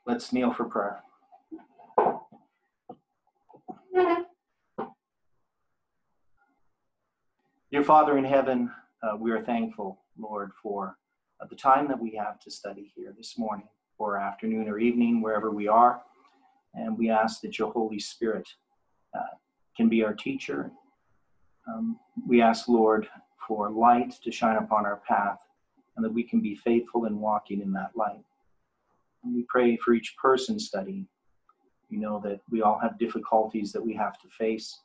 Let's kneel for prayer. Dear Father in heaven, we are thankful, Lord, for the time that we have to study here this morning, or afternoon or evening, wherever we are. And we ask that your Holy Spirit can be our teacher. We ask, Lord, for light to shine upon our path, and that we can be faithful in walking in that light. And we pray for each person studying. We know that we all have difficulties that we have to face.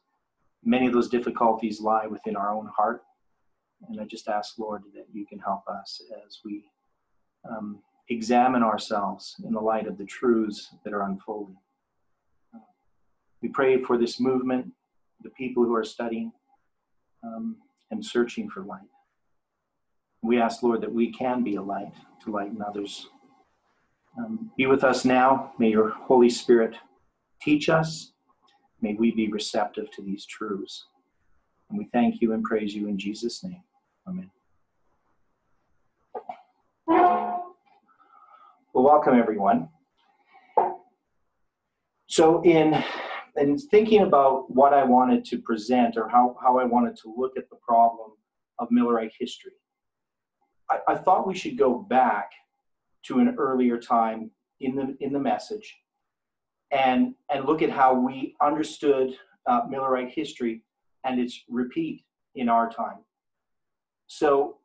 Many of those difficulties lie within our own heart. And I just ask, Lord, that you can help us as we examine ourselves in the light of the truths that are unfolding. We pray for this movement, the people who are studying and searching for light. We ask, Lord, that we can be a light to lighten others. Be with us now. May your Holy Spirit teach us. May we be receptive to these truths. And we thank you and praise you in Jesus' name. Amen. Well, welcome everyone. So in thinking about what I wanted to present, or how I wanted to look at the problem of Millerite history, I thought we should go back to an earlier time in the message and look at how we understood Millerite history and its repeat in our time. So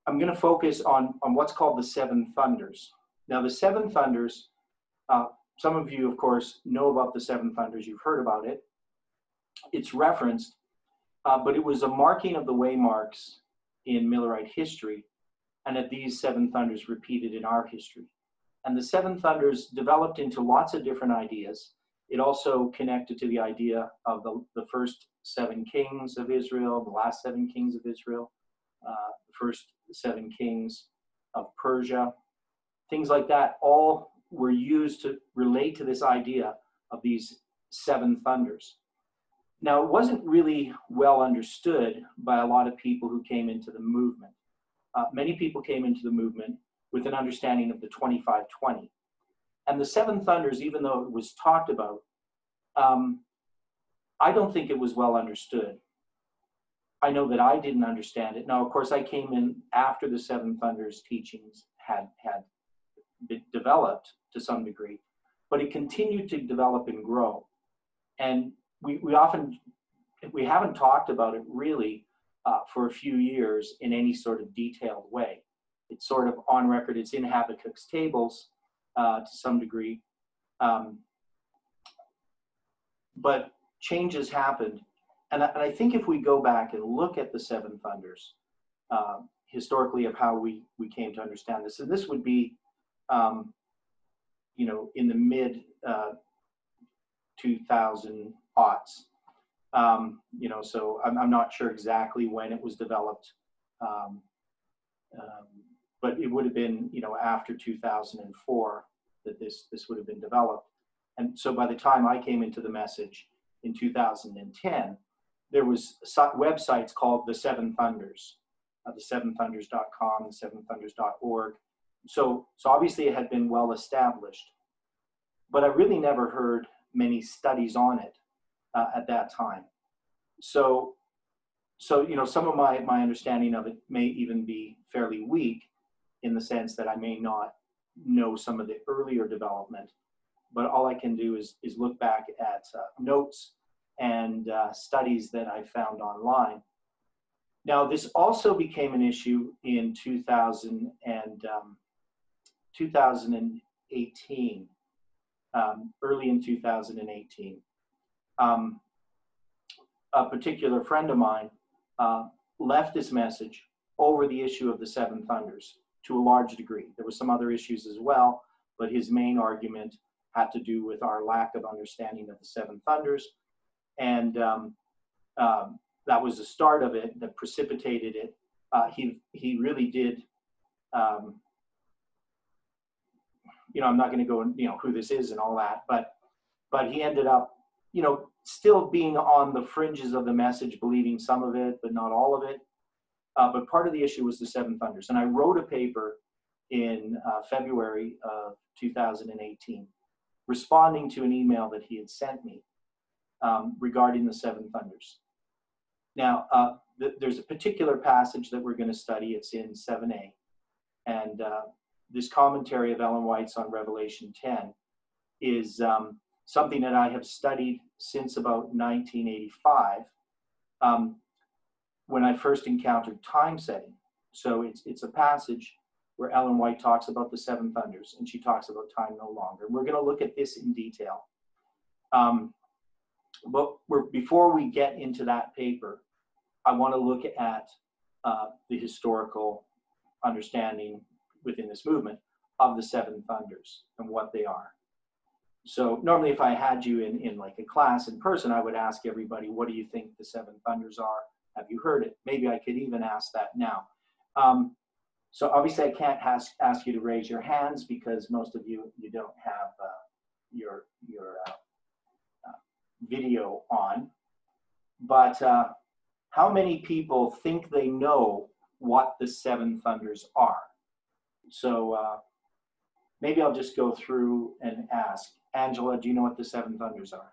I'm going to focus on what's called the Seven Thunders. Now, the Seven Thunders, some of you, of course, know about the Seven Thunders. You've heard about it. It's referenced, but it was a marking of the waymarks in Millerite history, and that these Seven Thunders repeated in our history. And the Seven Thunders developed into lots of different ideas. It also connected to the idea of the first 7 kings of Israel, the last 7 kings of Israel, the first 7 kings of Persia. Things like that all were used to relate to this idea of these 7 thunders. Now, it wasn't really well understood by a lot of people who came into the movement. Many people came into the movement with an understanding of the 25-20. And the 7 thunders, even though it was talked about, I don't think it was well understood. I know that I didn't understand it. Now, of course, I came in after the 7 thunders teachings had been developed to some degree, but it continued to develop and grow. And we haven't talked about it really for a few years in any sort of detailed way. It's sort of on record. It's in Habakkuk's tables to some degree. But changes happened. And I think if we go back and look at the 7 thunders, historically, of how we came to understand this, and this would be, in the mid 2000 aughts. So I'm not sure exactly when it was developed, but it would have been, after 2004 that this would have been developed. And so by the time I came into the message in 2010, there was websites called the Seven Thunders, the seventhunders.com, the seventhunders.org. So obviously it had been well established, but I really never heard many studies on it at that time. So some of my understanding of it may even be fairly weak, in the sense that I may not know some of the earlier development, but all I can do is look back at notes and studies that I found online. Now, this also became an issue in 2018, early in 2018. A particular friend of mine left this message over the issue of the 7 thunders to a large degree. There were some other issues as well, but his main argument had to do with our lack of understanding of the 7 thunders. And that was the start of it, that precipitated it. He really did, I'm not going to go, who this is and all that, but he ended up, still being on the fringes of the message, believing some of it, but not all of it. But part of the issue was the 7 thunders. And I wrote a paper in February of 2018, responding to an email that he had sent me regarding the seven thunders. Now, there's a particular passage that we're going to study. It's in 7a. And this commentary of Ellen White's on Revelation 10 is something that I have studied since about 1985, when I first encountered time setting. So it's a passage where Ellen White talks about the seven thunders, and she talks about time no longer. We're going to look at this in detail. But before we get into that paper, I want to look at the historical understanding within this movement of the seven thunders and what they are. So normally if I had you in like a class in person, I would ask everybody, what do you think the seven thunders are? Have you heard it? Maybe I could even ask that now. So obviously I can't ask you to raise your hands because most of you don't have your video on. But how many people think they know what the seven thunders are? So maybe I'll just go through and ask. Angela, do you know what the seven thunders are?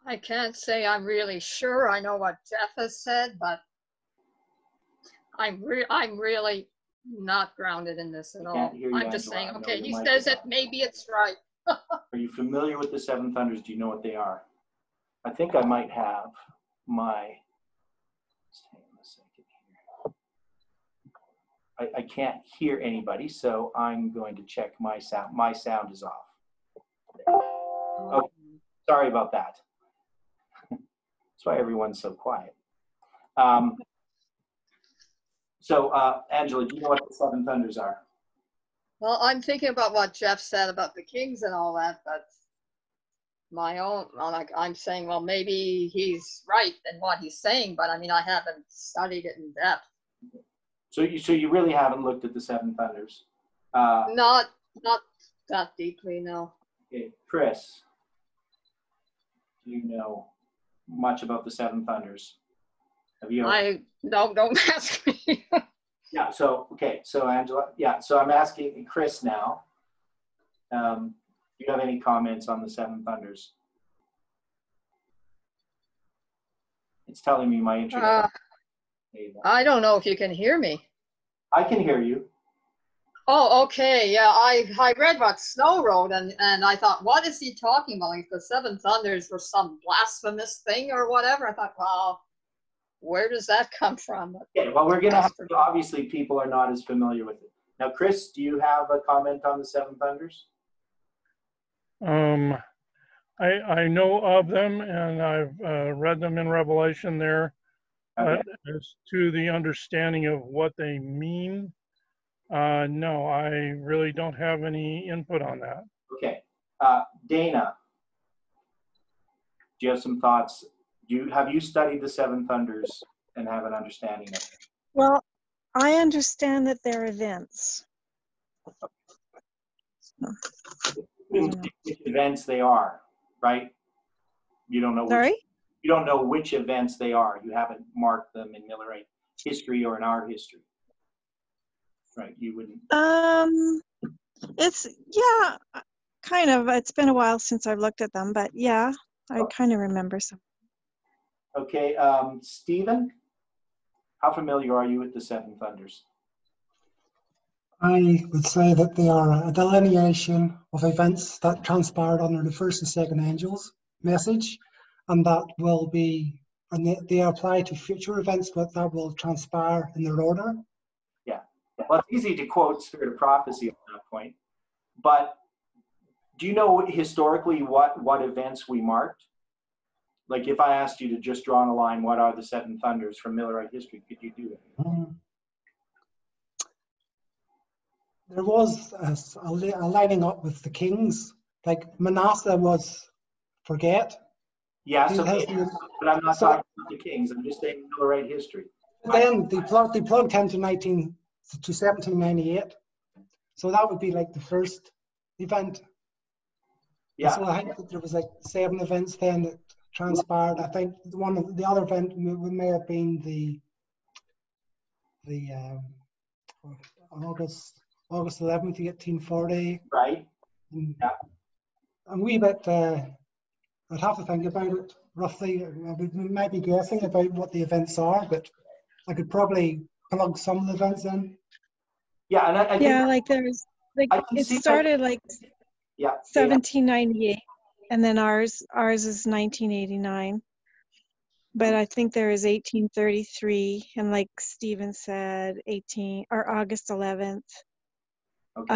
I can't say I'm really sure. I know what Jeff has said, but I'm really not grounded in this at all. I'm just saying, okay, he says it, maybe it's right. Are you familiar with the seven thunders? Do you know what they are? I think I might have my, let's hang on a second here. I can't hear anybody, so I'm going to check my sound. My sound is off. Oh, sorry about that. That's why everyone's so quiet. Angela, do you know what the seven thunders are? Well, I'm thinking about what Jeff said about the kings and all that, but my own, like I'm saying, well, maybe he's right in what he's saying, but I mean, I haven't studied it in depth. So you really haven't looked at the seven thunders? Not that deeply, no. Okay, Chris, do you know much about the seven thunders? Have you? Don't ask me. Yeah. So okay. So Angela. Yeah. So I'm asking Chris now. Do you have any comments on the seven thunders? It's telling me my internet. I don't know if you can hear me. I can hear you. Oh, okay. Yeah, I read what Snow wrote, and I thought, what is he talking about? Like the seven thunders were some blasphemous thing or whatever. I thought, wow, where does that come from? Okay, well, we're going to have to, obviously people are not as familiar with it. Now, Chris, do you have a comment on the seven thunders? I know of them, and I've read them in Revelation there. Okay. As to the understanding of what they mean, no, I really don't have any input on that. Okay. Dana, do you have some thoughts? Have you studied the seven thunders and have an understanding of it? Well, I understand that they're events. Which events they are, right? You don't know. Sorry? You don't know which events they are. You haven't marked them in Millerite history or in our history, right? You wouldn't. It's, yeah, kind of. It's been a while since I've looked at them, but yeah, I kind of remember some. Okay, Stephen, how familiar are you with the seven thunders? I would say that they are a delineation of events that transpired under the first and second angels' message, and that will be, and they apply to future events, but that will transpire in their order. Yeah, well, it's easy to quote Spirit of Prophecy at that point, but do you know historically what events we marked? Like if I asked you to just draw on a line, what are the seven thunders from Millerite history, could you do that? There was a lining up with the kings, like Manasseh was forget. Yes, okay, but I'm not talking about the kings, I'm just saying Millerite history. Then they plugged him to 1798. So that would be like the first event. Yeah. So I think that there was like 7 events then that transpired. I think the other event may have been the August 11th, 1840. Right. Yeah. A wee bit, I'd have to think about it roughly. We might be guessing about what the events are, but I could probably plug some of the events in. Yeah, and I think, yeah, like there's like it started like 1798, and then ours is 1989. But I think there is 1833, and like Stephen said, August 11th. Okay.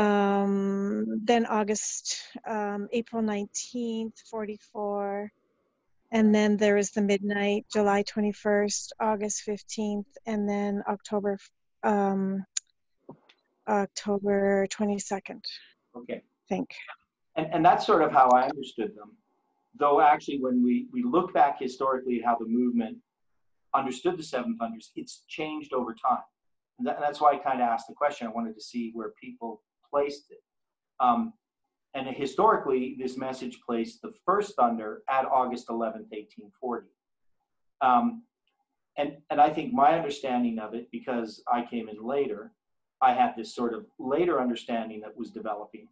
Then April 19th, 44. And then there is the midnight, July 21st, August 15th, and then October 22nd. Okay. I think. And that's sort of how I understood them. Though actually, when we look back historically at how the movement understood the seven thunders, it's changed over time. And that's why I kind of asked the question. I wanted to see where people placed it. And historically, this message placed the first thunder at August 11th, 1840. And I think my understanding of it, because I came in later, I had this sort of later understanding that was developing.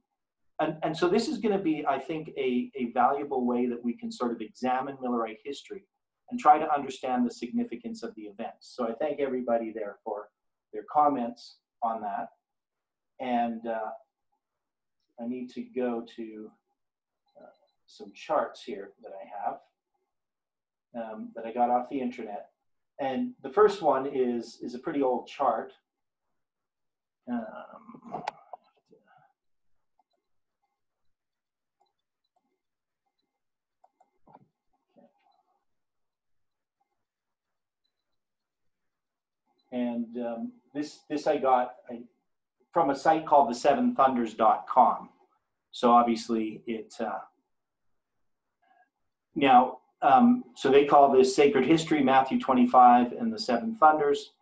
And so this is going to be, I think, a valuable way that we can sort of examine Millerite history and try to understand the significance of the events. So I thank everybody there for their comments on that. And I need to go to some charts here that I have that I got off the internet. And the first one is a pretty old chart. And this I got from a site called the7thunders.com. So obviously it, now, so they call this Sacred History, Matthew 25 and the Seven Thunders.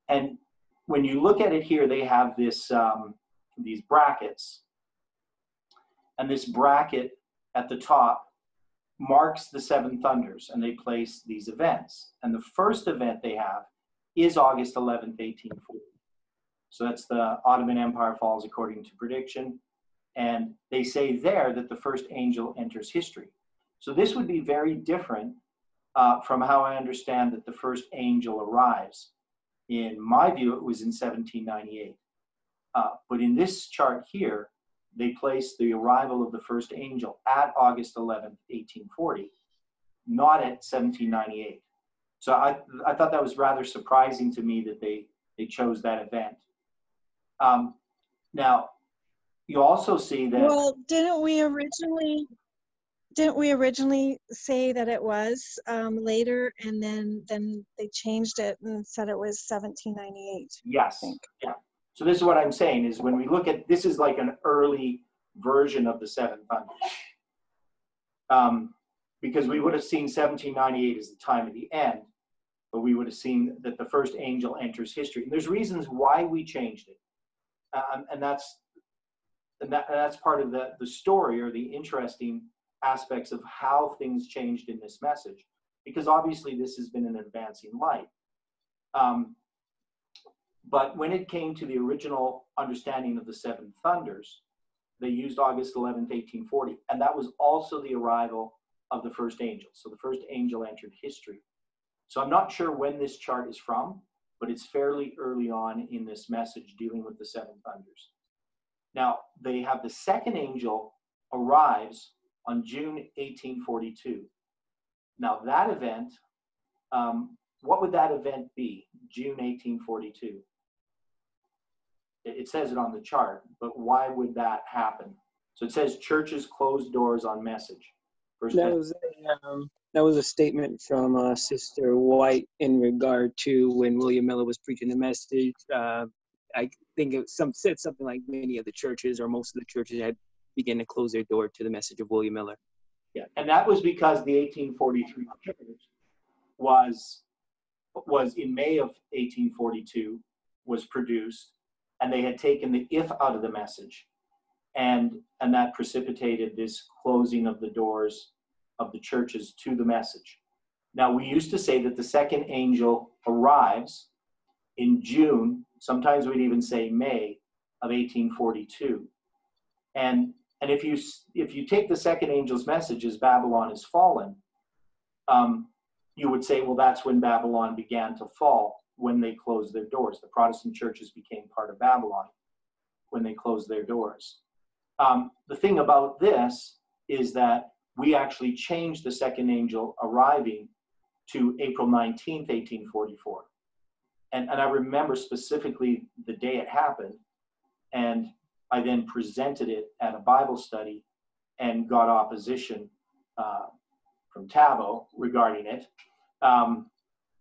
And when you look at it here, they have this, these brackets. And this bracket at the top marks the Seven Thunders, and they place these events. And the first event they have is August 11th, 1840. So that's the Ottoman Empire falls according to prediction. And they say there that the first angel enters history. So this would be very different from how I understand that the first angel arrives. In my view, it was in 1798. But in this chart here, they place the arrival of the first angel at August 11th, 1840, not at 1798. So I thought that was rather surprising to me that they chose that event. Now, you also see that. Well, didn't we originally say that it was later, and then they changed it and said it was 1798? Yes. I think. Yeah. So this is what I'm saying is when we look at this is like an early version of the Seven Thunders, because we would have seen 1798 as the time of the end, but we would have seen that the first angel enters history. And there's reasons why we changed it, and that's part of the story or the interesting aspects of how things changed in this message, because obviously this has been an advancing light. But when it came to the original understanding of the Seven Thunders, they used August 11th, 1840, and that was also the arrival of the first angel. So the first angel entered history. So I'm not sure when this chart is from, but it's fairly early on in this message dealing with the Seven Thunders. Now, they have the second angel arrives on June 1842. Now, that event, what would that event be, June 1842? It says it on the chart, but why would that happen? So it says churches closed doors on message. That was a statement from Sister White in regard to when William Miller was preaching the message. I think it said something like many of the churches or most of the churches had begun to close their door to the message of William Miller. Yeah, and that was because the 1843 church was in May of 1842 was produced, and they had taken the if out of the message, and that precipitated this closing of the doors of the churches to the message. Now, we used to say that the second angel arrives in June Sometimes we'd even say May of 1842. And if you take the second angel's message as Babylon is fallen, you would say, well, that's when Babylon began to fall, when they closed their doors. The Protestant churches became part of Babylon when they closed their doors. The thing about this is that we actually changed the second angel arriving to April 19th, 1844. And I remember specifically the day it happened, and I then presented it at a Bible study and got opposition from Tabo regarding it,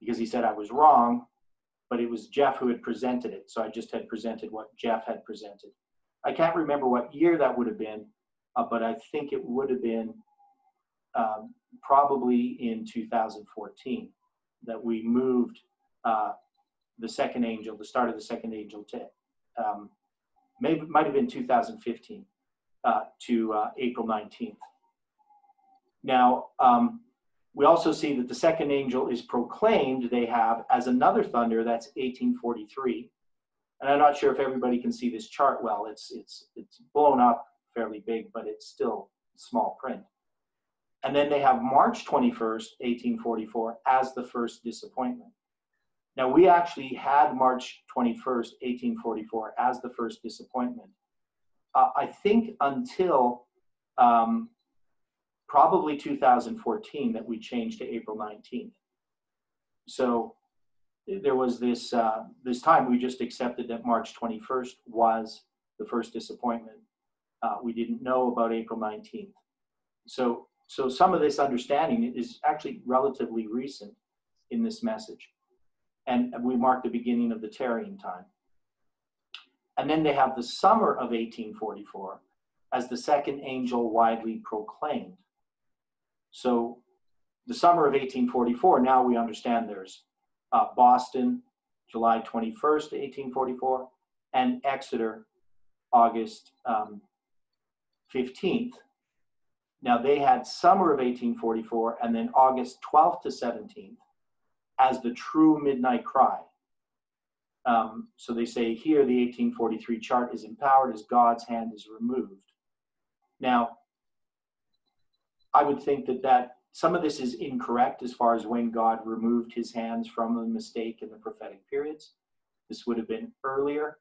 because he said I was wrong, but it was Jeff who had presented it. So I just had presented what Jeff had presented. I can't remember what year that would have been, but I think it would have been probably in 2014 that we moved the second angel, the start of the second angel, to might have been 2015 to April 19th. Now, we also see that the second angel is proclaimed, they have, as another thunder. That's 1843. And I'm not sure if everybody can see this chart well. It's blown up fairly big, but it's still small print. And then they have March 21st, 1844, as the first disappointment. Now, we actually had March 21st, 1844, as the first disappointment. I think until probably 2014 that we changed to April 19th. So there was this time we just accepted that March 21st was the first disappointment. We didn't know about April 19th. So some of this understanding is actually relatively recent in this message. And we mark the beginning of the tarrying time. And then they have the summer of 1844 as the second angel widely proclaimed. So the summer of 1844, now we understand there's Boston, July 21st, 1844, and Exeter, August 15th. Now they had summer of 1844 and then August 12th to 17th as the true midnight cry. So they say here the 1843 chart is empowered as God's hand is removed. Now, I would think that some of this is incorrect as far as when God removed his hands from the mistake in the prophetic periods. This would have been earlier.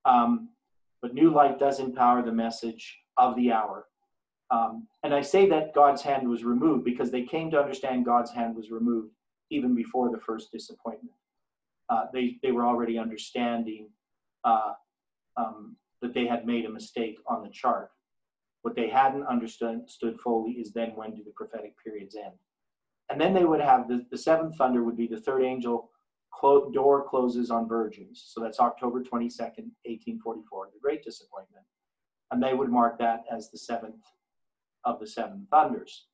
But New Light does empower the message of the hour. And I say that God's hand was removed because they came to understand God's hand was removed even before the first disappointment. They were already understanding that they had made a mistake on the chart. What they hadn't understood fully is then when do the prophetic periods end. And then they would have the seventh thunder would be the third angel door closes on virgins. So that's October 22nd, 1844, the great disappointment. And they would mark that as the seventh of the seven thunders.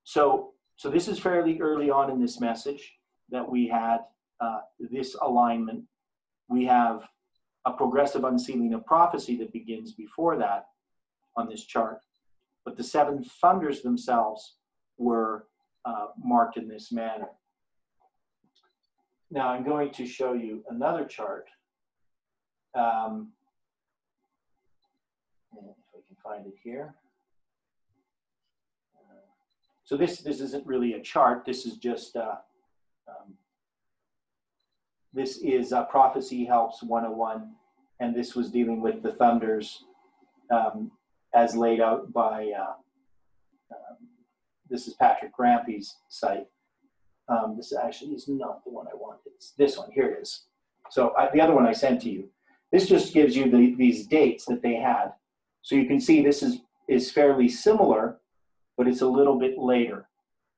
So this is fairly early on in this message that we had this alignment. We have a progressive unsealing of prophecy that begins before that on this chart. But the seven thunders themselves were marked in this manner. Now I'm going to show you another chart. If I can find it here. So this isn't really a chart. This is just this is Prophecy Helps 101, and this was dealing with the thunders as laid out by this is Patrick Grampy's site. This actually is not the one I want. It's this one. Here it is. So the other one I sent to you. This just gives you these dates that they had. So you can see this is fairly similar, but it's a little bit later.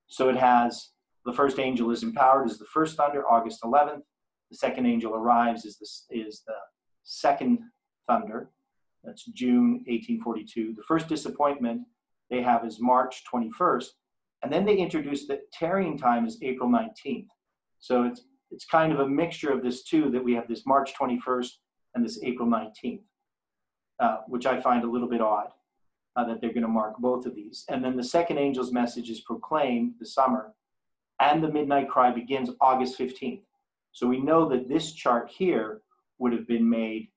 So it has the first angel is empowered as the first thunder, August 11th. The second angel arrives is the second thunder. That's June 1842. The first disappointment they have is March 21st. And then they introduce the tarrying time is April 19th. So it's kind of a mixture of this too, that we have this March 21st and this April 19th, which I find a little bit odd that they're going to mark both of these. And then the second angel's message is proclaimed, the summer, and the midnight cry begins August 15th. So we know that this chart here would have been made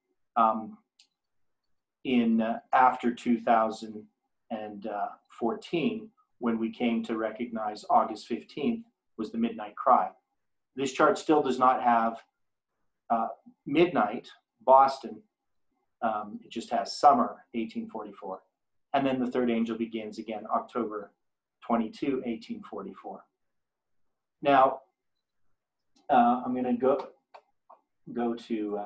in after 2014, when we came to recognize August 15th was the midnight cry. This chart still does not have midnight, Boston. It just has summer, 1844. And then the third angel begins again, October 22, 1844. Now, I'm going to go to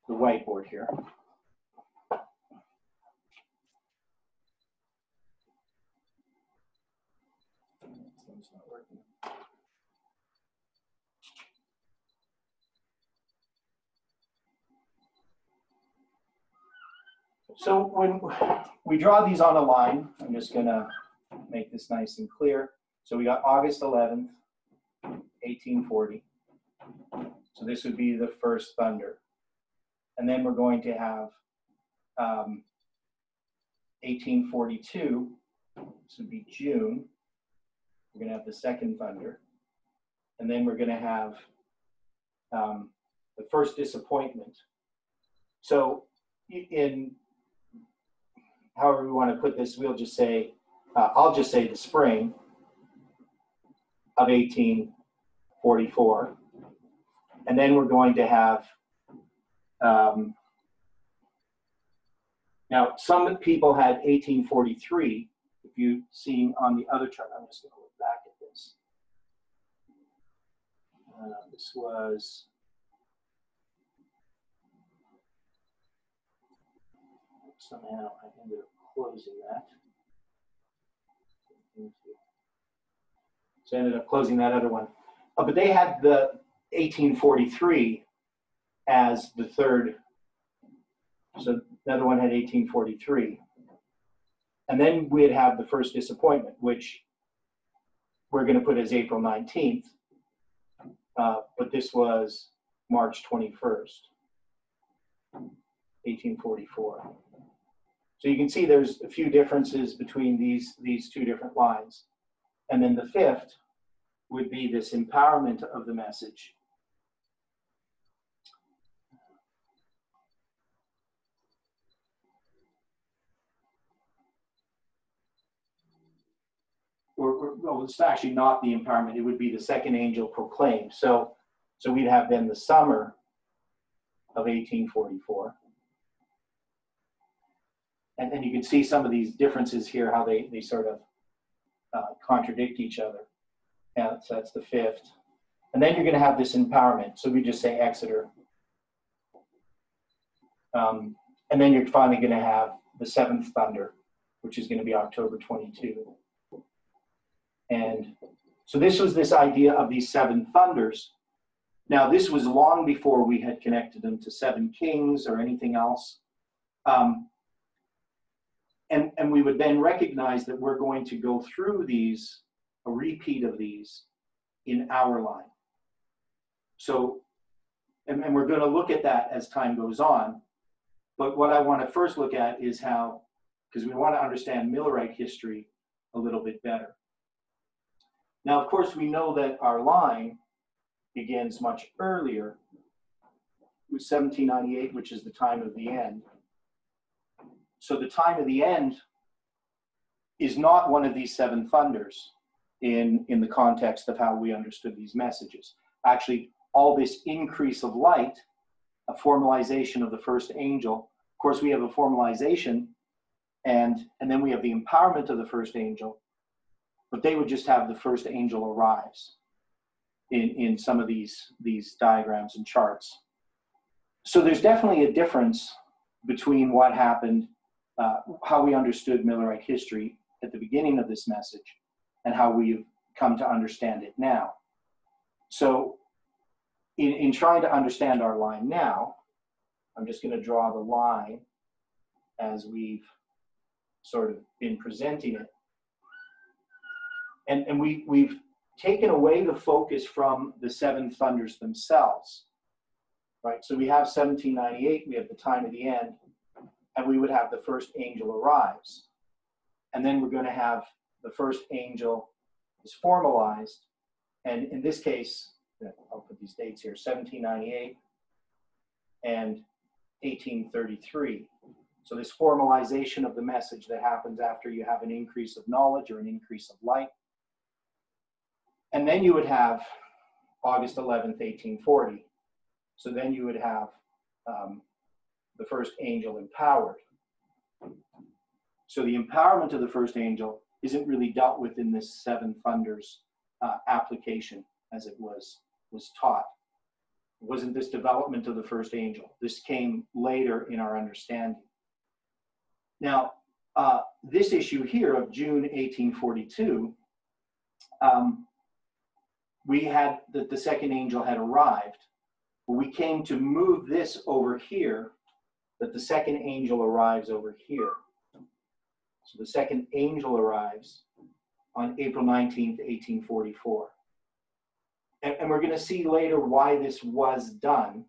the whiteboard here. It's not working. So when we draw these on a line, I'm just going to make this nice and clear. So we got August 11th, 1840. So this would be the first thunder. And then we're going to have 1842. This would be June. We're going to have the second thunder. And then we're going to have the first disappointment. So in however we want to put this, we'll just say, I'll just say the spring of 1844. And then we're going to have, now some people had 1843. If you've seen on the other chart, I'm just going to look back at this. This was, somehow I ended up closing that. So I ended up closing that other one. But they had the 1843 as the third. So the other one had 1843. And then we'd have the first disappointment, which we're going to put as April 19th. But this was March 21st, 1844. So you can see there's a few differences between these two different lines. And then the fifth would be this empowerment of the message. Well, it's actually not the empowerment. It would be the second angel proclaimed. So we'd have then the summer of 1844. And then you can see some of these differences here, how they sort of contradict each other. Yeah, so that's the fifth. And then you're going to have this empowerment. So we just say Exeter. And then you're finally going to have the seventh thunder, which is going to be October 22. And so this was this idea of these seven thunders. Now, this was long before we had connected them to seven kings or anything else. And we would then recognize that we're going to go through these, a repeat of these, in our line. So, and we're going to look at that as time goes on. But what I want to first look at is how, because we want to understand Millerite history a little bit better. Now, of course, we know that our line begins much earlier, with 1798, which is the time of the end. So the time of the end is not one of these seven thunders in the context of how we understood these messages. Actually, all this increase of light, a formalization of the first angel. Of course, we have a formalization, and then we have the empowerment of the first angel, but they would just have the first angel arrives in some of these diagrams and charts. So there's definitely a difference between what happened, how we understood Millerite history at the beginning of this message and how we've come to understand it now. So in trying to understand our line now, I'm just going to draw the line as we've sort of been presenting it. And we've taken away the focus from the seven thunders themselves, right? So we have 1798, we have the time of the end, and we would have the first angel arrives. And then we're going to have the first angel is formalized. And in this case, I'll put these dates here, 1798, and 1833. So this formalization of the message that happens after you have an increase of knowledge or an increase of light. And then you would have August 11th, 1840. So then you would have the first angel empowered. So the empowerment of the first angel isn't really dealt with in this seven thunders application as it was taught. It wasn't this development of the first angel. This came later in our understanding. Now, this issue here of June 1842, we had that the second angel had arrived. We came to move this over here, that the second angel arrives over here. So the second angel arrives on April 19th, 1844. And we're going to see later why this was done.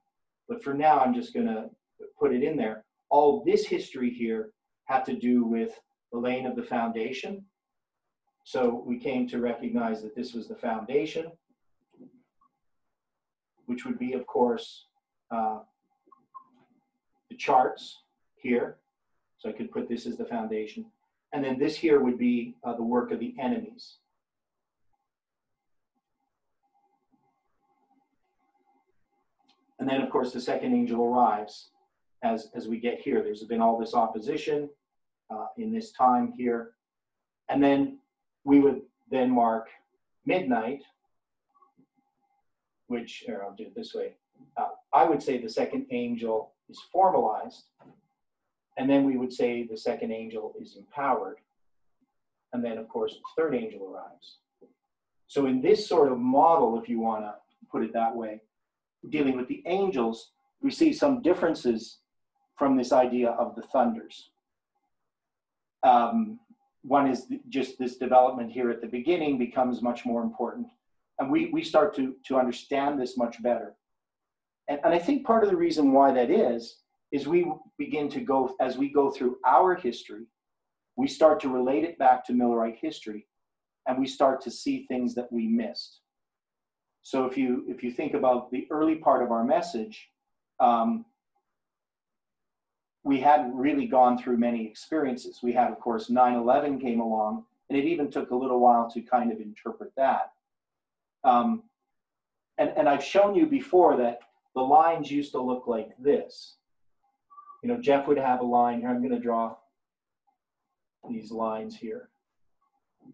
But for now, I'm just going to put it in there. All this history here had to do with the laying of the foundation. So we came to recognize that this was the foundation, which would be, of course, the charts here. So I could put this as the foundation. And then this here would be the work of the enemies. And then, of course, the second angel arrives as we get here. There's been all this opposition in this time here. And then we would then mark midnight, which, or I'll do it this way. I would say the second angel is formalized. And then we would say the second angel is empowered. And then, of course, the third angel arrives. So in this sort of model, if you want to put it that way, dealing with the angels, we see some differences from this idea of the thunders. One is just this development here at the beginning becomes much more important. And we start to understand this much better. And I think part of the reason why that is we begin to go, as we go through our history, we start to relate it back to Millerite history, and we start to see things that we missed. So if you think about the early part of our message, we hadn't really gone through many experiences. We had, of course, 9/11 came along, and it even took a little while to kind of interpret that. And I've shown you before that the lines used to look like this. You know, Jeff would have a line here. I'm going to draw these lines here.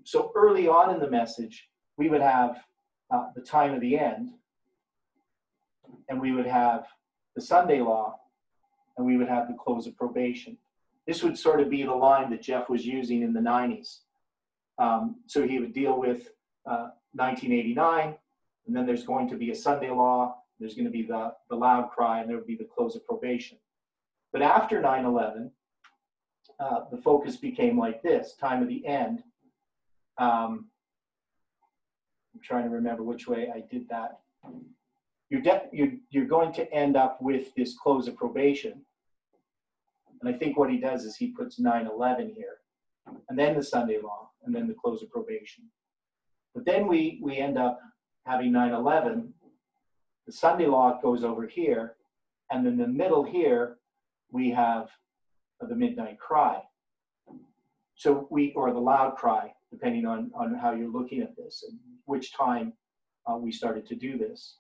So early on in the message, we would have the time of the end, and we would have the Sunday law, and we would have the close of probation. This would sort of be the line that Jeff was using in the 90s. So he would deal with 1989, and then there's going to be a Sunday law, there's going to be the loud cry, and there would be the close of probation. But after 9/11, the focus became like this, time of the end. I'm trying to remember which way I did that. You're going to end up with this close of probation. And I think what he does is he puts 9/11 here, and then the Sunday law, and then the close of probation. But then we end up having 9/11, the Sunday law goes over here, and in the middle here, we have the midnight cry. So or the loud cry, depending on how you're looking at this and which time we started to do this.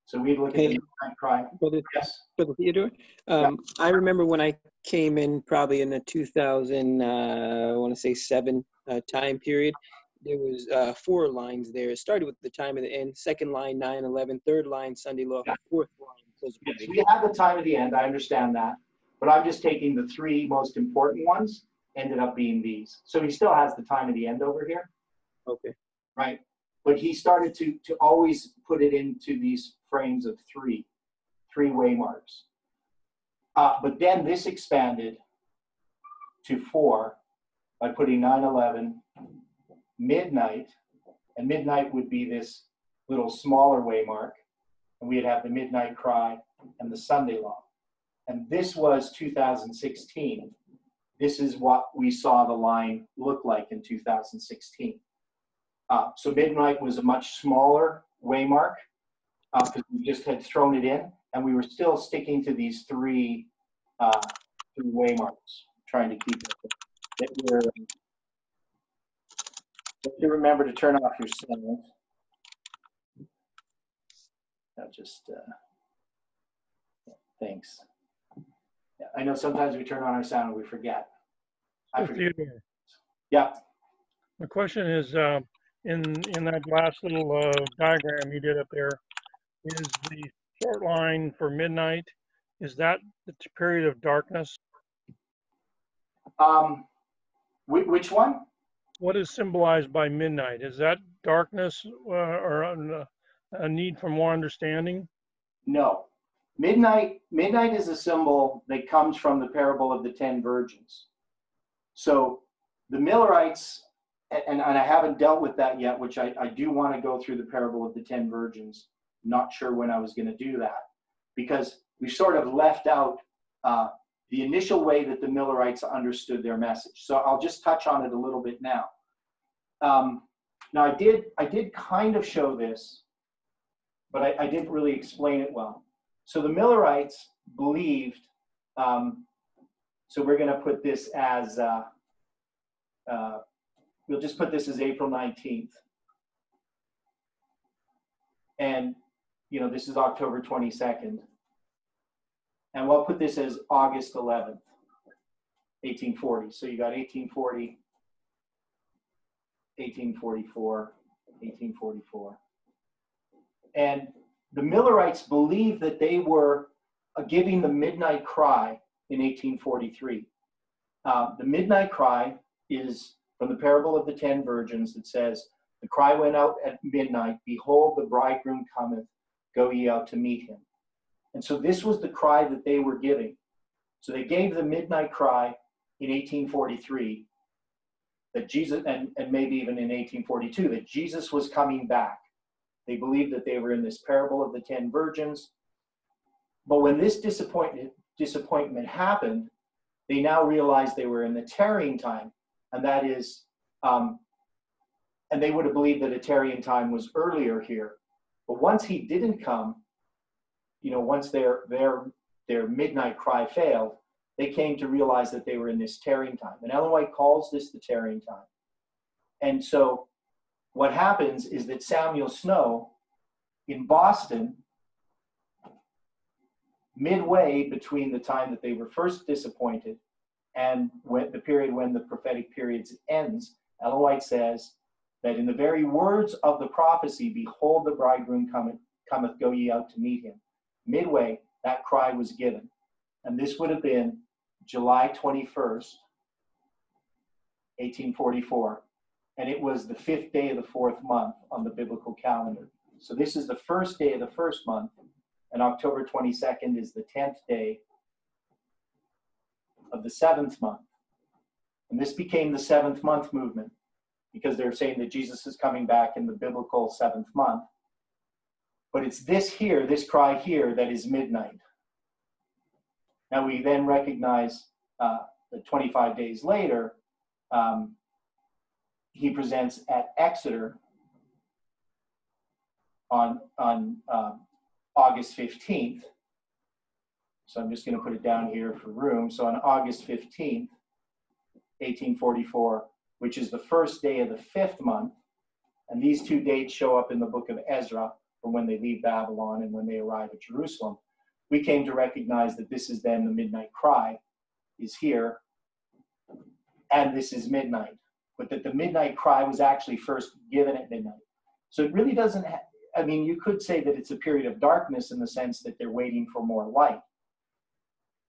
So we'd look at the midnight cry. Brother, yes. Brother Theodore, I remember when I came in probably in the 2000, I want to say 7 time period, there was 4 lines there. It started with the time of the end, second line, 9/11, third line, Sunday law, fourth line. Yes, we have the time of the end, I understand that. But I'm just taking the 3 most important ones, ended up being these. So he still has the time of the end over here. Okay. Right. But he started to always put it into these frames of 3 way marks. But then this expanded to 4 by putting 9/11, midnight, and midnight would be this little smaller way mark. And we'd have the midnight cry and the Sunday law. And this was 2016. This is what we saw the line look like in 2016. So midnight was a much smaller way mark because we just had thrown it in. and we were still sticking to these three waymarks, trying to keep it. That we're, if you remember to turn off your sound. I'll just, thanks. Yeah, I know sometimes we turn on our sound and we forget. I forget. Yeah. The question is, in that last little diagram you did up there, is the short line for midnight, is that the period of darkness? Which one? What is symbolized by midnight? Is that darkness or a need for more understanding? No. Midnight is a symbol that comes from the parable of the 10 virgins. So the Millerites, and I haven't dealt with that yet, which I do want to go through the parable of the 10 virgins. Not sure when I was going to do that, because we sort of left out the initial way that the Millerites understood their message. So I'll just touch on it a little bit now. Now I did kind of show this, but I didn't really explain it well. So the Millerites believed, so we're going to put this as, we'll just put this as April 19th. And, you know, this is October 22nd. And we'll put this as August 11th, 1840. So you got 1840, 1844, 1844. And the Millerites believed that they were giving the midnight cry in 1843. The midnight cry is from the parable of the 10 virgins that says, the cry went out at midnight, behold, the bridegroom cometh, go ye out to meet him. And so this was the cry that they were giving. So they gave the midnight cry in 1843, that Jesus, and maybe even in 1842, that Jesus was coming back. They believed that they were in this parable of the 10 virgins. But when this disappointment happened, they now realized they were in the tarrying time. And that is, and they would have believed that a tarrying time was earlier here. But once he didn't come, you know, once their midnight cry failed, they came to realize that they were in this tarrying time. And Ellen White calls this the tarrying time. And so what happens is that Samuel Snow in Boston, midway between the time that they were first disappointed and the period when the prophetic period ends, Ellen White says that in the very words of the prophecy, behold, the bridegroom cometh, go ye out to meet him. Midway, that cry was given. And this would have been July 21st, 1844. And it was the 5th day of the 4th month on the biblical calendar. So this is the first day of the 1st month, and October 22nd is the 10th day of the 7th month. And this became the 7th month movement, because they're saying that Jesus is coming back in the biblical 7th month. But it's this here, this cry here, that is midnight. Now we then recognize that 25 days later, he presents at Exeter on August 15th. So I'm just going to put it down here for room. So on August 15th, 1844, which is the first day of the 5th month, and these two dates show up in the book of Ezra from when they leave Babylon and when they arrive at Jerusalem, we came to recognize that this is then the midnight cry is here, and this is midnight, but that the midnight cry was actually first given at midnight. So it really doesn't, I mean, you could say that it's a period of darkness in the sense that they're waiting for more light.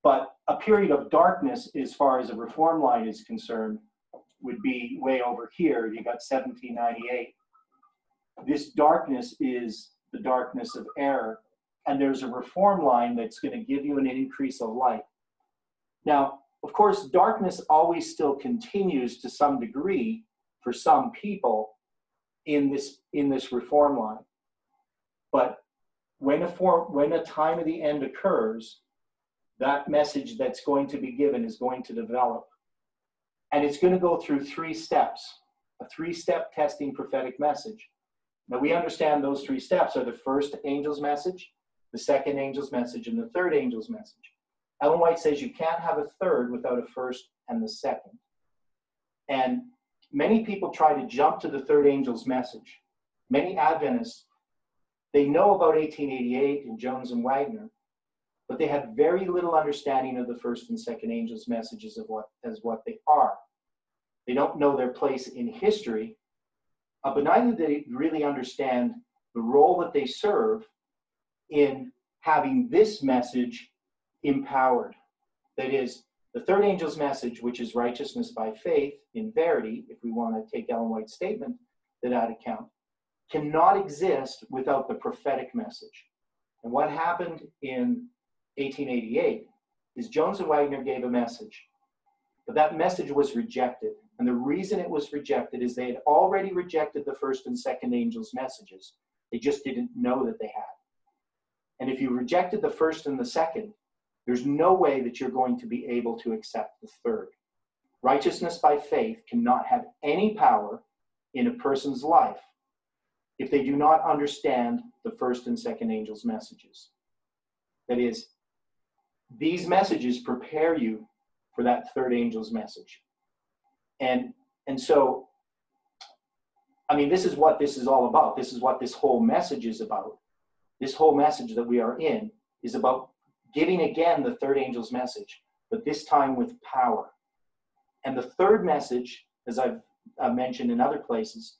But a period of darkness, as far as a reform light is concerned, would be way over here. You got 1798. This darkness is the darkness of error. And there's a reform line that's going to give you an increase of light. Now, of course, darkness always still continues to some degree for some people in this reform line. But when a time of the end occurs, that message that's going to be given is going to develop. And it's going to go through 3 steps, a 3-step testing prophetic message. Now we understand those 3 steps are the first angel's message, the second angel's message, and the third angel's message. Ellen White says you can't have a third without a first and the second. And many people try to jump to the third angel's message. Many Adventists, they know about 1888 and Jones and Wagner, but they have very little understanding of the first and second angel's messages of what they are. They don't know their place in history, but neither do they really understand the role that they serve in having this message empowered. That is, the third angel's message, which is righteousness by faith in verity, if we want to take Ellen White's statement to that account, cannot exist without the prophetic message. And what happened in 1888 is Jones and Wagner gave a message, but that message was rejected. And the reason it was rejected is they had already rejected the first and second angel's messages. They just didn't know that they had. And if you rejected the first and the second, there's no way that you're going to be able to accept the third. Righteousness by faith cannot have any power in a person's life if they do not understand the first and second angel's messages. That is, these messages prepare you for that third angel's message. And so, I mean, this is what this is all about. This is what this whole message is about. This whole message that we are in is about giving again the third angel's message, but this time with power. And the third message, as I've mentioned in other places,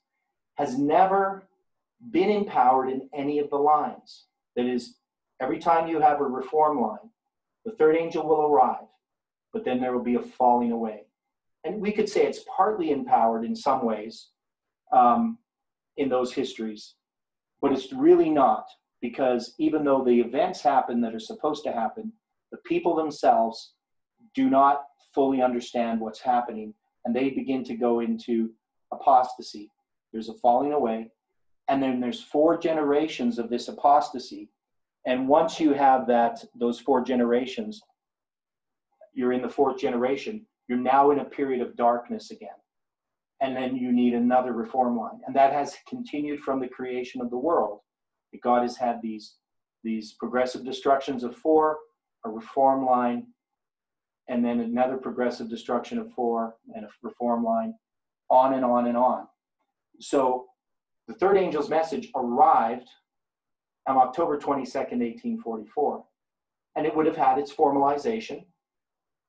has never been empowered in any of the lines. That is, every time you have a reform line, the third angel will arrive, but then there will be a falling away. And we could say it's partly empowered in some ways in those histories, but it's really not, because even though the events happen that are supposed to happen, the people themselves do not fully understand what's happening, and they begin to go into apostasy. There's a falling away, and then there's 4 generations of this apostasy. And once you have those 4 generations, you're in the 4th generation, you're now in a period of darkness again. And then you need another reform line. And that has continued from the creation of the world. God has had these progressive destructions of 4, a reform line, and then another progressive destruction of 4, and a reform line, on and on and on. So the third angel's message arrived on October 22nd, 1844. And it would have had its formalization.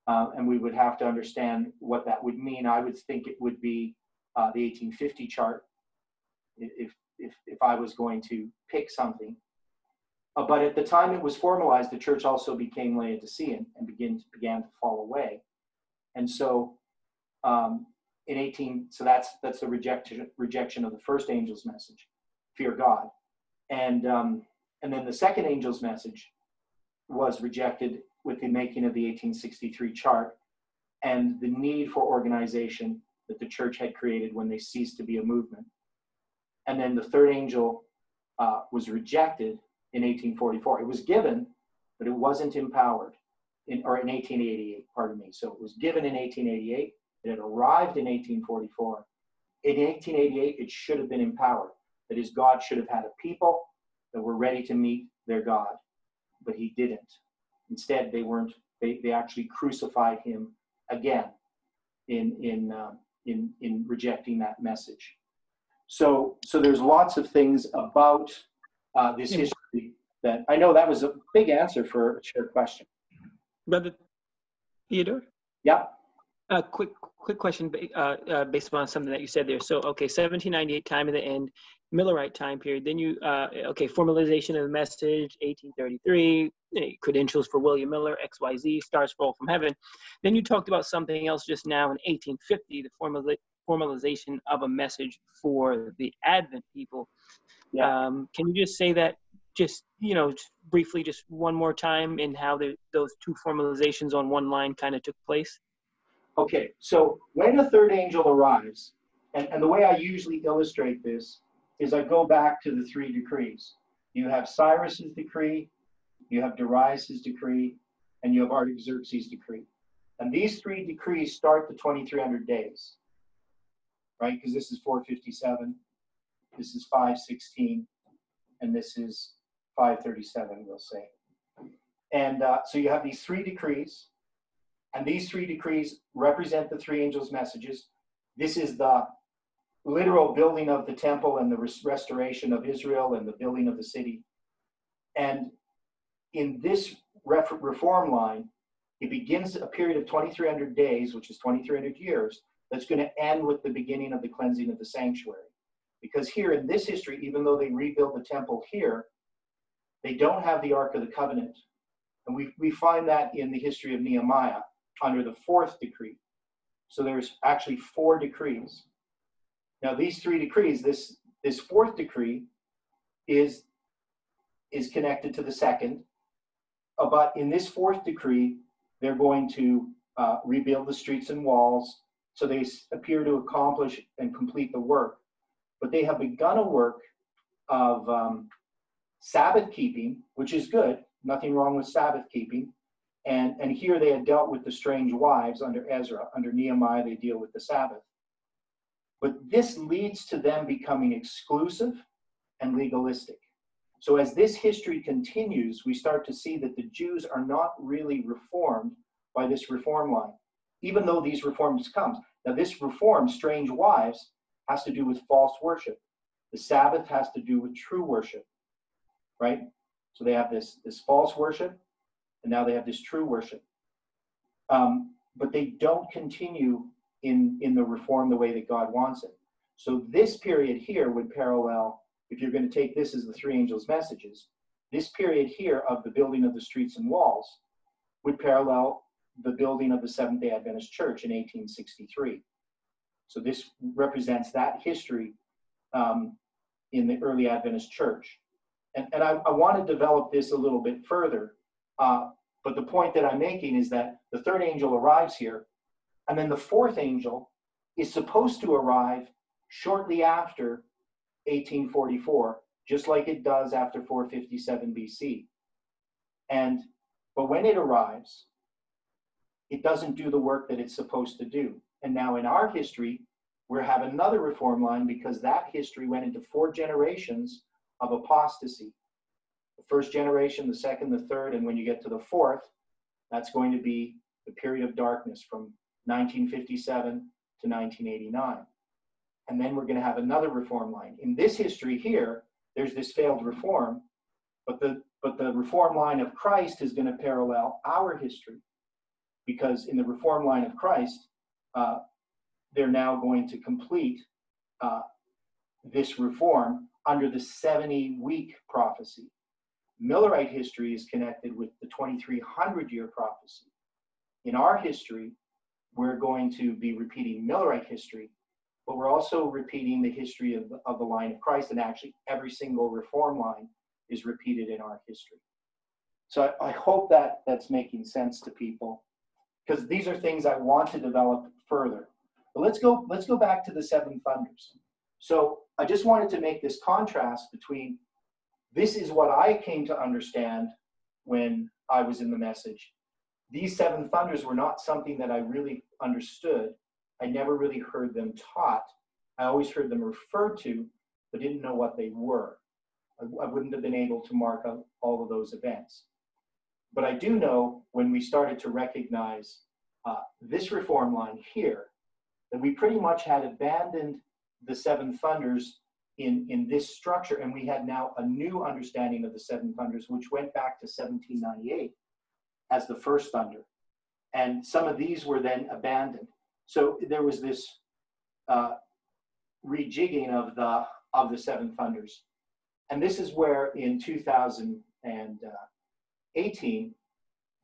And we would have to understand what that would mean. I would think it would be the 1850 chart, if I was going to pick something. But at the time it was formalized, the church also became Laodicean and began to fall away. And so so that's the rejection of the first angel's message, fear God. And then the second angel's message was rejected with the making of the 1863 chart and the need for organization that the church had created when they ceased to be a movement. And then the third angel was rejected in 1844. It was given, but it wasn't empowered, in 1888, pardon me. So it was given in 1888. It had arrived in 1844. In 1888, it should have been empowered. That is, God should have had a people that were ready to meet their God, but he didn't. Instead, they weren't. They actually crucified him again in rejecting that message. So there's lots of things about this history that I know that was a big answer for a shared question. Brother Theodore? Yeah. Quick question based upon something that you said there. So, okay, 1798, time of the end, Millerite time period. Then you, formalization of the message, 1833, credentials for William Miller, XYZ, stars fall from heaven. Then you talked about something else just now in 1850, the formalization of a message for the Advent people. Yeah. Can you just say that just briefly, just one more time, in how those 2 formalizations on one line kind of took place? Okay, so when the third angel arrives, and the way I usually illustrate this is I go back to the 3 decrees. You have Cyrus's decree, you have Darius's decree, and you have Artaxerxes' decree. And these 3 decrees start the 2300 days, right? Because this is 457, this is 516, and this is 537, we'll say. And so you have these 3 decrees, and these 3 decrees represent the 3 angels' messages. This is the literal building of the temple and the restoration of Israel and the building of the city. And in this reform line, it begins a period of 2,300 days, which is 2,300 years, that's going to end with the beginning of the cleansing of the sanctuary. Because here in this history, even though they rebuild the temple here, they don't have the Ark of the Covenant. And we find that in the history of Nehemiah under the 4th decree. So there's actually 4 decrees. Now these 3 decrees, this 4th decree is connected to the 2nd. But in this 4th decree, they're going to rebuild the streets and walls. So they appear to accomplish and complete the work. But they have begun a work of Sabbath keeping, which is good. Nothing wrong with Sabbath keeping. And here they had dealt with the strange wives under Ezra. Under Nehemiah, they deal with the Sabbath. But this leads to them becoming exclusive and legalistic. So as this history continues, we start to see that the Jews are not really reformed by this reform line, even though these reforms come. Now this reform, strange wives, has to do with false worship. The Sabbath has to do with true worship, right? So they have this false worship, and now they have this true worship. But they don't continue in the reform the way that God wants it. So this period here would parallel, if you're going to take this as the 3 angels' messages, this period here of the building of the streets and walls would parallel the building of the Seventh-day Adventist Church in 1863. So this represents that history in the early Adventist Church. And I want to develop this a little bit further, but the point that I'm making is that the 3rd angel arrives here, and then the 4th angel is supposed to arrive shortly after 1844, just like it does after 457 BC. But when it arrives, it doesn't do the work that it's supposed to do. And now in our history, we have another reform line because that history went into 4 generations of apostasy. The 1st generation, the 2nd, the 3rd, and when you get to the 4th, that's going to be the period of darkness from 1957 to 1989. And then we're going to have another reform line. In this history here, there's this failed reform, but the reform line of Christ is going to parallel our history, because in the reform line of Christ, they're now going to complete this reform under the 70-week prophecy. Millerite history is connected with the 2300-year prophecy. In our history, we're going to be repeating Millerite history, but we're also repeating the history of the line of Christ, and actually every single reform line is repeated in our history. So I hope that that's making sense to people, because these are things I want to develop further. But let's go back to the 7 thunders. So I just wanted to make this contrast between, this is what I came to understand when I was in the message. These 7 thunders were not something that I really understood. I never really heard them taught. I always heard them referred to, but didn't know what they were. I wouldn't have been able to mark out all of those events. But I do know when we started to recognize this reform line here, that we pretty much had abandoned the 7 thunders in this structure, and we had now a new understanding of the 7 thunders, which went back to 1798 as the first thunder. And some of these were then abandoned. So there was this rejigging of the 7 thunders. And this is where in 2018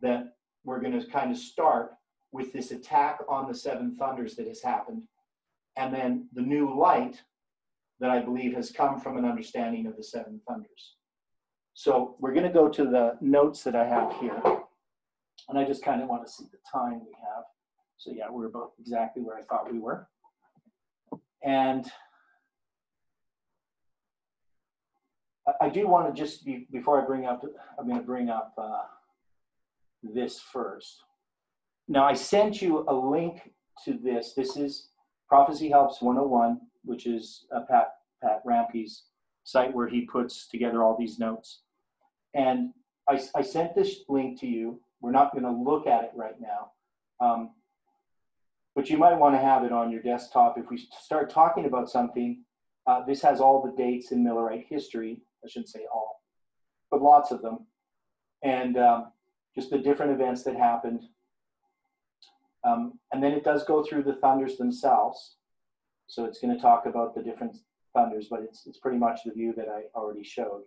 that we're going to kind of start with this attack on the 7 thunders that has happened. And then the new light that I believe has come from an understanding of the 7 thunders. So we're going to go to the notes that I have here. And I just kind of want to see the time we have. So yeah, we're about exactly where I thought we were. And I do want to just, before I bring up, I'm going to bring up this first. Now I sent you a link to this. This is Prophecy Helps 101, which is Pat Rampey's site where he puts together all these notes. And I sent this link to you. We're not going to look at it right now. But you might want to have it on your desktop. If we start talking about something, this has all the dates in Millerite history. I shouldn't say all, but lots of them. And just the different events that happened. And then it does go through the thunders themselves. So it's going to talk about the different thunders, but it's pretty much the view that I already showed.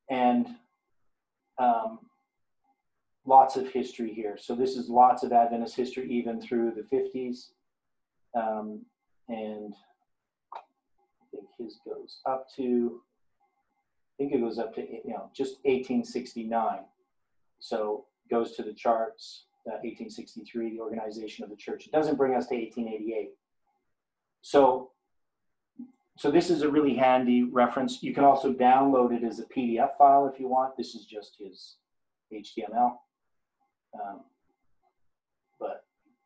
And lots of history here. So this is lots of Adventist history, even through the 50s. And I think his goes up to, just 1869. So it goes to the charts, 1863, the organization of the church. It doesn't bring us to 1888. So this is a really handy reference. You can also download it as a PDF file if you want. This is just his HTML. But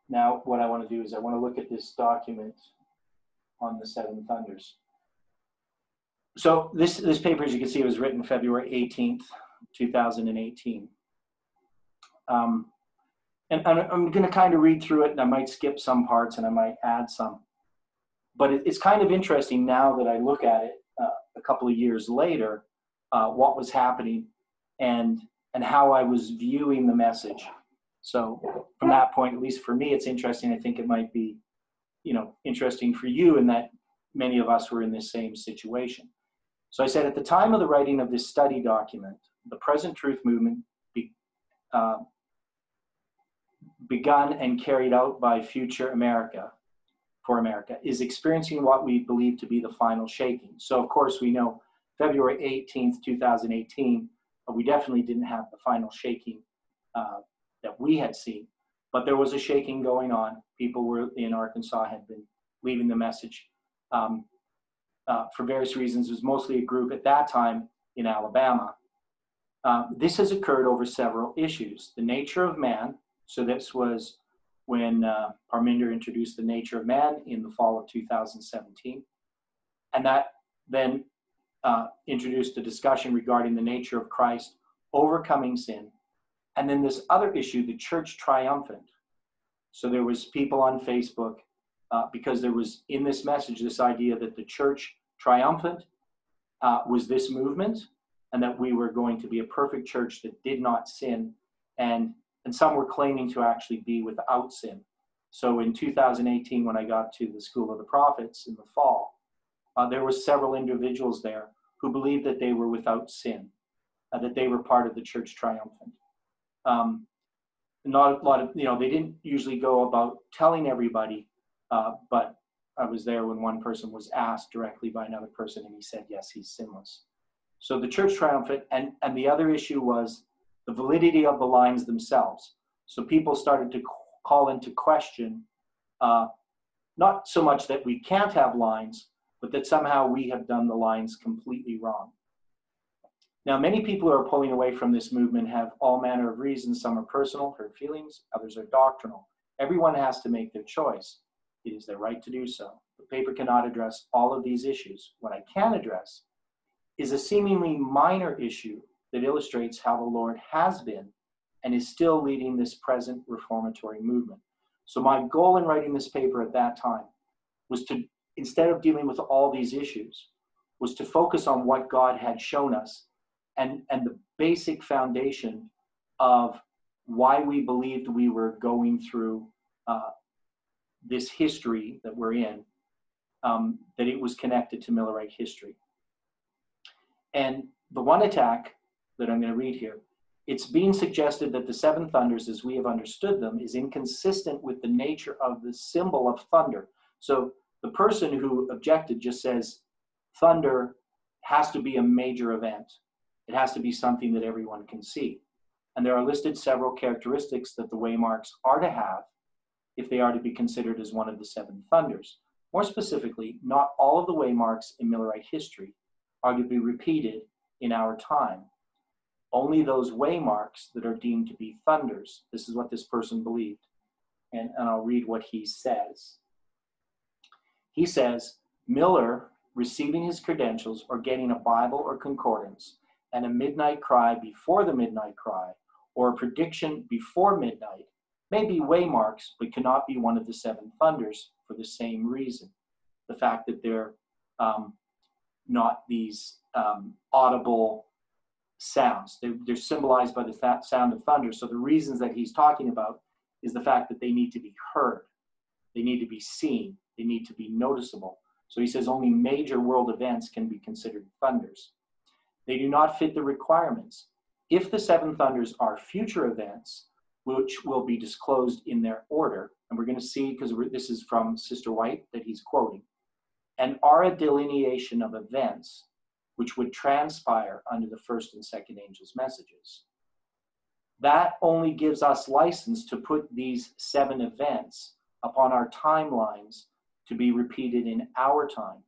now what I want to do is I want to look at this document on the Seven Thunders. So this paper, as you can see, was written February 18th, 2018. And I'm going to kind of read through it, and I might skip some parts and I might add some. But it's kind of interesting now that I look at it a couple of years later, what was happening and how I was viewing the message. So from that point, at least for me, it's interesting. I think it might be, interesting for you in that many of us were in this same situation. So I said, at the time of the writing of this study document, the present truth movement begun and carried out by future America, for America, is experiencing what we believe to be the final shaking. So of course we know February 18th, 2018, we definitely didn't have the final shaking that we had seen, but there was a shaking going on. People were in Arkansas had been leaving the message for various reasons. It was mostly a group at that time in Alabama. This has occurred over several issues. The nature of man, so this was when Parminder introduced the nature of man in the fall of 2017. And that then introduced a discussion regarding the nature of Christ, overcoming sin. And then this other issue, the church triumphant. So there was people on Facebook, because there was in this message, this idea that the church triumphant was this movement, and that we were going to be a perfect church that did not sin. And some were claiming to actually be without sin. So in 2018, when I got to the School of the Prophets in the fall, there were several individuals there who believed that they were without sin, that they were part of the church triumphant. Not a lot of, they didn't usually go about telling everybody, but I was there when one person was asked directly by another person, and he said, yes, he's sinless. So the church triumphant, and the other issue was the validity of the lines themselves. So people started to call into question, not so much that we can't have lines, but that somehow we have done the lines completely wrong. Now, many people who are pulling away from this movement have all manner of reasons. Some are personal, hurt feelings, others are doctrinal. Everyone has to make their choice. It is their right to do so. The paper cannot address all of these issues. What I can address is a seemingly minor issue that illustrates how the Lord has been and is still leading this present reformatory movement. So my goal in writing this paper at that time was to, instead of dealing with all these issues, was to focus on what God had shown us and the basic foundation of why we believed we were going through this history that we're in, that it was connected to Millerite history. And the one attack that I'm going to read here, it's being suggested that the seven thunders, as we have understood them, is inconsistent with the nature of the symbol of thunder. So the person who objected just says, thunder has to be a major event. It has to be something that everyone can see. And there are listed several characteristics that the waymarks are to have if they are to be considered as one of the seven thunders. More specifically, not all of the waymarks in Millerite history are to be repeated in our time. Only those waymarks that are deemed to be thunders. This is what this person believed. And I'll read what he says. He says, Miller receiving his credentials or getting a Bible or concordance and a midnight cry before the midnight cry, or a prediction before midnight, may be waymarks, but cannot be one of the seven thunders for the same reason. The fact that they're not these audible sounds. They're symbolized by the sound of thunder. So the reasons that he's talking about is the fact that they need to be heard. They need to be seen. They need to be noticeable. So he says only major world events can be considered thunders. They do not fit the requirements. If the seven thunders are future events, which will be disclosed in their order, and we're going to see, because this is from Sister White that he's quoting, and are a delineation of events which would transpire under the first and second angels' messages. That only gives us license to put these seven events upon our timelines to be repeated in our time.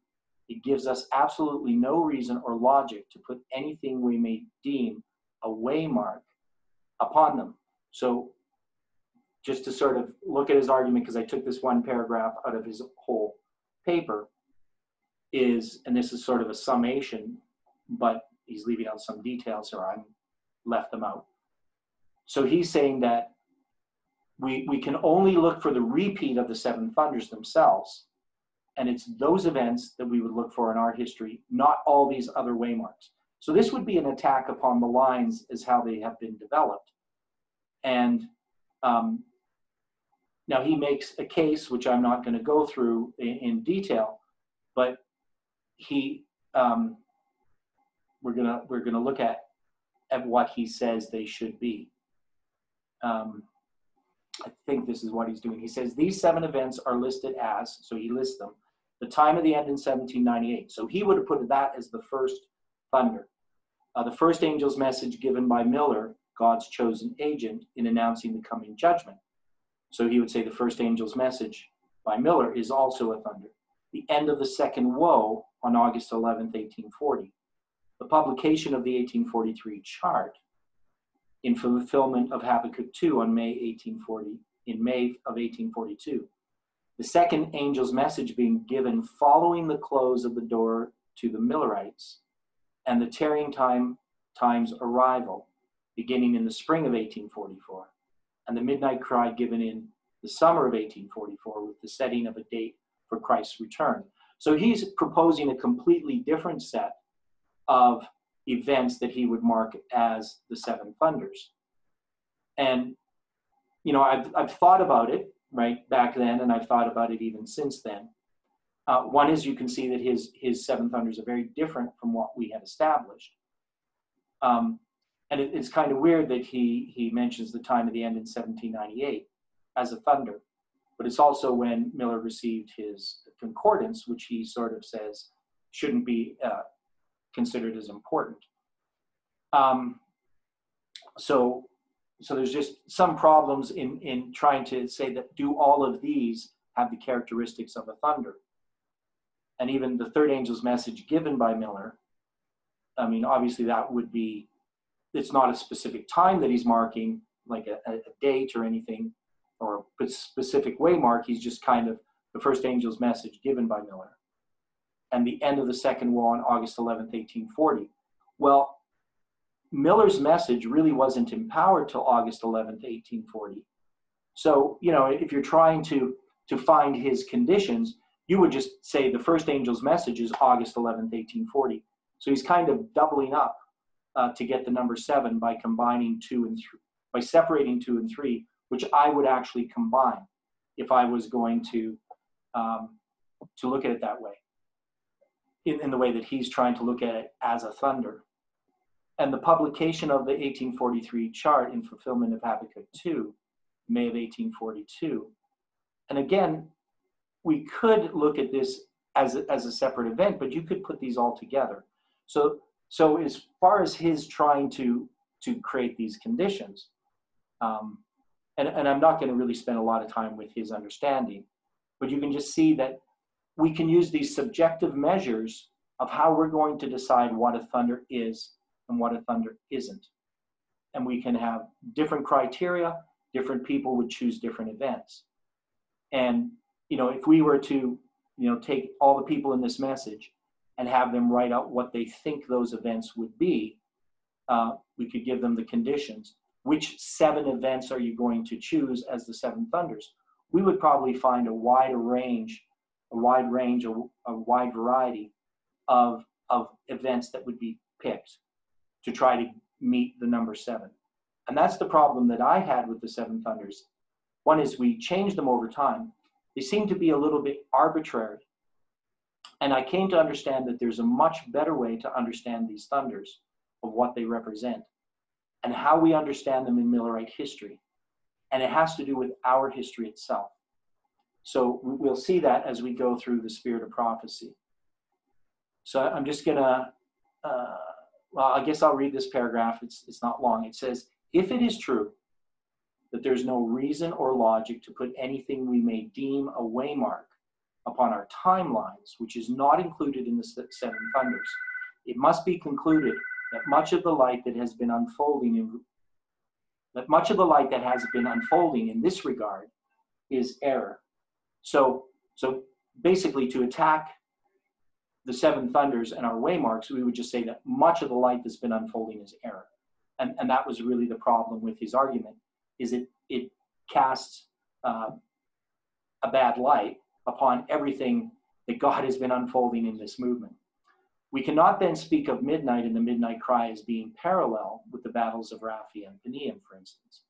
It gives us absolutely no reason or logic to put anything we may deem a waymark upon them. So just to sort of look at his argument, because I took this one paragraph out of his whole paper, is, and this is sort of a summation, but he's leaving out some details, or I left them out. So he's saying that we can only look for the repeat of the seven thunders themselves, and it's those events that we would look for in our history, not all these other waymarks. So this would be an attack upon the lines as how they have been developed. And now he makes a case, which I'm not going to go through in detail, but he we're gonna look at what he says they should be. I think this is what he's doing. He says these seven events are listed as, so he lists them, the time of the end in 1798. So he would have put that as the first thunder. The first angel's message given by Miller, God's chosen agent, in announcing the coming judgment. So he would say the first angel's message by Miller is also a thunder. The end of the second woe on August 11th, 1840. The publication of the 1843 chart in fulfillment of Habakkuk 2 on May 1840, in May of 1842. The second angel's message being given following the close of the door to the Millerites, and the tarrying time's arrival beginning in the spring of 1844, and the midnight cry given in the summer of 1844 with the setting of a date for Christ's return. So he's proposing a completely different set of events that he would mark as the seven thunders. And, you know, I've thought about it right back then, and I've thought about it even since then. One is you can see that his seven thunders are very different from what we have established. And it's kind of weird that he mentions the time of the end in 1798 as a thunder, but it's also when Miller received his concordance, which he sort of says shouldn't be considered as important. So there's just some problems in trying to say that do all of these have the characteristics of a thunder. And even the third angel's message given by Miller, I mean, obviously that would be, it's not a specific time that he's marking, like a date or anything, or a specific waymark. He's just kind of the first angel's message given by Miller. And the end of the second woe on August 11th, 1840. Well, Miller's message really wasn't empowered till August 11th, 1840. So, you know, if you're trying to find his conditions, you would just say the first angel's message is August 11th, 1840. So he's kind of doubling up to get the number 7 by combining 2 and 3, by separating 2 and 3, which I would actually combine if I was going to look at it that way, in the way that he's trying to look at it as a thunder. And the publication of the 1843 chart in fulfillment of Habakkuk 2, May of 1842. And again, we could look at this as a separate event, but you could put these all together. So as far as his trying to create these conditions, and I'm not going to really spend a lot of time with his understanding, but you can just see that we can use these subjective measures of how we're going to decide what a thunder is and what a thunder isn't. And we can have different criteria, different people would choose different events. And, you know, if we were to, you know, take all the people in this message and have them write out what they think those events would be, we could give them the conditions. Which 7 events are you going to choose as the 7 thunders? We would probably find a wide variety of events that would be picked to try to meet the number 7. And that's the problem that I had with the 7 thunders. One is we changed them over time. They seem to be a little bit arbitrary. And I came to understand that there's a much better way to understand these thunders, of what they represent, and how we understand them in Millerite history. And it has to do with our history itself. So we'll see that as we go through the Spirit of Prophecy. So I'm just gonna, well, I guess I'll read this paragraph. It's not long. It says, if it is true that there's no reason or logic to put anything we may deem a waymark upon our timelines, which is not included in the 7 thunders, it must be concluded that much of the light that has been unfolding in this regard is error. So basically, to attack the 7 thunders and our waymarks, we would just say that much of the light that's been unfolding is error. And that was really the problem with his argument, is it casts a bad light upon everything that God has been unfolding in this movement. We cannot then speak of midnight and the midnight cry as being parallel with the battles of Raphia and Panium, for instance.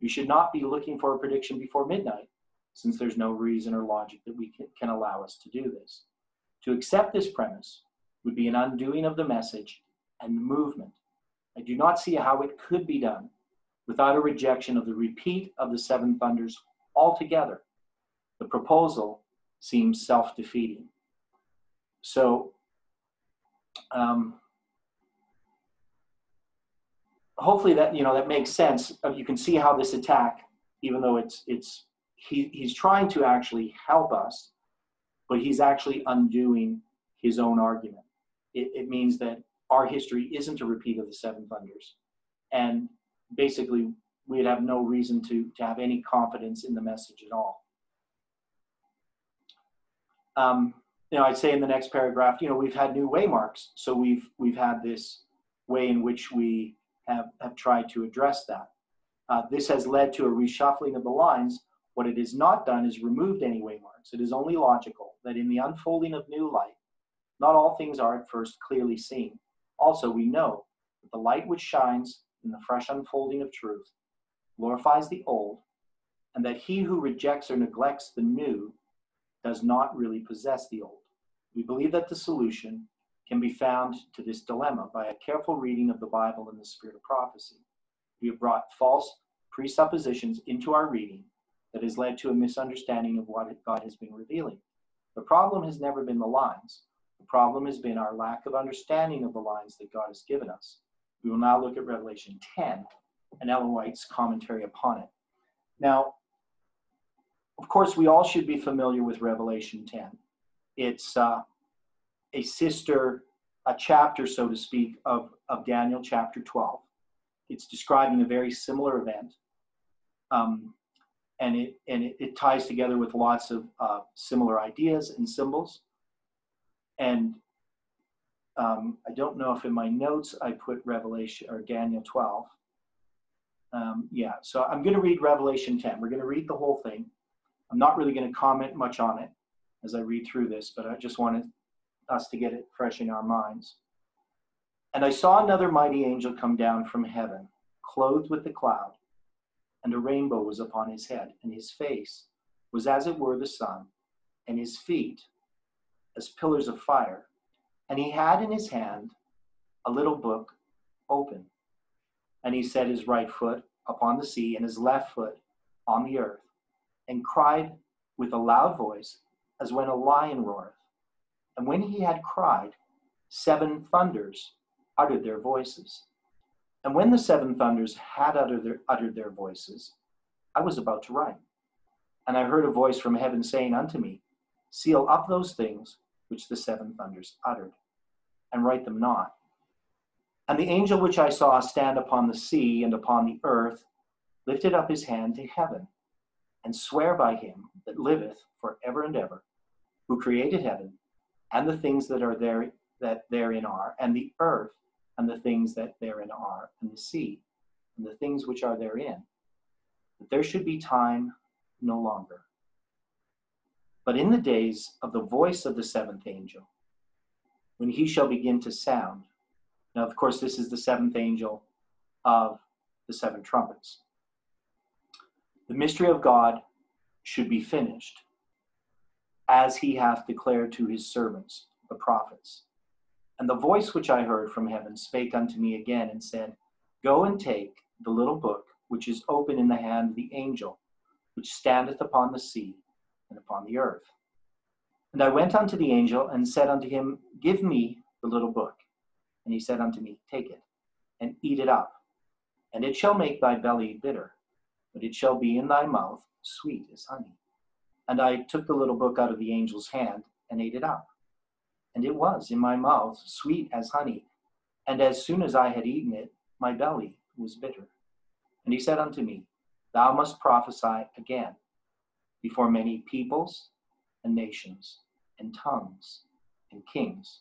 We should not be looking for a prediction before midnight, since there's no reason or logic that we can allow us to do this. To accept this premise would be an undoing of the message and the movement. I do not see how it could be done without a rejection of the repeat of the 7 thunders altogether. The proposal seems self-defeating. So, hopefully that that makes sense. You can see how this attack, even though he's trying to actually help us, but he's actually undoing his own argument. It means that our history isn't a repeat of the 7 thunders, and basically we'd have no reason to have any confidence in the message at all. I'd say in the next paragraph, we've had new waymarks. So we've had this way in which we have tried to address that. This has led to a reshuffling of the lines. What it has not done is removed any waymarks. It is only logical that in the unfolding of new light, not all things are at first clearly seen. Also, we know that the light which shines in the fresh unfolding of truth glorifies the old, and that he who rejects or neglects the new does not really possess the old. We believe that the solution can be found to this dilemma by a careful reading of the Bible in the Spirit of Prophecy. We have brought false presuppositions into our reading that has led to a misunderstanding of what God has been revealing. The problem has never been the lines. The problem has been our lack of understanding of the lines that God has given us. We will now look at Revelation 10 and Ellen White's commentary upon it. Now, of course, we all should be familiar with Revelation 10. It's a chapter, so to speak, of Daniel chapter 12. It's describing a very similar event, and it ties together with lots of similar ideas and symbols. And I don't know if in my notes I put Revelation or Daniel 12. Yeah, so I'm going to read Revelation 10. We're going to read the whole thing. I'm not really going to comment much on it as I read through this, but I just wanted us to get it fresh in our minds. And I saw another mighty angel come down from heaven, clothed with the cloud, and a rainbow was upon his head, and his face was as it were the sun, and his feet as pillars of fire. And he had in his hand a little book open. And he set his right foot upon the sea, and his left foot on the earth, and cried with a loud voice, as when a lion roareth. And when he had cried, 7 thunders uttered their voices. And when the 7 thunders had uttered their voices, I was about to write. And I heard a voice from heaven saying unto me, seal up those things which the 7 thunders uttered, and write them not. And the angel which I saw stand upon the sea and upon the earth lifted up his hand to heaven, and sware by him that liveth for ever and ever, who created heaven, and the things that are there, that therein are, and the earth, and the things that therein are, and the sea, and the things which are therein, that there should be time no longer. But in the days of the voice of the seventh angel, when he shall begin to sound. Now, of course, this is the seventh angel of the seven trumpets. The mystery of God should be finished, as he hath declared to his servants, the prophets. And the voice which I heard from heaven spake unto me again, and said, Go and take the little book which is open in the hand of the angel, which standeth upon the sea and upon the earth. And I went unto the angel, and said unto him, Give me the little book. And he said unto me, Take it, and eat it up, and it shall make thy belly bitter, but it shall be in thy mouth sweet as honey. And I took the little book out of the angel's hand, and ate it up. And it was in my mouth sweet as honey. And as soon as I had eaten it, my belly was bitter. And he said unto me, Thou must prophesy again before many peoples and nations and tongues and kings.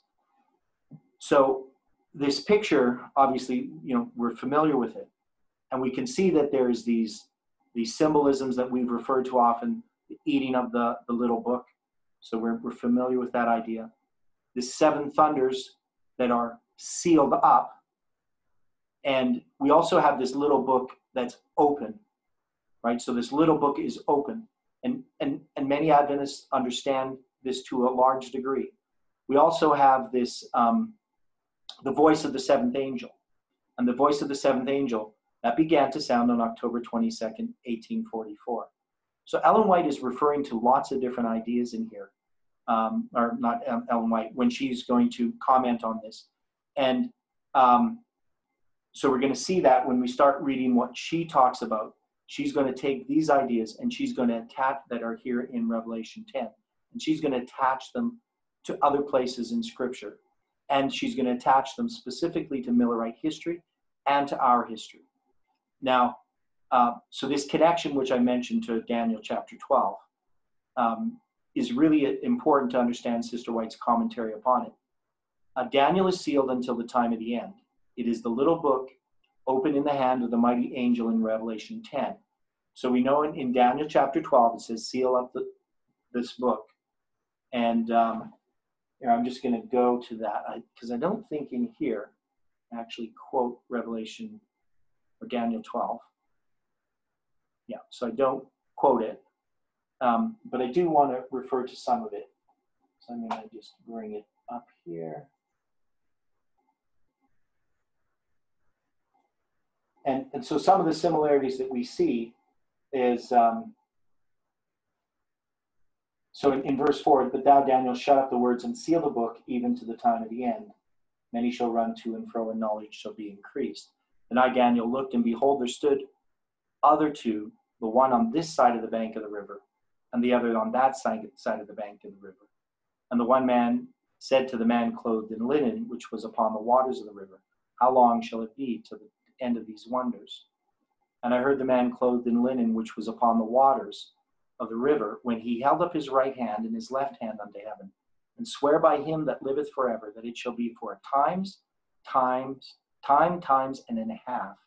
So this picture, obviously, we're familiar with it. And we can see that there's these symbolisms that we've referred to often, the eating of the little book. So we're familiar with that idea. The seven thunders that are sealed up. And we also have this little book that's open, right? So this little book is open. And many Adventists understand this to a large degree. We also have this, the voice of the seventh angel. And the voice of the seventh angel, that began to sound on October 22nd, 1844. So Ellen White is referring to lots of different ideas in here. Or not Ellen White, when she's going to comment on this. And so we're going to see that when we start reading what she talks about. She's going to take these ideas and she's going to attach, that are here in Revelation 10, and she's going to attach them to other places in Scripture. And she's going to attach them specifically to Millerite history and to our history. Now, so this connection, which I mentioned to Daniel chapter 12, is really important to understand Sister White's commentary upon it. Daniel is sealed until the time of the end. It is the little book open in the hand of the mighty angel in Revelation 10. So we know in Daniel chapter 12, it says, seal up this book. And I'm just going to go to that, because I don't think in here I actually quote Revelation or Daniel 12. Yeah, so I don't quote it. But I do want to refer to some of it. So I'm going to just bring it up here. And so some of the similarities that we see is, so in verse 4, But thou, Daniel, shut up the words and seal the book even to the time of the end. Many shall run to and fro, and knowledge shall be increased. And I, Daniel, looked, and behold, there stood other two, the one on this side of the bank of the river, and the other on that side of the bank of the river. And the one man said to the man clothed in linen, which was upon the waters of the river, How long shall it be to the end of these wonders? And I heard the man clothed in linen, which was upon the waters of the river, when he held up his right hand and his left hand unto heaven, and swear by him that liveth forever, that it shall be for times, and a half.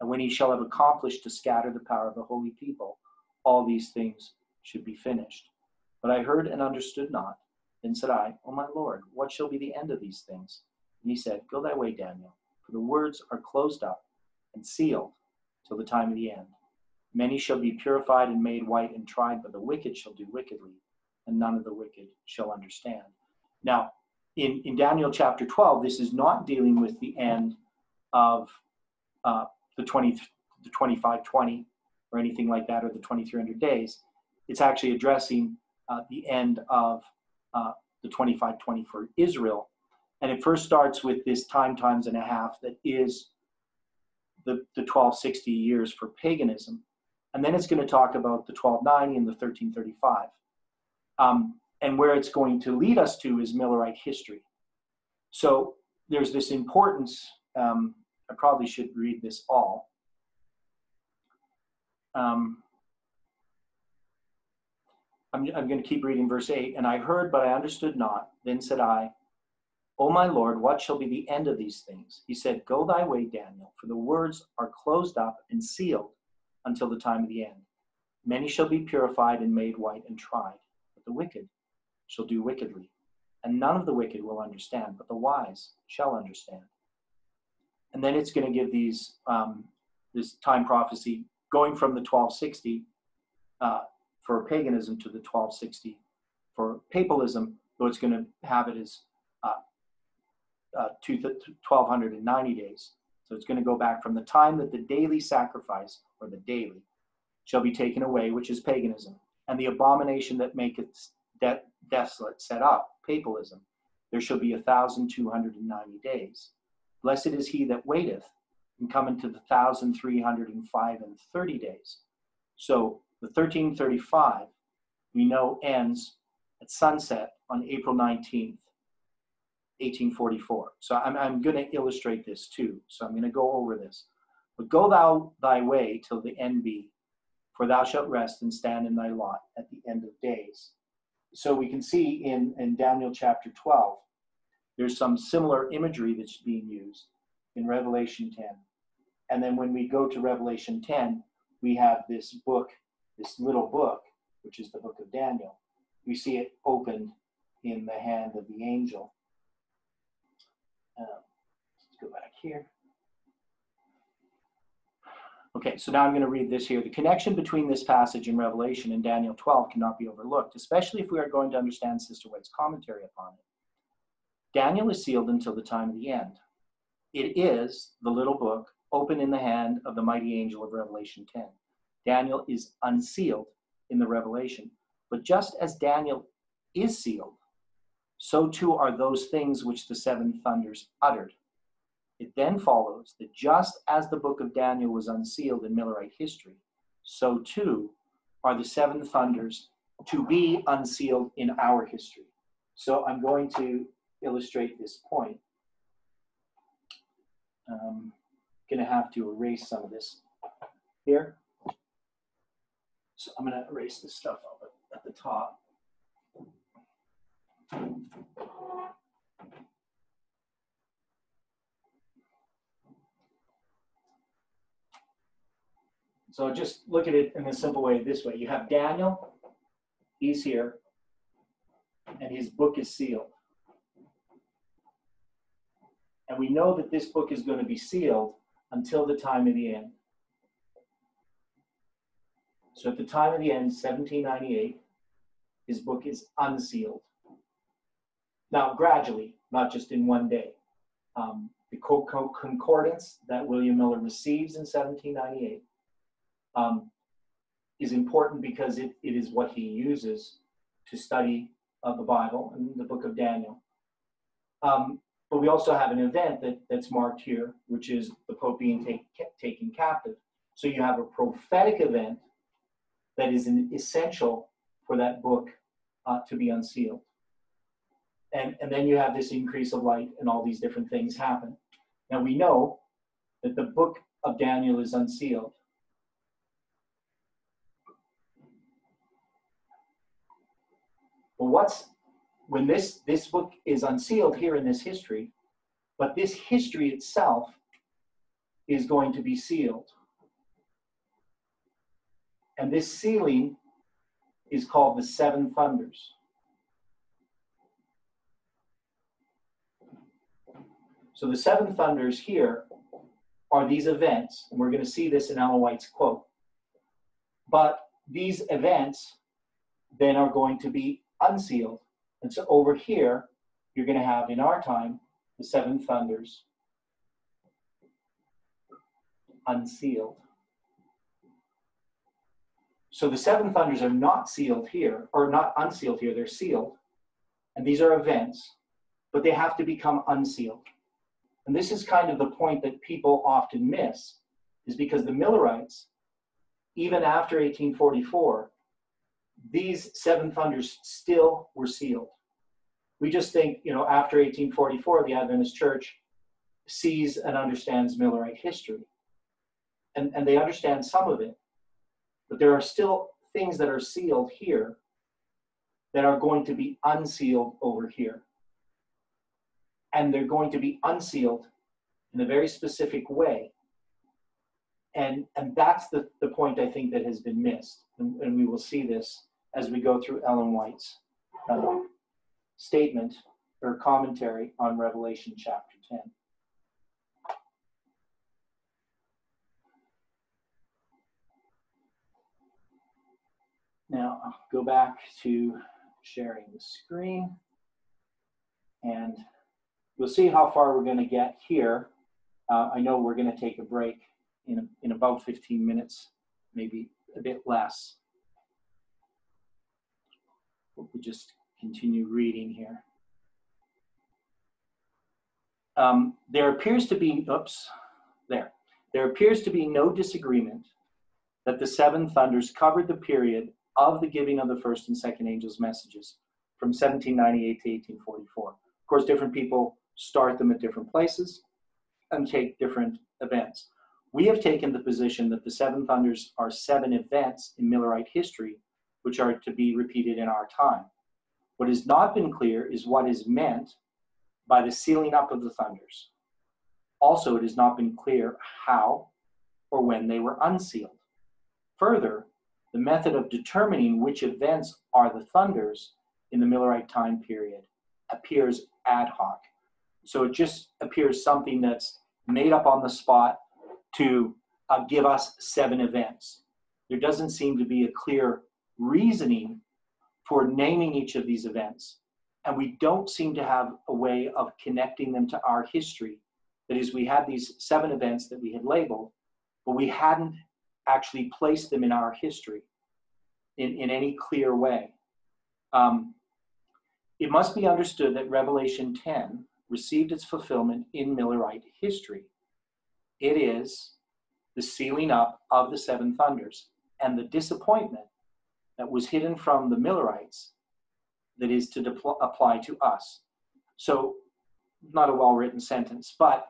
And when he shall have accomplished to scatter the power of the holy people, all these things should be finished. But I heard and understood not. Then said I, O my Lord, what shall be the end of these things? And he said, Go thy way, Daniel, for the words are closed up and sealed till the time of the end. Many shall be purified and made white and tried, but the wicked shall do wickedly, and none of the wicked shall understand. Now, in Daniel chapter 12, this is not dealing with the end of the 2520 or anything like that, or the 2300 days. It's actually addressing the end of the 2520 for Israel. And it first starts with this times and a half that is the 1260 years for paganism. And then it's going to talk about the 1290 and the 1335. And where it's going to lead us to is Millerite history. So there's this importance. I probably should read this all. I'm going to keep reading verse 8. And I heard, but I understood not. Then said I, O my Lord, what shall be the end of these things? He said, Go thy way, Daniel, for the words are closed up and sealed until the time of the end. Many shall be purified and made white and tried, but the wicked shall do wickedly. And none of the wicked will understand, but the wise shall understand. And then it's going to give these this time prophecy going from the 1260 for paganism to the 1260 for papalism, though it's going to have it as 1290 days. So it's going to go back from the time that the daily sacrifice, or the daily, shall be taken away, which is paganism, and the abomination that maketh desolate set up, papalism. There shall be 1,290 days. Blessed is he that waiteth, and come into the 1,305 and 30 days. So the 1335, we know, ends at sunset on April 19th, 1844. So I'm going to illustrate this too. So I'm going to go over this. But go thou thy way till the end be, for thou shalt rest and stand in thy lot at the end of days. So we can see in Daniel chapter 12, there's some similar imagery that's being used in Revelation 10. And then when we go to Revelation 10, we have this book, this little book, which is the book of Daniel. We see it opened in the hand of the angel. Let's go back here. Okay, so now I'm going to read this here. The connection between this passage in Revelation and Daniel 12 cannot be overlooked, especially if we are going to understand Sister White's commentary upon it. Daniel is sealed until the time of the end. It is the little book open in the hand of the mighty angel of Revelation 10. Daniel is unsealed in the Revelation. But just as Daniel is sealed, so too are those things which the seven thunders uttered. It then follows that just as the book of Daniel was unsealed in Millerite history, so too are the seven thunders to be unsealed in our history. So I'm going to illustrate this point. I'm going to have to erase some of this here. So I'm going to erase this stuff up at the top. So just look at it in a simple way this way. You have Daniel, he's here, and his book is sealed. And we know that this book is going to be sealed until the time of the end. So at the time of the end, 1798, his book is unsealed. Now, gradually, not just in one day. The concordance that William Miller receives in 1798 is important because it is what he uses to study the Bible and the book of Daniel. But we also have an event that's marked here, which is the Pope being taken captive. So you have a prophetic event that is essential for that book to be unsealed. And then you have this increase of light and all these different things happen. Now we know that the book of Daniel is unsealed. But when this book is unsealed here in this history, but this history itself is going to be sealed. And this sealing is called the seven thunders. So the seven thunders here are these events, and we're going to see this in Ellen White's quote. But these events then are going to be unsealed. And so over here, you're going to have, in our time, the seven thunders unsealed. So the seven thunders are not sealed here, or not unsealed here, they're sealed. And these are events, but they have to become unsealed. And this is kind of the point that people often miss, is because the Millerites, even after 1844, these seven thunders still were sealed. We just think, after 1844, the Adventist Church sees and understands Millerite history. And they understand some of it, but there are still things that are sealed here that are going to be unsealed over here. and they're going to be unsealed in a very specific way. And that's the point I think that has been missed. And we will see this as we go through Ellen White's statement or commentary on Revelation chapter 10. Now, I'll go back to sharing the screen, and we'll see how far we're going to get here. I know we're going to take a break in about 15 minutes, maybe a bit less. We'll just continue reading here. There appears to be no disagreement that the seven thunders covered the period of the giving of the first and second angels' messages from 1798 to 1844. Of course, different people start them at different places and take different events. We have taken the position that the seven thunders are seven events in Millerite history, which are to be repeated in our time. What has not been clear is what is meant by the sealing up of the thunders. Also, it has not been clear how or when they were unsealed. Further, the method of determining which events are the thunders in the Millerite time period appears ad hoc. So it just appears something that's made up on the spot to give us seven events. There doesn't seem to be a clear reasoning for naming each of these events. And we don't seem to have a way of connecting them to our history. That is, we had these seven events that we had labeled, but we hadn't actually placed them in our history in any clear way. It must be understood that Revelation 10 received its fulfillment in Millerite history. It is the sealing up of the seven thunders and the disappointment that was hidden from the Millerites that is to apply to us. So, not a well-written sentence, but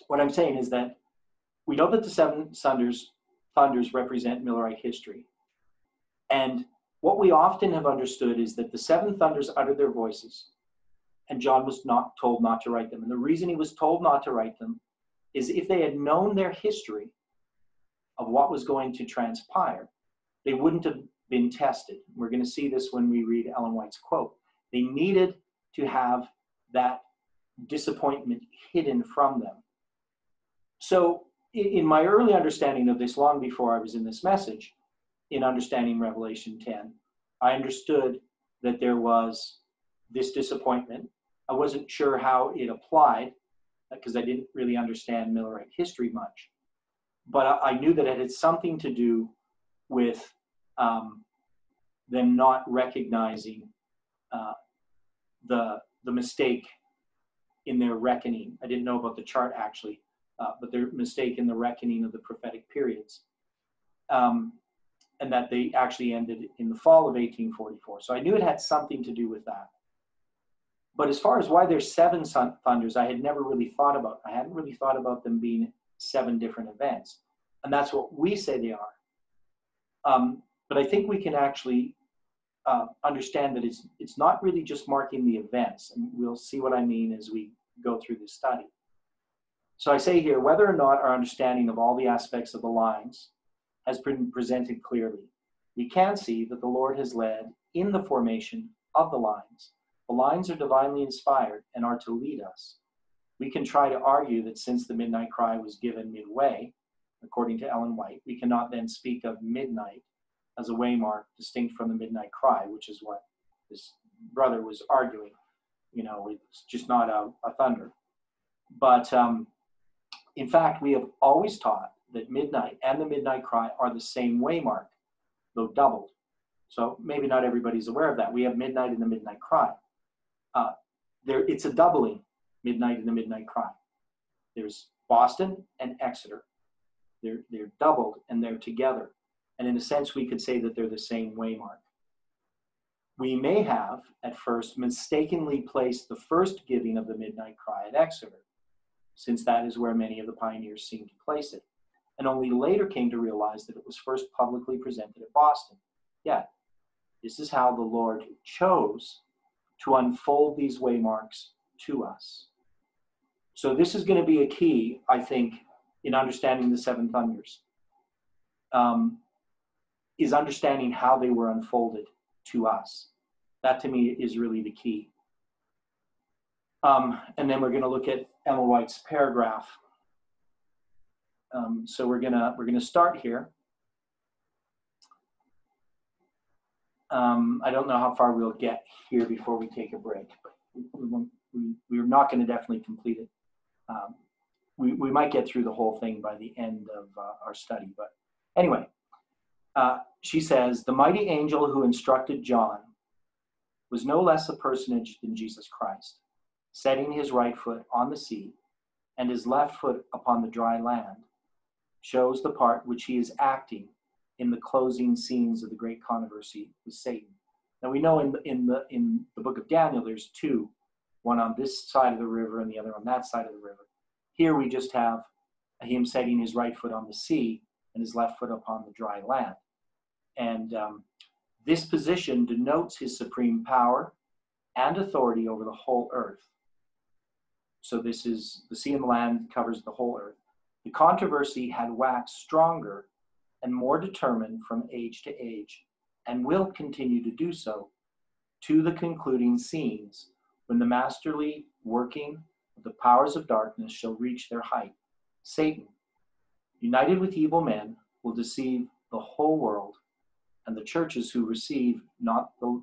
what I'm saying is that we know that the seven thunders represent Millerite history. And what we often have understood is that the seven thunders uttered their voices, and John was not told not to write them. And the reason he was told not to write them is if they had known their history of what was going to transpire, they wouldn't have been tested. We're going to see this when we read Ellen White's quote. They needed to have that disappointment hidden from them. So in my early understanding of this, long before I was in this message, in understanding Revelation 10, I understood that there was this disappointment. I wasn't sure how it applied because I didn't really understand Millerite history much. But I knew that it had something to do with them not recognizing the mistake in their reckoning. I didn't know about the chart actually, but their mistake in the reckoning of the prophetic periods. And that they actually ended in the fall of 1844. So I knew it had something to do with that. But as far as why there's seven thunders, I had never really thought about. I hadn't really thought about them being seven different events. And that's what we say they are. But I think we can actually understand that it's not really just marking the events. And we'll see what I mean as we go through this study. So I say here, whether or not our understanding of all the aspects of the lines has been presented clearly, we can see that the Lord has led in the formation of the lines. The lines are divinely inspired and are to lead us. We can try to argue that since the midnight cry was given midway, according to Ellen White, we cannot then speak of midnight as a waymark distinct from the midnight cry, which is what this brother was arguing. You know, it's just not a thunder. But in fact, we have always taught that midnight and the midnight cry are the same waymark, though doubled. So maybe not everybody's aware of that. We have midnight and the midnight cry. It's a doubling, midnight and the midnight cry. There's Boston and Exeter. They're doubled and they're together. And in a sense, we could say that they're the same waymark. We may have, at first, mistakenly placed the first giving of the midnight cry at Exeter, since that is where many of the pioneers seemed to place it, and only later came to realize that it was first publicly presented at Boston. Yet, this is how the Lord chose to unfold these waymarks to us. So this is going to be a key, I think, in understanding the seven thunders, is understanding how they were unfolded to us. That to me is really the key. And then we're going to look at Ellen White's paragraph. So we're gonna start here. I don't know how far we'll get here before we take a break, but we're not going to definitely complete it. We might get through the whole thing by the end of our study, but anyway, she says, the mighty angel who instructed John was no less a personage than Jesus Christ, setting his right foot on the sea and his left foot upon the dry land, shows the part which he is acting in the closing scenes of the great controversy with Satan. Now we know in the book of Daniel, there's two, one on this side of the river and the other on that side of the river. Here we just have him setting his right foot on the sea and his left foot upon the dry land. And this position denotes his supreme power and authority over the whole earth. So this is, the sea and the land covers the whole earth. The controversy had waxed stronger and more determined from age to age, and will continue to do so to the concluding scenes, when the masterly working of the powers of darkness shall reach their height. Satan, united with evil men, will deceive the whole world, and the churches who receive not the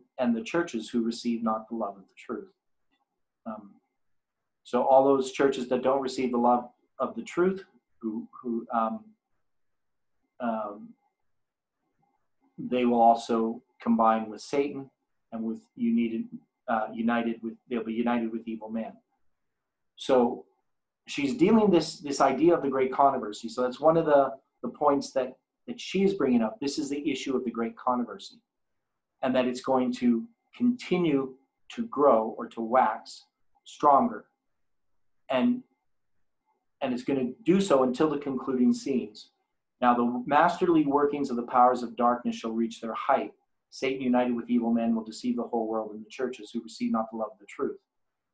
love of the truth. So all those churches that don't receive the love of the truth, they will also combine with Satan, and they'll be united with evil men. So she's dealing this idea of the great controversy. So that's one of the points that she is bringing up. This is the issue of the great controversy, and that it's going to continue to grow or to wax stronger. And it's going to do so until the concluding scenes. Now, the masterly workings of the powers of darkness shall reach their height. Satan, united with evil men, will deceive the whole world, and the churches who receive not the love of the truth.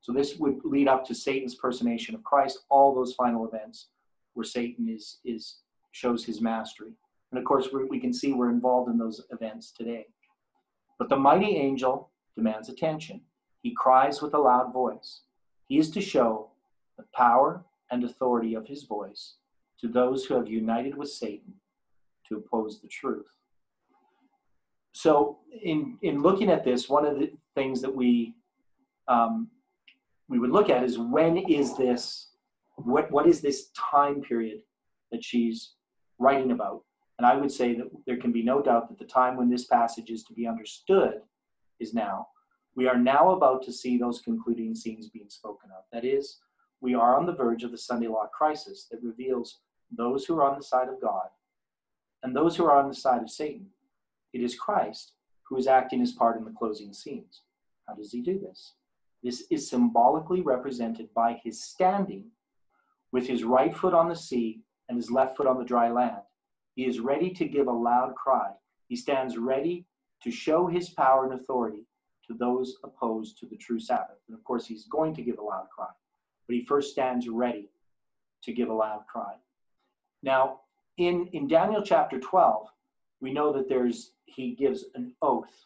So this would lead up to Satan's personation of Christ, all those final events where Satan shows his mastery. And of course, we can see we're involved in those events today. But the mighty angel demands attention. He cries with a loud voice. He is to show the power and authority of his voice to those who have united with Satan to oppose the truth. So in looking at this, one of the things that we would look at is, when is this, what is this time period that she's writing about? And I would say that there can be no doubt that the time when this passage is to be understood is now. We are now about to see those concluding scenes being spoken of. That is, we are on the verge of the Sunday law crisis that reveals those who are on the side of God and those who are on the side of Satan. It is Christ who is acting his part in the closing scenes. How does he do this? This is symbolically represented by his standing with his right foot on the sea and his left foot on the dry land. He is ready to give a loud cry. He stands ready to show his power and authority to those opposed to the true Sabbath. And of course, he's going to give a loud cry, but he first stands ready to give a loud cry. Now, in Daniel chapter 12, we know that he gives an oath.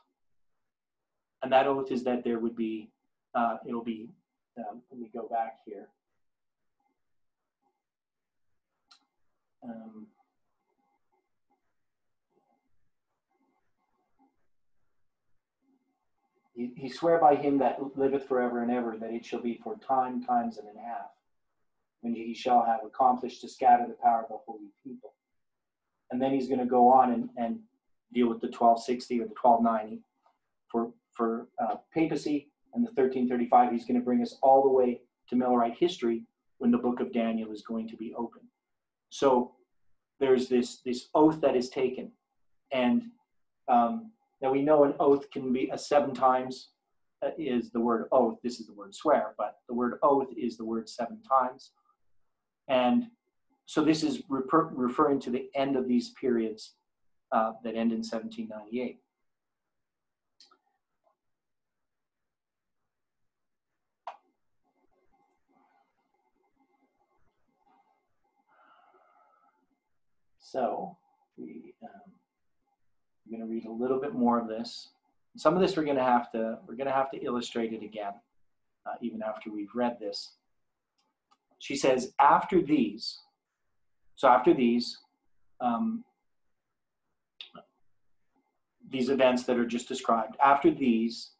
And that oath is that there would be, let me go back here. He swear by him that liveth forever and ever, that it shall be for time, times, and a half, when he shall have accomplished to scatter the power of the holy people. And then he's going to go on and deal with the 1260 or the 1290 for papacy, and the 1335. He's going to bring us all the way to Millerite history, when the book of Daniel is going to be open. So there's this oath that is taken, and now we know an oath can be 7 times is the word oath. This is the word swear, but the word oath is the word 7 times. And so this is referring to the end of these periods that end in 1798. So I'm going to read a little bit more of this. Some of this we're going to have to illustrate it again, even after we've read this. She says, after these, these events that are just described, after these,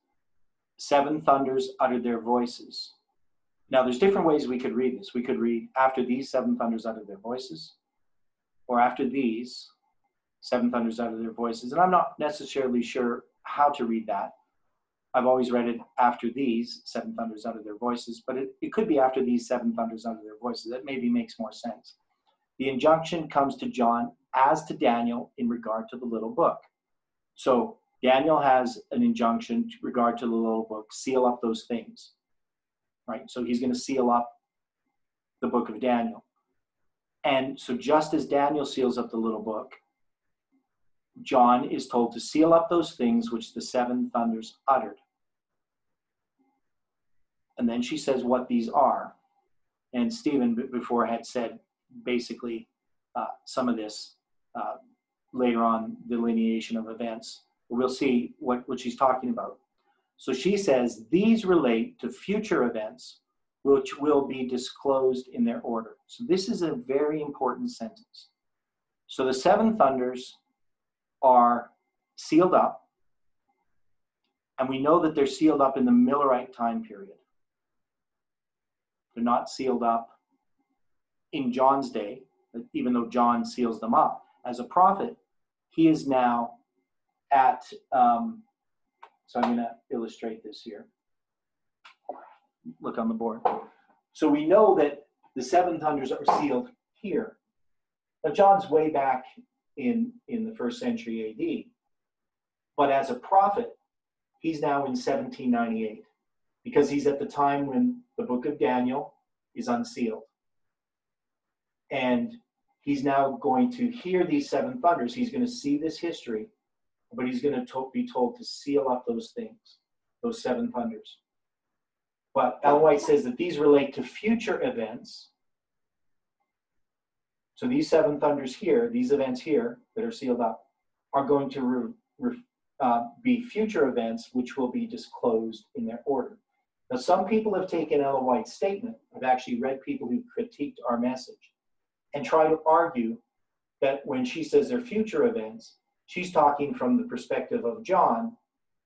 7 thunders uttered their voices. Now, there's different ways we could read this. We could read, after these 7 thunders uttered their voices, or after these 7 thunders uttered their voices. And I'm not necessarily sure how to read that. I've always read it after these 7 thunders uttered their voices, but it could be after these 7 thunders uttered their voices. That maybe makes more sense. The injunction comes to John as to Daniel in regard to the little book. So Daniel has an injunction in regard to the little book, seal up those things, right? So he's going to seal up the book of Daniel. And so just as Daniel seals up the little book, John is told to seal up those things which the 7 thunders uttered. And then she says what these are. And Stephen before had said basically some of this later on, delineation of events. We'll see what she's talking about. So she says, these relate to future events which will be disclosed in their order. So this is a very important sentence. So the 7 thunders are sealed up, and we know that they're sealed up in the Millerite time period. They're not sealed up in John's day, even though John seals them up. As a prophet, he is now at, so I'm going to illustrate this here. Look on the board. So we know that the 7 thunders are sealed here. Now John's way back in the 1st century AD, but as a prophet, he's now in 1798 because he's at the time when the book of Daniel is unsealed. And he's now going to hear these 7 thunders. He's going to see this history, but he's going to be told to seal up those things, those 7 thunders. But Ellen White says that these relate to future events. So these 7 thunders here, these events here that are sealed up, are going to be future events which will be disclosed in their order. Now, some people have taken Ellen White's statement. I've actually read people who critiqued our message and try to argue that when she says they're future events, she's talking from the perspective of John,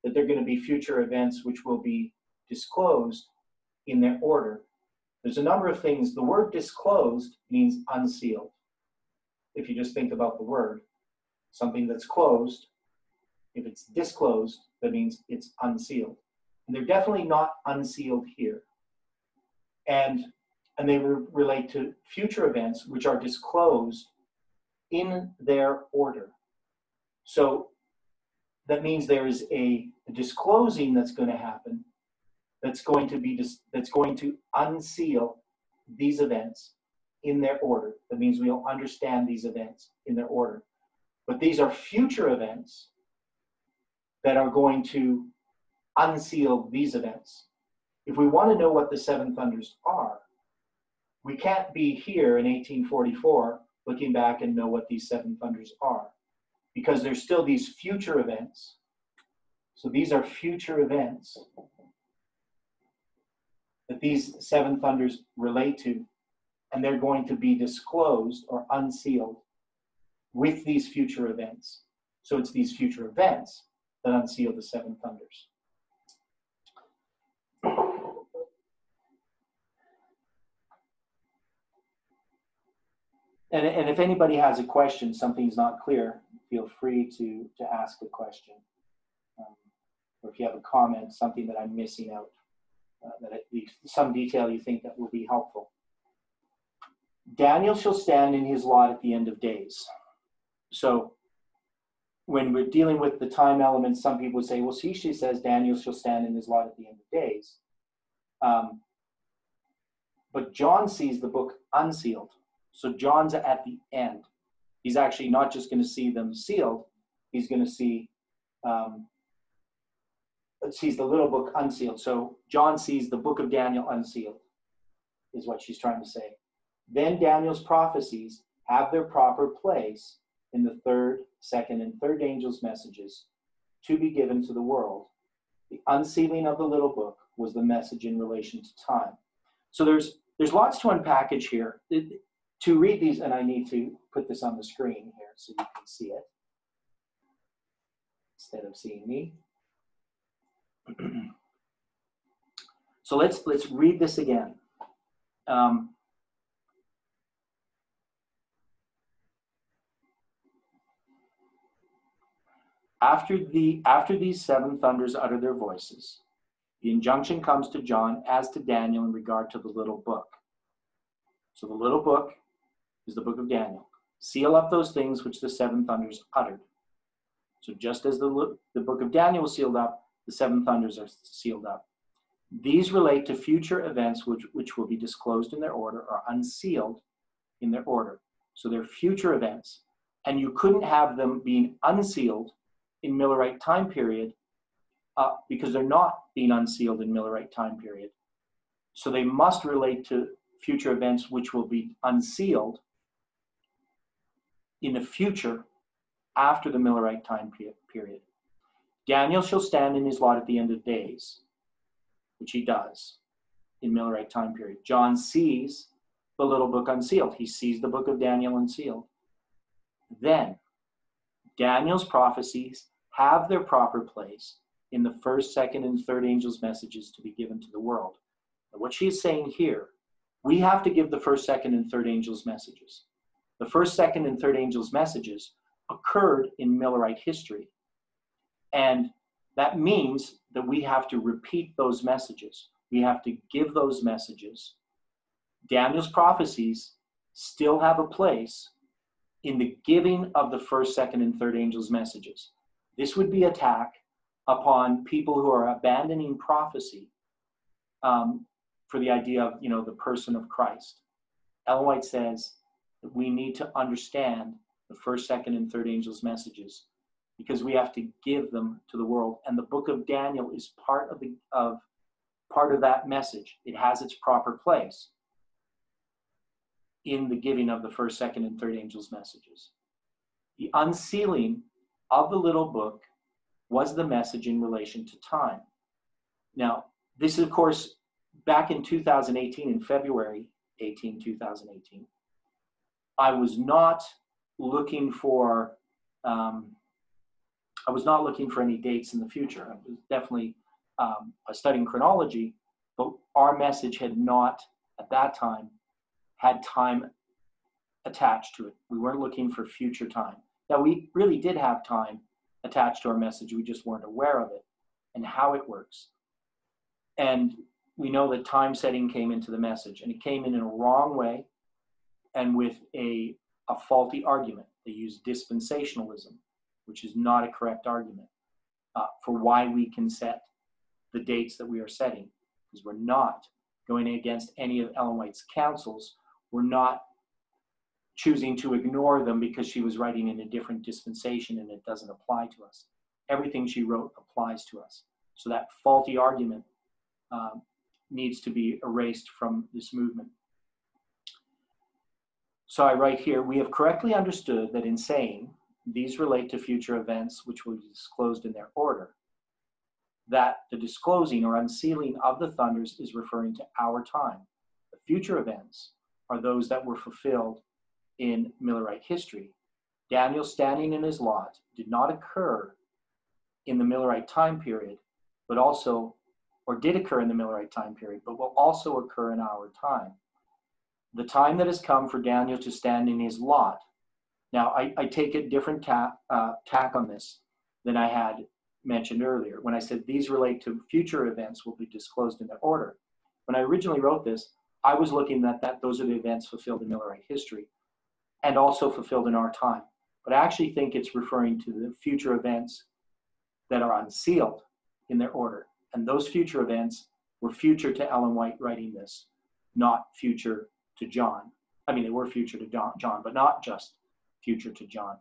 that they're going to be future events which will be disclosed in their order. There's a number of things. The word disclosed means unsealed. If you just think about the word, something that's closed, if it's disclosed, that means it's unsealed. And they're definitely not unsealed here. And they relate to future events which are disclosed in their order. So that means there is a disclosing that's going to happen that's going to unseal these events in their order. That means we'll understand these events in their order. But these are future events that are going to unseal these events. If we want to know what the 7 thunders are, we can't be here in 1844 looking back and know what these 7 thunders are, because there's still these future events. So these are future events that these 7 thunders relate to, and they're going to be disclosed or unsealed with these future events. So it's these future events that unseal the 7 thunders. And if anybody has a question, something's not clear, feel free to ask a question. Or if you have a comment, something that I'm missing out, some detail you think that will be helpful. Daniel shall stand in his lot at the end of days. So when we're dealing with the time element, some people would say, well, see, she says Daniel shall stand in his lot at the end of days. But John sees the book unsealed. So John's at the end. He's actually not just going to see them sealed. He's going to see sees the little book unsealed. So John sees the book of Daniel unsealed, is what she's trying to say. Then Daniel's prophecies have their proper place in the third, second, and third angels' messages to be given to the world. The unsealing of the little book was the message in relation to time. So there's lots to unpackage here. To read these, and I need to put this on the screen here so you can see it instead of seeing me. So let's read this again. After these seven thunders utter their voices, the injunction comes to John as to Daniel in regard to the little book. So the little book is the book of Daniel. Seal up those things which the seven thunders uttered. So just as the book of Daniel was sealed up, the seven thunders are sealed up. These relate to future events which will be disclosed in their order or unsealed in their order. So they're future events. And you couldn't have them being unsealed in Millerite time period because they're not being unsealed in Millerite time period. So they must relate to future events which will be unsealed in the future after the Millerite time period. Daniel shall stand in his lot at the end of days, which he does in Millerite time period. John sees the little book unsealed. He sees the book of Daniel unsealed. Then Daniel's prophecies have their proper place in the first, second, and third angels' messages to be given to the world. Now, what she is saying here, we have to give the first, second, and third angels' messages. The first, second, and third angels' messages occurred in Millerite history. And that means that we have to repeat those messages. We have to give those messages. Daniel's prophecies still have a place in the giving of the first, second, and third angels' messages. This would be attack upon people who are abandoning prophecy for the idea of, the person of Christ. Ellen White says that we need to understand the first, second, and third angels' messages because we have to give them to the world. And the book of Daniel is part of that message. It has its proper place in the giving of the first, second, and third angels' messages. The unsealing of the little book was the message in relation to time. Now, this is, of course, back in 2018, in February 18, 2018, I was not looking for any dates in the future. I was definitely studying chronology, but our message had not, at that time, had time attached to it. We weren't looking for future time. Now, we really did have time attached to our message. We just weren't aware of it and how it works. And we know that time setting came into the message, and it came in a wrong way and with a faulty argument. They used dispensationalism, which is not a correct argument for why we can set the dates that we are setting, because we're not going against any of Ellen White's counsels. We're not choosing to ignore them because she was writing in a different dispensation and it doesn't apply to us. Everything she wrote applies to us. So that faulty argument needs to be erased from this movement. So I write here, we have correctly understood that in saying these relate to future events which will be disclosed in their order, that the disclosing or unsealing of the thunders is referring to our time. The future events are those that were fulfilled in Millerite history. Daniel standing in his lot did not occur in the Millerite time period, but also, or did occur in the Millerite time period, but will also occur in our time. The time that has come for Daniel to stand in his lot. Now, I take a different tack on this than I had mentioned earlier when I said these relate to future events will be disclosed in their order. When I originally wrote this, I was looking at that those are the events fulfilled in Millerite history and also fulfilled in our time. But I actually think it's referring to the future events that are unsealed in their order. And those future events were future to Ellen White writing this, not future to John. I mean, they were future to John, but not just future to John.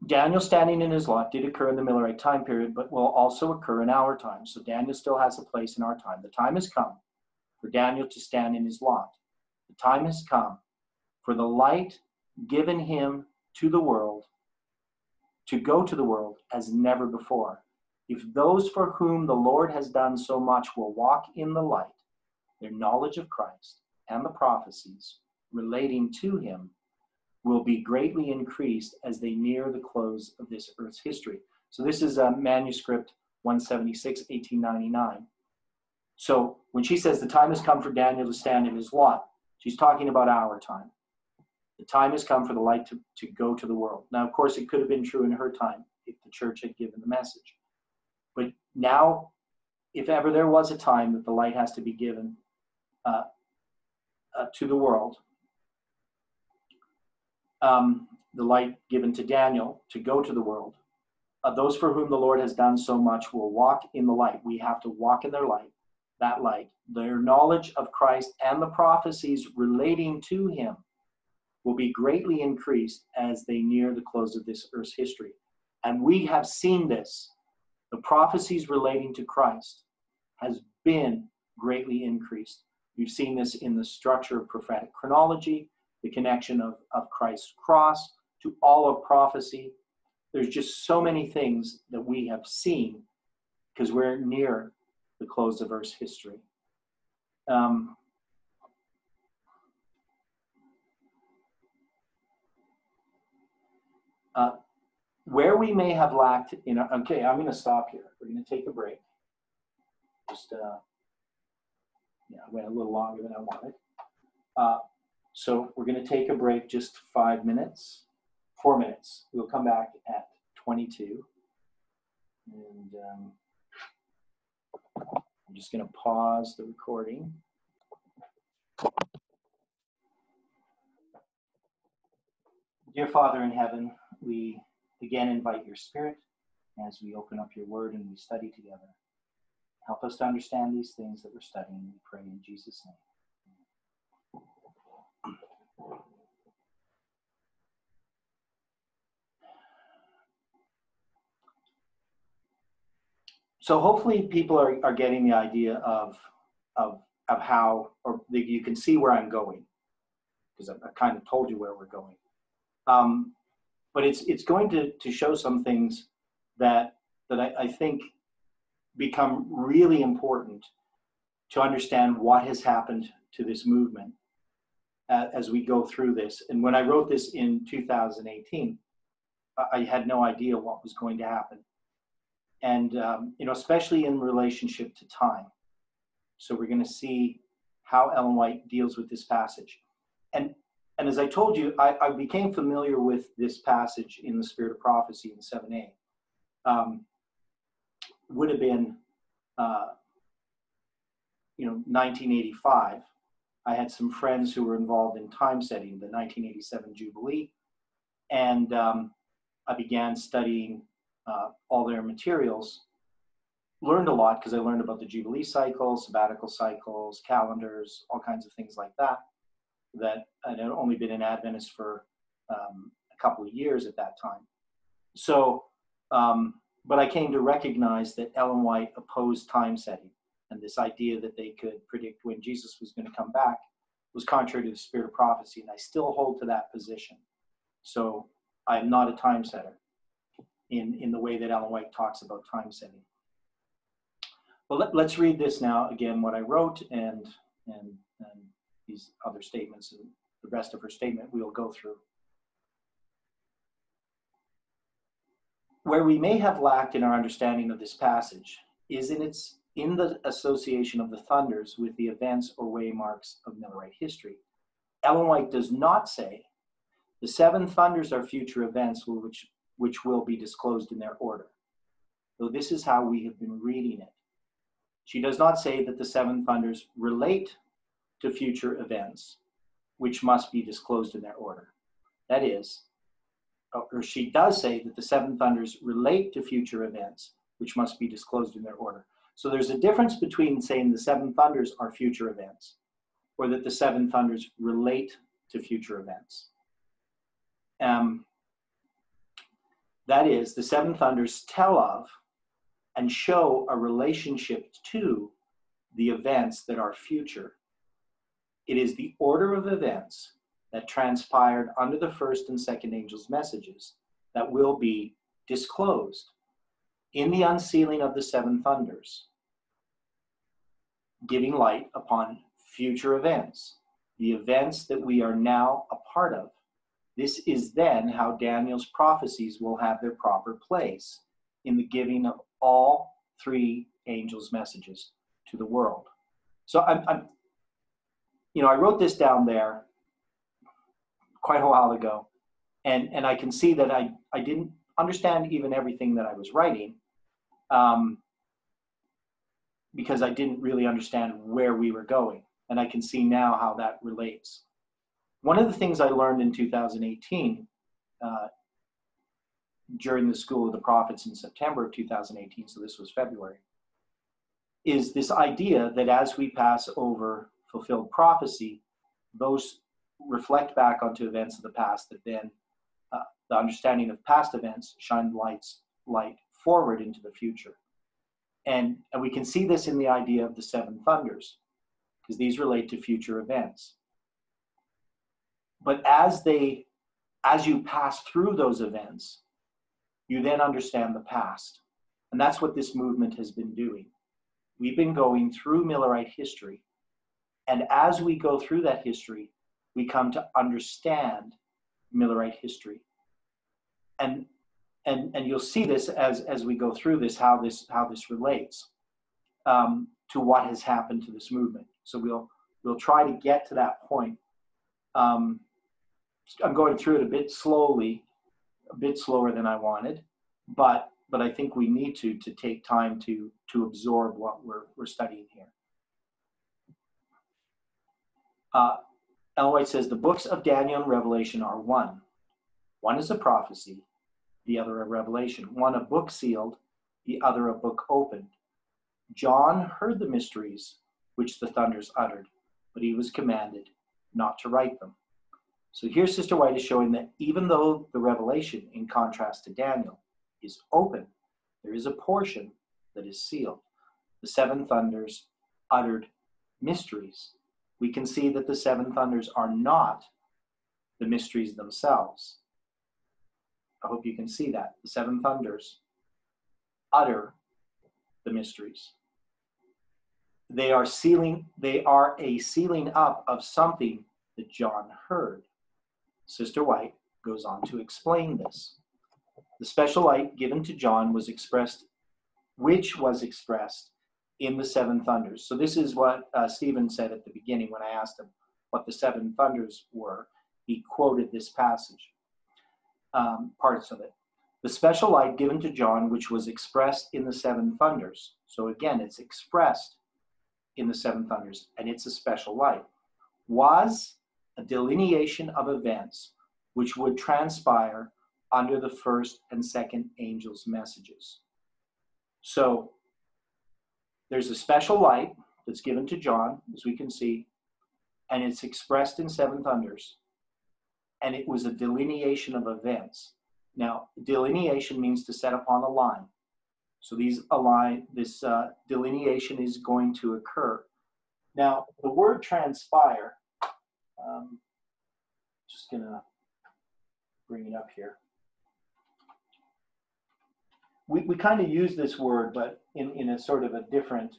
Daniel standing in his lot did occur in the Millerite time period, but will also occur in our time. So Daniel still has a place in our time. The time has come for Daniel to stand in his lot. The time has come for the light given him to the world to go to the world as never before. If those for whom the Lord has done so much will walk in the light, their knowledge of Christ and the prophecies relating to him will be greatly increased as they near the close of this earth's history. So this is a manuscript 176, 1899. So when she says the time has come for Daniel to stand in his lot, she's talking about our time. The time has come for the light to go to the world. Now, of course, it could have been true in her time if the church had given the message. But now, if ever there was a time that the light has to be given to the world, the light given to Daniel to go to the world, those for whom the Lord has done so much will walk in the light. We have to walk in their light, that light. Their knowledge of Christ and the prophecies relating to him will be greatly increased as they near the close of this earth's history. And we have seen this. The prophecies relating to Christ has been greatly increased. We've seen this in the structure of prophetic chronology, the connection of Christ's cross to all of prophecy. There's just so many things that we have seen because we're near the close of Earth's history. Where we may have lacked in our, okay, I'm going to stop here. We're going to take a break. Just, yeah, I went a little longer than I wanted. So we're going to take a break, just 4 minutes. We'll come back at 22. And I'm just going to pause the recording. Dear Father in heaven, we again invite your Spirit as we open up your word and we study together. Help us to understand these things that we're studying. We pray in Jesus' name. So hopefully people are getting the idea of how, or you can see where I'm going, because I kind of told you where we're going. But it's going to show some things that I think become really important to understand what has happened to this movement as we go through this. And when I wrote this in 2018, I had no idea what was going to happen. And, especially in relationship to time. So we're going to see how Ellen White deals with this passage. And as I told you, I became familiar with this passage in the Spirit of Prophecy in 7a. Would have been, 1985. I had some friends who were involved in time setting, the 1987 Jubilee. And I began studying all their materials. Learned a lot because I learned about the Jubilee cycle, sabbatical cycles, calendars, all kinds of things like that. That I had only been an Adventist for a couple of years at that time. So, but I came to recognize that Ellen White opposed time setting, and this idea that they could predict when Jesus was going to come back was contrary to the Spirit of Prophecy, and I still hold to that position. So I am not a time setter in the way that Ellen White talks about time setting. Well, let's read this now again, what I wrote, and these other statements, and the rest of her statement we'll go through. Where we may have lacked in our understanding of this passage is in the association of the thunders with the events or waymarks of Millerite history. Ellen White does not say the 7 thunders are future events which will be disclosed in their order, though this is how we have been reading it. She does not say that the 7 thunders relate to future events which must be disclosed in their order. That is, or she does say that the 7 thunders relate to future events which must be disclosed in their order. So there's a difference between saying the 7 thunders are future events or that the 7 thunders relate to future events. That is, the 7 thunders tell of and show a relationship to the events that are future. It is the order of events that transpired under the first and second angels' messages that will be disclosed in the unsealing of the seven thunders, giving light upon future events, the events that we are now a part of. This is then how Daniel's prophecies will have their proper place in the giving of all three angels' messages to the world. So I wrote this down there quite a while ago, and I can see that I didn't understand even everything that I was writing, because I didn't really understand where we were going, and I can see now how that relates. One of the things I learned in 2018, during the School of the Prophets in September of 2018, so this was February, is this idea that as we pass over fulfilled prophecy, those reflect back onto events of the past that then the understanding of past events shine light forward into the future. And we can see this in the idea of the seven thunders, because these relate to future events. But as you pass through those events, you then understand the past. And that's what this movement has been doing. We've been going through Millerite history. And as we go through that history, we come to understand Millerite history. And you'll see this as we go through this, how this relates to what has happened to this movement. So we'll try to get to that point. I'm going through it a bit slowly, a bit slower than I wanted, but I think we need to take time to absorb what we're studying here. Ellen White says the books of Daniel and Revelation are one. One is a prophecy, the other a revelation. One a book sealed, the other a book opened. John heard the mysteries which the thunders uttered, but he was commanded not to write them. So here Sister White is showing that even though the revelation, in contrast to Daniel, is open, there is a portion that is sealed. The seven thunders uttered mysteries. We can see that the seven thunders are not the mysteries themselves. I hope you can see that. The seven thunders utter the mysteries. They are a sealing up of something that John heard. Sister White goes on to explain this. The special light given to John which was expressed in the seven thunders. So this is what Stephen said at the beginning when I asked him what the seven thunders were. He quoted this passage, parts of it. The special light given to John, which was expressed in the seven thunders. So again, it's expressed in the seven thunders, and it's a special light, was a delineation of events which would transpire under the first and second angels' messages. So there's a special light that's given to John, as we can see, and it's expressed in seven thunders, and it was a delineation of events. Now, delineation means to set upon a line. So this delineation is going to occur. Now, the word transpire, just gonna bring it up here. We kind of use this word, but in a sort of a different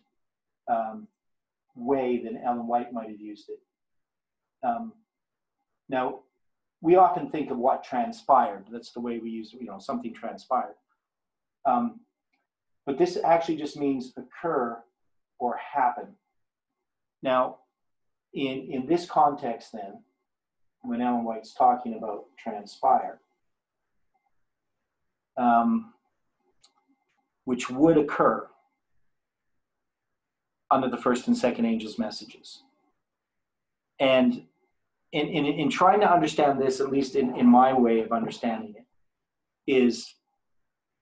way than Ellen White might have used it. Now, we often think of what transpired. That's the way we use, something transpired. But this actually just means occur or happen. Now, in this context then, when Ellen White's talking about transpire, which would occur under the first and second angels' messages. And in trying to understand this, at least in my way of understanding it,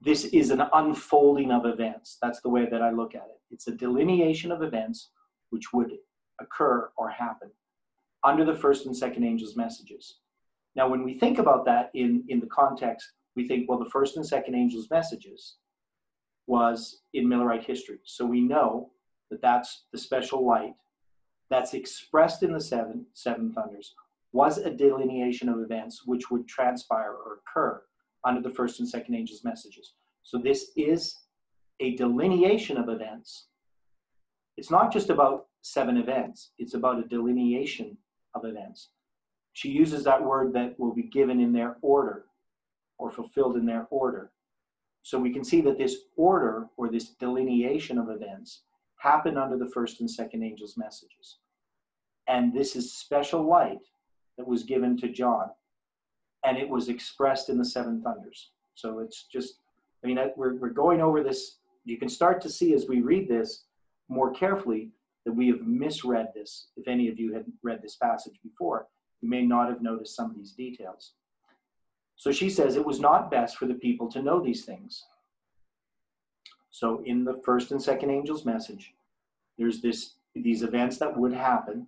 this is an unfolding of events. That's the way that I look at it. It's a delineation of events which would occur or happen under the first and second angels' messages. Now, when we think about that in the context, we think, well, the first and second angels' messages was in Millerite history. So we know that that's the special light that's expressed in the seven thunders was a delineation of events which would transpire or occur under the first and second angels' messages. So this is a delineation of events. It's not just about 7 events, it's about a delineation of events. She uses that word that will be given in their order or fulfilled in their order. So we can see that this order or this delineation of events happened under the first and second angels' messages. And this is special light that was given to John, and it was expressed in the 7 thunders. So it's just, I mean, we're going over this. You can start to see as we read this more carefully that we have misread this. If any of you had read this passage before, you may not have noticed some of these details. So she says it was not best for the people to know these things. So in the first and second angel's message, there's these events that would happen,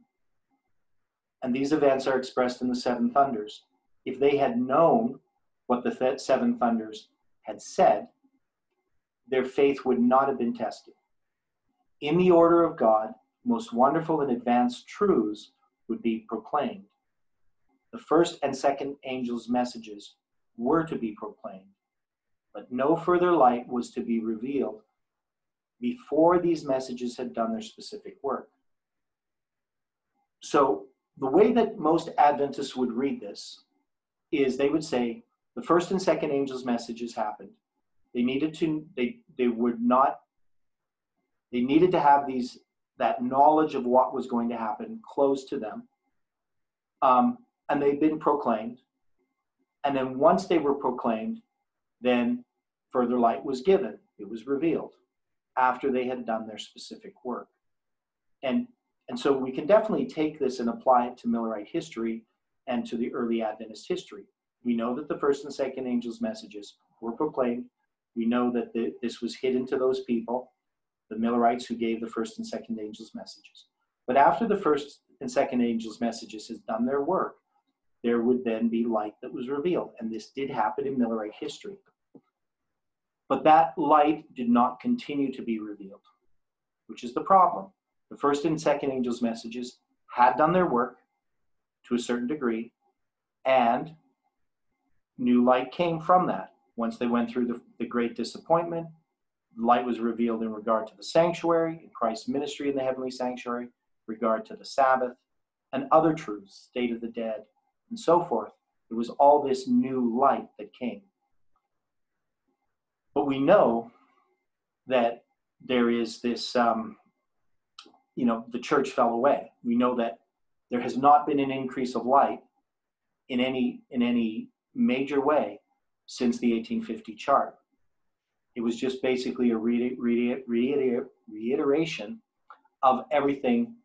and these events are expressed in the 7 thunders. If they had known what the 7 thunders had said, their faith would not have been tested. In the order of God, most wonderful and advanced truths would be proclaimed. The first and second angels' messages were to be proclaimed, but no further light was to be revealed before these messages had done their specific work. So the way that most Adventists would read this is they would say the first and second angels' messages happened. They needed to have that knowledge of what was going to happen close to them, and they'd been proclaimed. And then once they were proclaimed, then further light was given. It was revealed after they had done their specific work. And so we can definitely take this and apply it to Millerite history and to the early Adventist history. We know that the first and second angels' messages were proclaimed. We know that this was hidden to those people, the Millerites who gave the first and second angels' messages. But after the first and second angels' messages has done their work, there would then be light that was revealed. And this did happen in Millerite history. But that light did not continue to be revealed, which is the problem. The first and second angels' messages had done their work to a certain degree, and new light came from that. Once they went through the great disappointment, light was revealed in regard to the sanctuary, in Christ's ministry in the heavenly sanctuary, regard to the Sabbath, and other truths, state of the dead, and so forth. It was all this new light that came. But we know that there is this, the church fell away. We know that there has not been an increase of light in any major way since the 1850 chart. It was just basically a reiteration of everything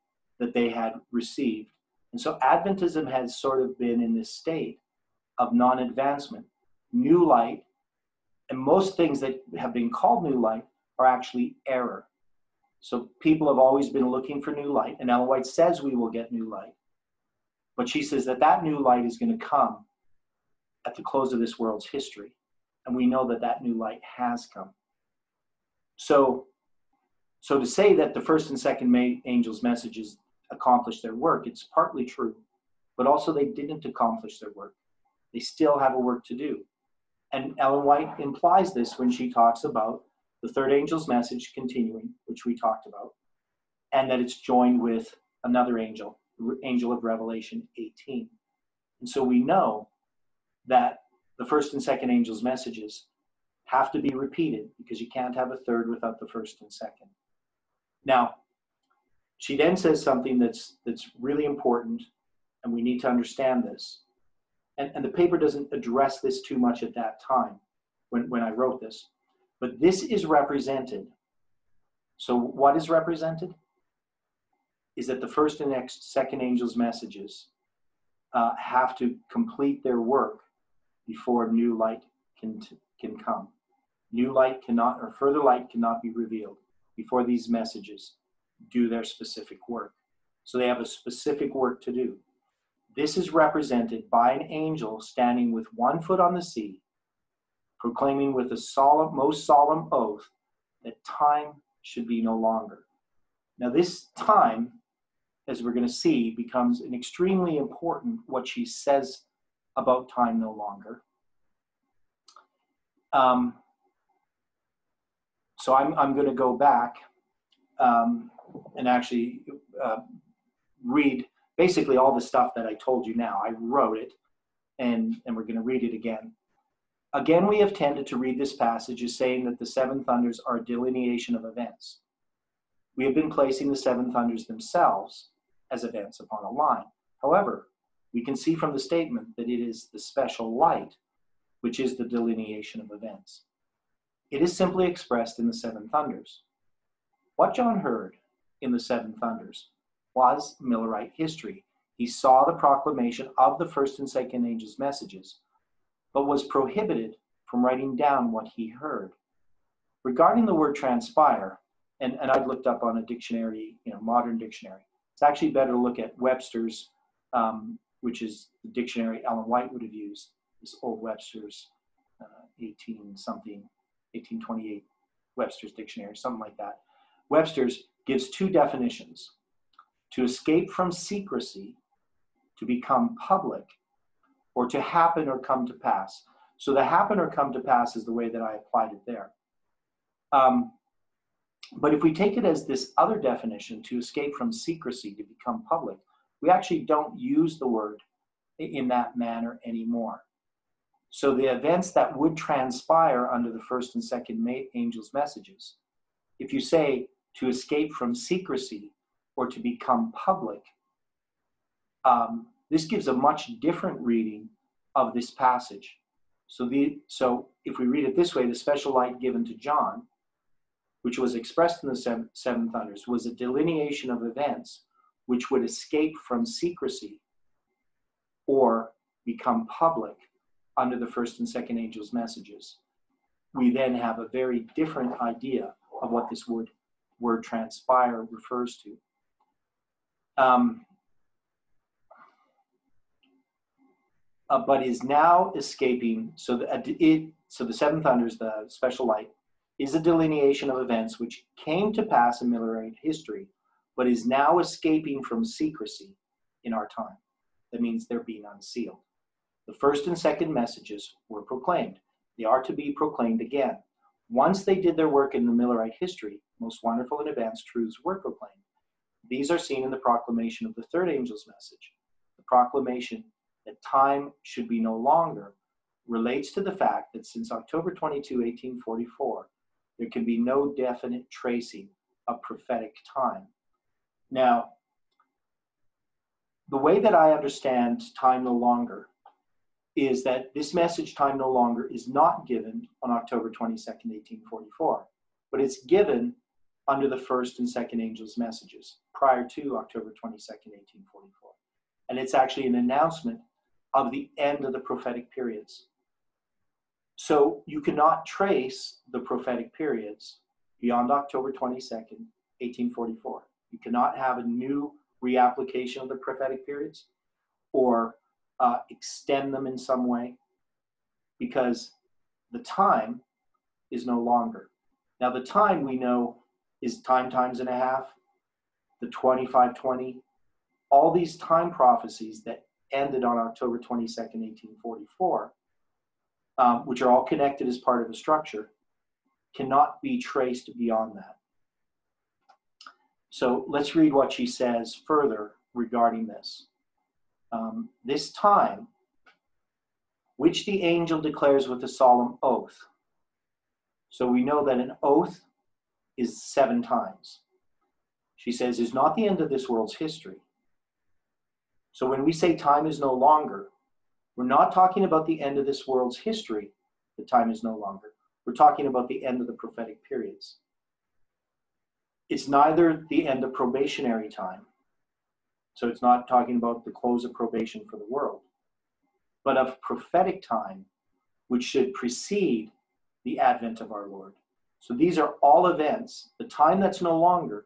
that they had received. And so Adventism has sort of been in this state of non-advancement. New light, and most things that have been called new light are actually error. So people have always been looking for new light, and Ellen White says we will get new light. But she says that new light is going to come at the close of this world's history. And we know that new light has come. So to say that the first and second angels' messages accomplished their work, it's partly true, but also they didn't accomplish their work. They still have a work to do. And Ellen White implies this when she talks about the third angel's message continuing, which we talked about, and that it's joined with another angel, the angel of Revelation 18. And so we know that the first and second angel's messages have to be repeated because you can't have a third without the first and second. Now, she then says something that's really important, and we need to understand this. And the paper doesn't address this too much at that time when I wrote this. But this is represented. So what is represented is that the first and second angel's messages have to complete their work before new light can come. New light cannot, or further light cannot be revealed before these messages do their specific work. So they have a specific work to do. This is represented by an angel standing with one foot on the sea, proclaiming with a most solemn oath that time should be no longer. Now this time as we're going to see, becomes an extremely important what she says about time no longer. So I'm going to go back and actually read basically all the stuff that I told you now. I wrote it, and we're going to read it again. Again, we have tended to read this passage as saying that the seven thunders are a delineation of events. We have been placing the seven thunders themselves as events upon a line. However, we can see from the statement that it is the special light which is the delineation of events. It is simply expressed in the seven thunders. What John heard in the seven thunders was Millerite history. He saw the proclamation of the first and second angels' messages, but was prohibited from writing down what he heard. Regarding the word transpire, and I've looked up on a dictionary, modern dictionary. It's actually better to look at Webster's, which is the dictionary Ellen White would have used, this old Webster's 1828 Webster's dictionary, something like that. Webster's gives two definitions: to escape from secrecy, to become public, or to happen or come to pass. So the happen or come to pass is the way that I applied it there. But if we take it as this other definition, to escape from secrecy, to become public, we actually don't use the word in that manner anymore. So the events that would transpire under the first and second angels' messages, if you say to escape from secrecy or to become public, this gives a much different reading of this passage. So if we read it this way, the special light given to John, which was expressed in the seven thunders, was a delineation of events which would escape from secrecy or become public under the first and second angels' messages. We then have a very different idea of what this word transpire refers to. But is now escaping, so the seven thunders, the special light, is a delineation of events which came to pass in Millerite history, but is now escaping from secrecy in our time. That means they're being unsealed. The first and second messages were proclaimed. They are to be proclaimed again. Once they did their work in the Millerite history, most wonderful and advanced truths were proclaimed. These are seen in the proclamation of the third angel's message. The proclamation that time should be no longer relates to the fact that since October 22, 1844, there can be no definite tracing of prophetic time. Now, the way that I understand time no longer is that this message, time no longer, is not given on October 22nd, 1844, but it's given under the first and second angels' messages prior to October 22nd, 1844. And it's actually an announcement of the end of the prophetic periods. So you cannot trace the prophetic periods beyond October 22nd, 1844. You cannot have a new reapplication of the prophetic periods or extend them in some way, because the time is no longer. Now the time we know is time times and a half, the 2520, all these time prophecies that ended on October 22nd, 1844, which are all connected as part of a structure, cannot be traced beyond that. So let's read what she says further regarding this. This time, which the angel declares with a solemn oath. So we know that an oath is 7 times. She says, is not the end of this world's history. So when we say time is no longer, we're not talking about the end of this world's history, the time is no longer. We're talking about the end of the prophetic periods. It's neither the end of probationary time, so it's not talking about the close of probation for the world, but of prophetic time, which should precede the advent of our Lord. So these are all events. The time that's no longer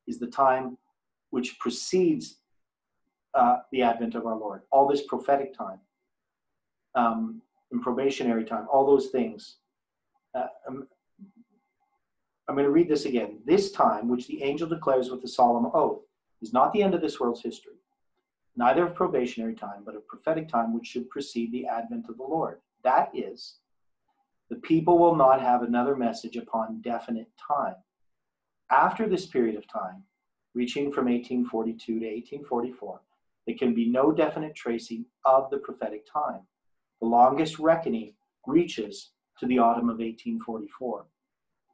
is the time which precedes the advent of our Lord. All this prophetic time, and probationary time, all those things. I'm going to read this again. This time, which the angel declares with a solemn oath, is not the end of this world's history, neither of probationary time, but of prophetic time, which should precede the advent of the Lord. That is, the people will not have another message upon definite time. After this period of time, reaching from 1842 to 1844, there can be no definite tracing of the prophetic time. The longest reckoning reaches to the autumn of 1844.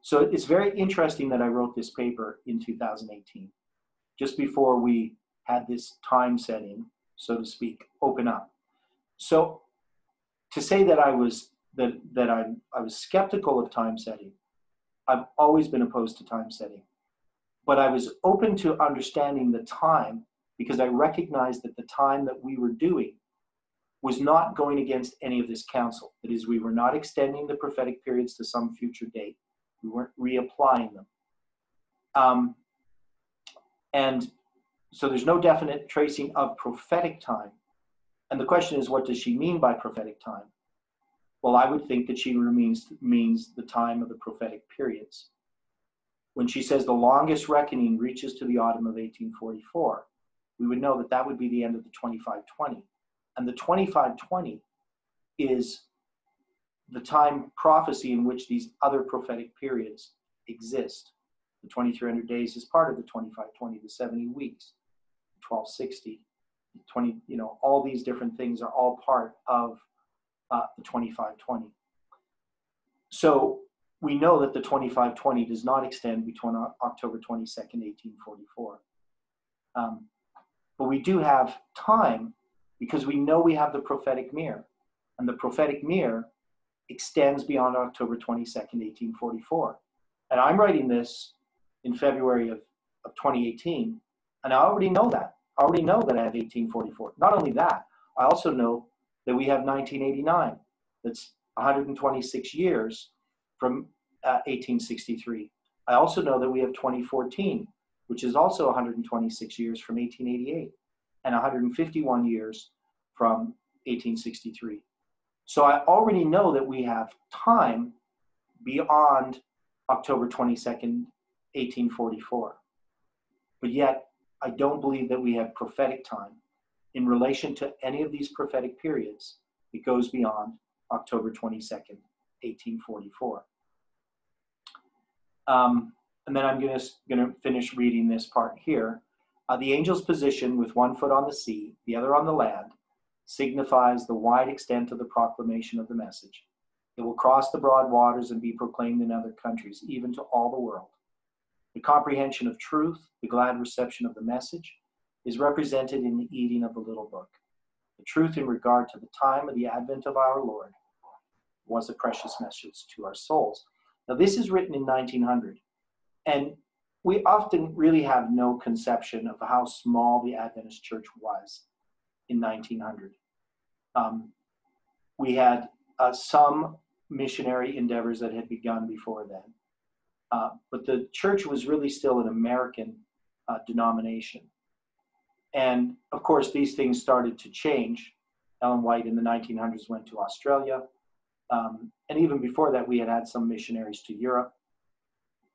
So it's very interesting that I wrote this paper in 2018, just before we had this time setting, so to speak, open up. So to say that I was skeptical of time setting, I've always been opposed to time setting, but I was open to understanding the time because I recognized that the time that we were doing was not going against any of this counsel. That is, we were not extending the prophetic periods to some future date. We weren't reapplying them. And so there's no definite tracing of prophetic time. And the question is, what does she mean by prophetic time? Well, I would think that she means the time of the prophetic periods. When she says the longest reckoning reaches to the autumn of 1844, we would know that that would be the end of the 2520. And the 2520 is the time prophecy in which these other prophetic periods exist. The 2300 days is part of the 2520, the 70 weeks, 1260, 20, all these different things are all part of the 2520. So we know that the 2520 does not extend between October 22nd, 1844. But we do have time because we know we have the prophetic mirror. And the prophetic mirror extends beyond October 22nd, 1844. And I'm writing this in February of 2018, and I already know that. I already know that I have 1844. Not only that, I also know that we have 1989. That's 126 years from 1863. I also know that we have 2014, which is also 126 years from 1888, and 151 years from 1863. So I already know that we have time beyond October 22nd, 1844. But yet, I don't believe that we have prophetic time in relation to any of these prophetic periods. It goes beyond October 22nd, 1844. And then I'm going to finish reading this part here. The angel's position with one foot on the sea, the other on the land, signifies the wide extent of the proclamation of the message. It will cross the broad waters and be proclaimed in other countries, even to all the world. The comprehension of truth, the glad reception of the message, is represented in the eating of the little book. The truth in regard to the time of the advent of our Lord was a precious message to our souls. Now, this is written in 1900, and we often really have no conception of how small the Adventist church was in 1900. We had some missionary endeavors that had begun before then, but the church was really still an American denomination. And of course, these things started to change. Ellen White in the 1900s went to Australia. And even before that, we had some missionaries to Europe.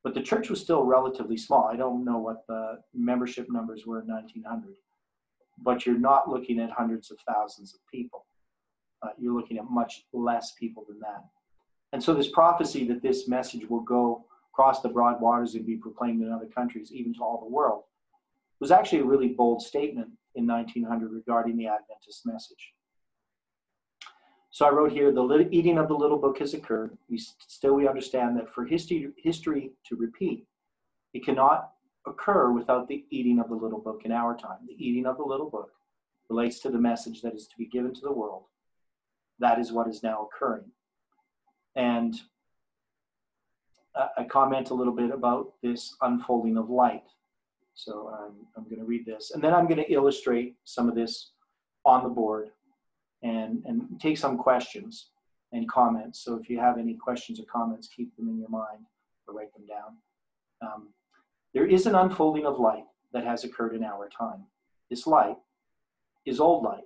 But the church was still relatively small. I don't know what the membership numbers were in 1900. But you're not looking at hundreds of thousands of people. You're looking at much less people than that. And so this prophecy that this message will go across the broad waters and be proclaimed in other countries, even to all the world, was actually a really bold statement in 1900 regarding the Adventist message. So I wrote here, the eating of the little book has occurred. We understand that for history to repeat, it cannot occur without the eating of the little book in our time. The eating of the little book relates to the message that is to be given to the world. That is what is now occurring. And I comment a little bit about this unfolding of light. So I'm going to read this. And then I'm going to illustrate some of this on the board and take some questions and comments. So if you have any questions or comments, keep them in your mind or write them down. There is an unfolding of light that has occurred in our time. This light is old light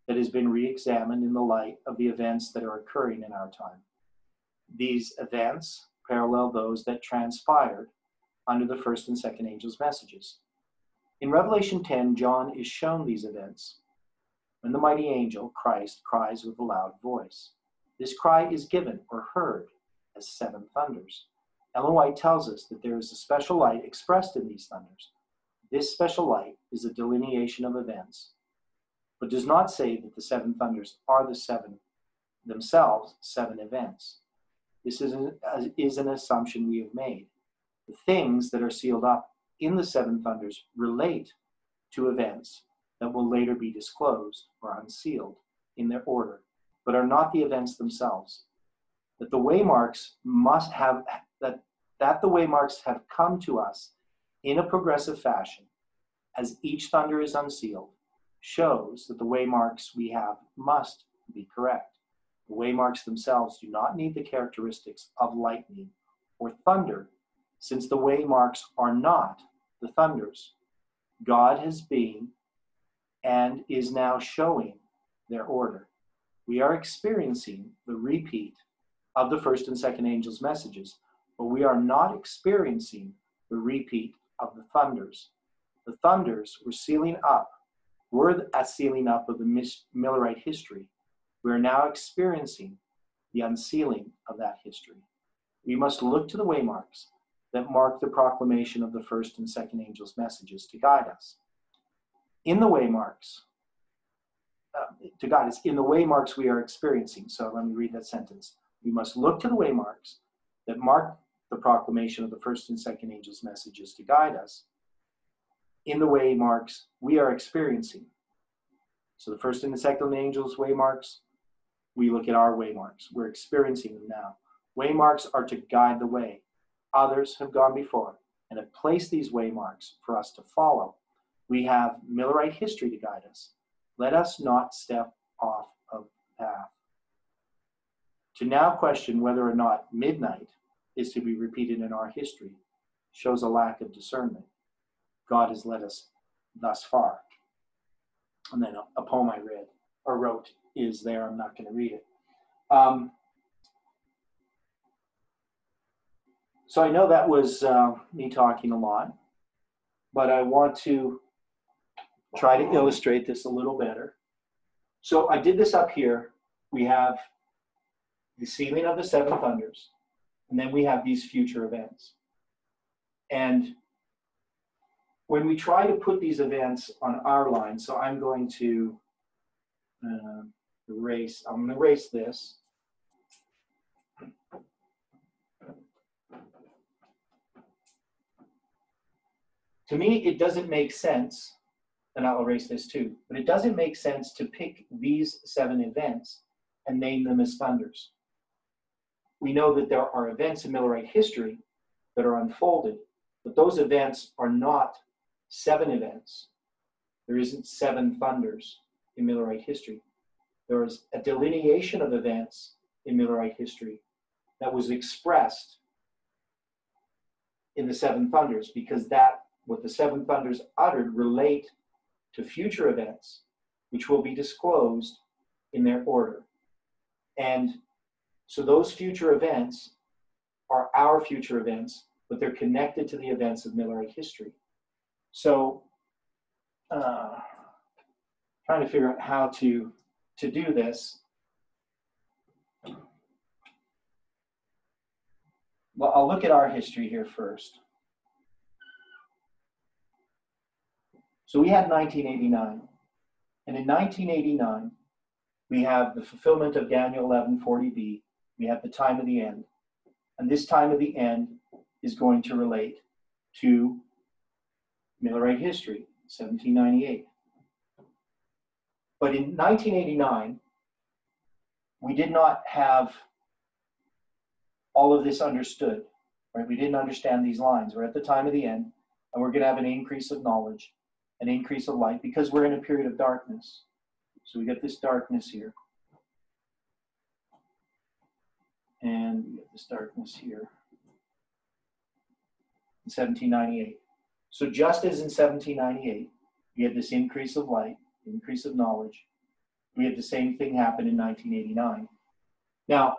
that has been re-examined in the light of the events that are occurring in our time. These events parallel those that transpired under the first and second angels' messages. In Revelation 10, John is shown these events when the mighty angel, Christ, cries with a loud voice. This cry is given or heard as 7 thunders. Ellen White tells us that there is a special light expressed in these thunders. This special light is a delineation of events, but does not say that the 7 thunders are the 7 themselves 7 events. This is an assumption we have made. The things that are sealed up in the 7 thunders relate to events that will later be disclosed or unsealed in their order, but are not the events themselves. That the waymarks must have that the waymarks have come to us in a progressive fashion as each thunder is unsealed shows that the waymarks we have must be correct. The waymarks themselves do not need the characteristics of lightning or thunder, since the waymarks are not the thunders. God has been and is now showing their order. We are experiencing the repeat of the first and second angels' messages, but we are not experiencing the repeat of the thunders. The thunders were a sealing up of the Millerite history. We are now experiencing the unsealing of that history. We must look to the waymarks that mark the proclamation of the first and second angels' messages to guide us. In the waymarks, we are experiencing. So let me read that sentence. We must look to the waymarks that mark the proclamation of the first and second angels' messages to guide us. In the waymarks we are experiencing. So the first and the second angels' waymarks, we look at our waymarks. We're experiencing them now. Waymarks are to guide the way. Others have gone before and have placed these waymarks for us to follow. We have Millerite history to guide us. Let us not step off of the path. To now question whether or not midnight is to be repeated in our history shows a lack of discernment. God has led us thus far. And then a poem I wrote is there. I'm not going to read it. So I know that was me talking a lot, but I want to try to illustrate this a little better. So I did this up here. We have the sealing of the 7 thunders, and then we have these future events. And when we try to put these events on our line, so I'm going to erase this. To me, it doesn't make sense, and I'll erase this too, but it doesn't make sense to pick these 7 events and name them as thunders. We know that there are events in Millerite history that are unfolded, but those events are not 7 events. There isn't 7 thunders in Millerite history. There is a delineation of events in Millerite history that was expressed in the 7 thunders, because what the 7 thunders uttered relate to future events, which will be disclosed in their order. And so those future events are our future events, but they're connected to the events of Millerite history. So trying to figure out how to do this. Well, I'll look at our history here first. So we had 1989. And in 1989, we have the fulfillment of Daniel 11:40b. We have the time of the end. And this time of the end is going to relate to Millerite history, 1798. But in 1989, we did not have all of this understood, right? We didn't understand these lines. We're at the time of the end, and we're going to have an increase of knowledge, an increase of light, because we're in a period of darkness. So we get this darkness here. And we get this darkness here in 1798. So just as in 1798, we had this increase of light, increase of knowledge, we had the same thing happen in 1989. Now,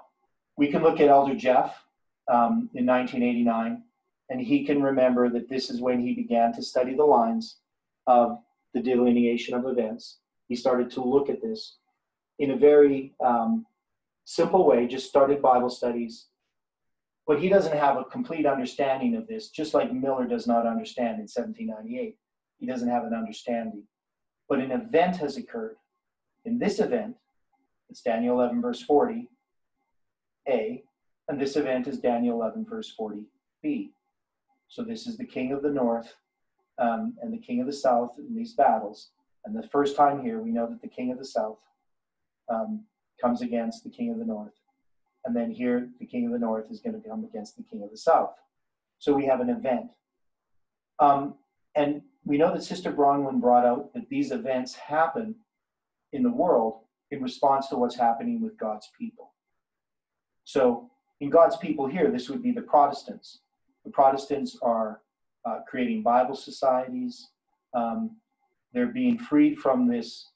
we can look at Elder Jeff in 1989, and he can remember that this is when he began to study the lines of the delineation of events. He started to look at this in a very simple way, just started Bible studies. But he doesn't have a complete understanding of this, just like Miller does not understand in 1798. He doesn't have an understanding. But an event has occurred. In this event, it's Daniel 11, verse 40, A, and this event is Daniel 11, verse 40, B. So this is the king of the north and the king of the south in these battles. And the first time here, we know that the king of the south comes against the king of the north. And then here, the king of the north is going to come against the king of the south. So we have an event. And we know that Sister Bronwyn brought out that these events happen in the world in response to what's happening with God's people. So in God's people here, this would be the Protestants. The Protestants are creating Bible societies. They're being freed from this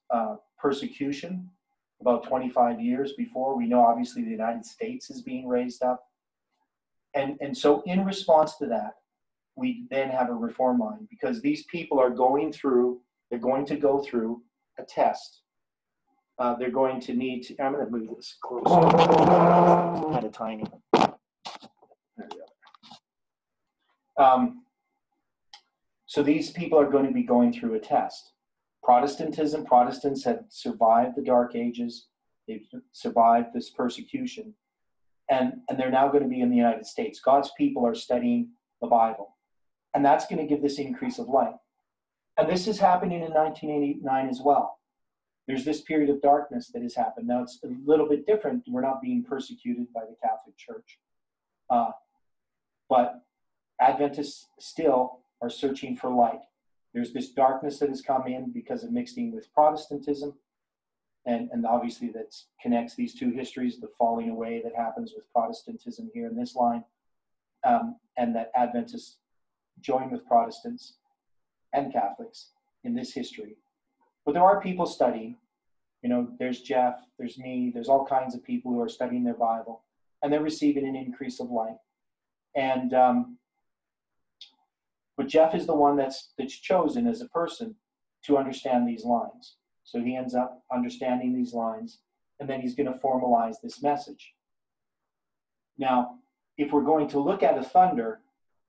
persecution about 25 years before. We know obviously the United States is being raised up. And so in response to that, we then have a reform line, because these people are going to go through a test. They're going to need to, I'm going to move this closer. It's kind of tiny. There we go. So these people are going to be going through a test. Protestants have survived the Dark Ages. They've survived this persecution. And they're now going to be in the United States. God's people are studying the Bible. And that's going to give this increase of light. And this is happening in 1989 as well. There's this period of darkness that has happened. Now, it's a little bit different. We're not being persecuted by the Catholic Church. But Adventists still are searching for light. There's this darkness that has come in because of mixing with Protestantism. And obviously that connects these two histories, the falling away that happens with Protestantism here in this line, and that Adventists join with Protestants and Catholics in this history. But there are people studying. You know, there's Jeff, there's me, there's all kinds of people who are studying their Bible, and they're receiving an increase of light. And but Jeff is the one that's chosen as a person to understand these lines. So he ends up understanding these lines, and then he's going to formalize this message. Now, if we're going to look at a thunder,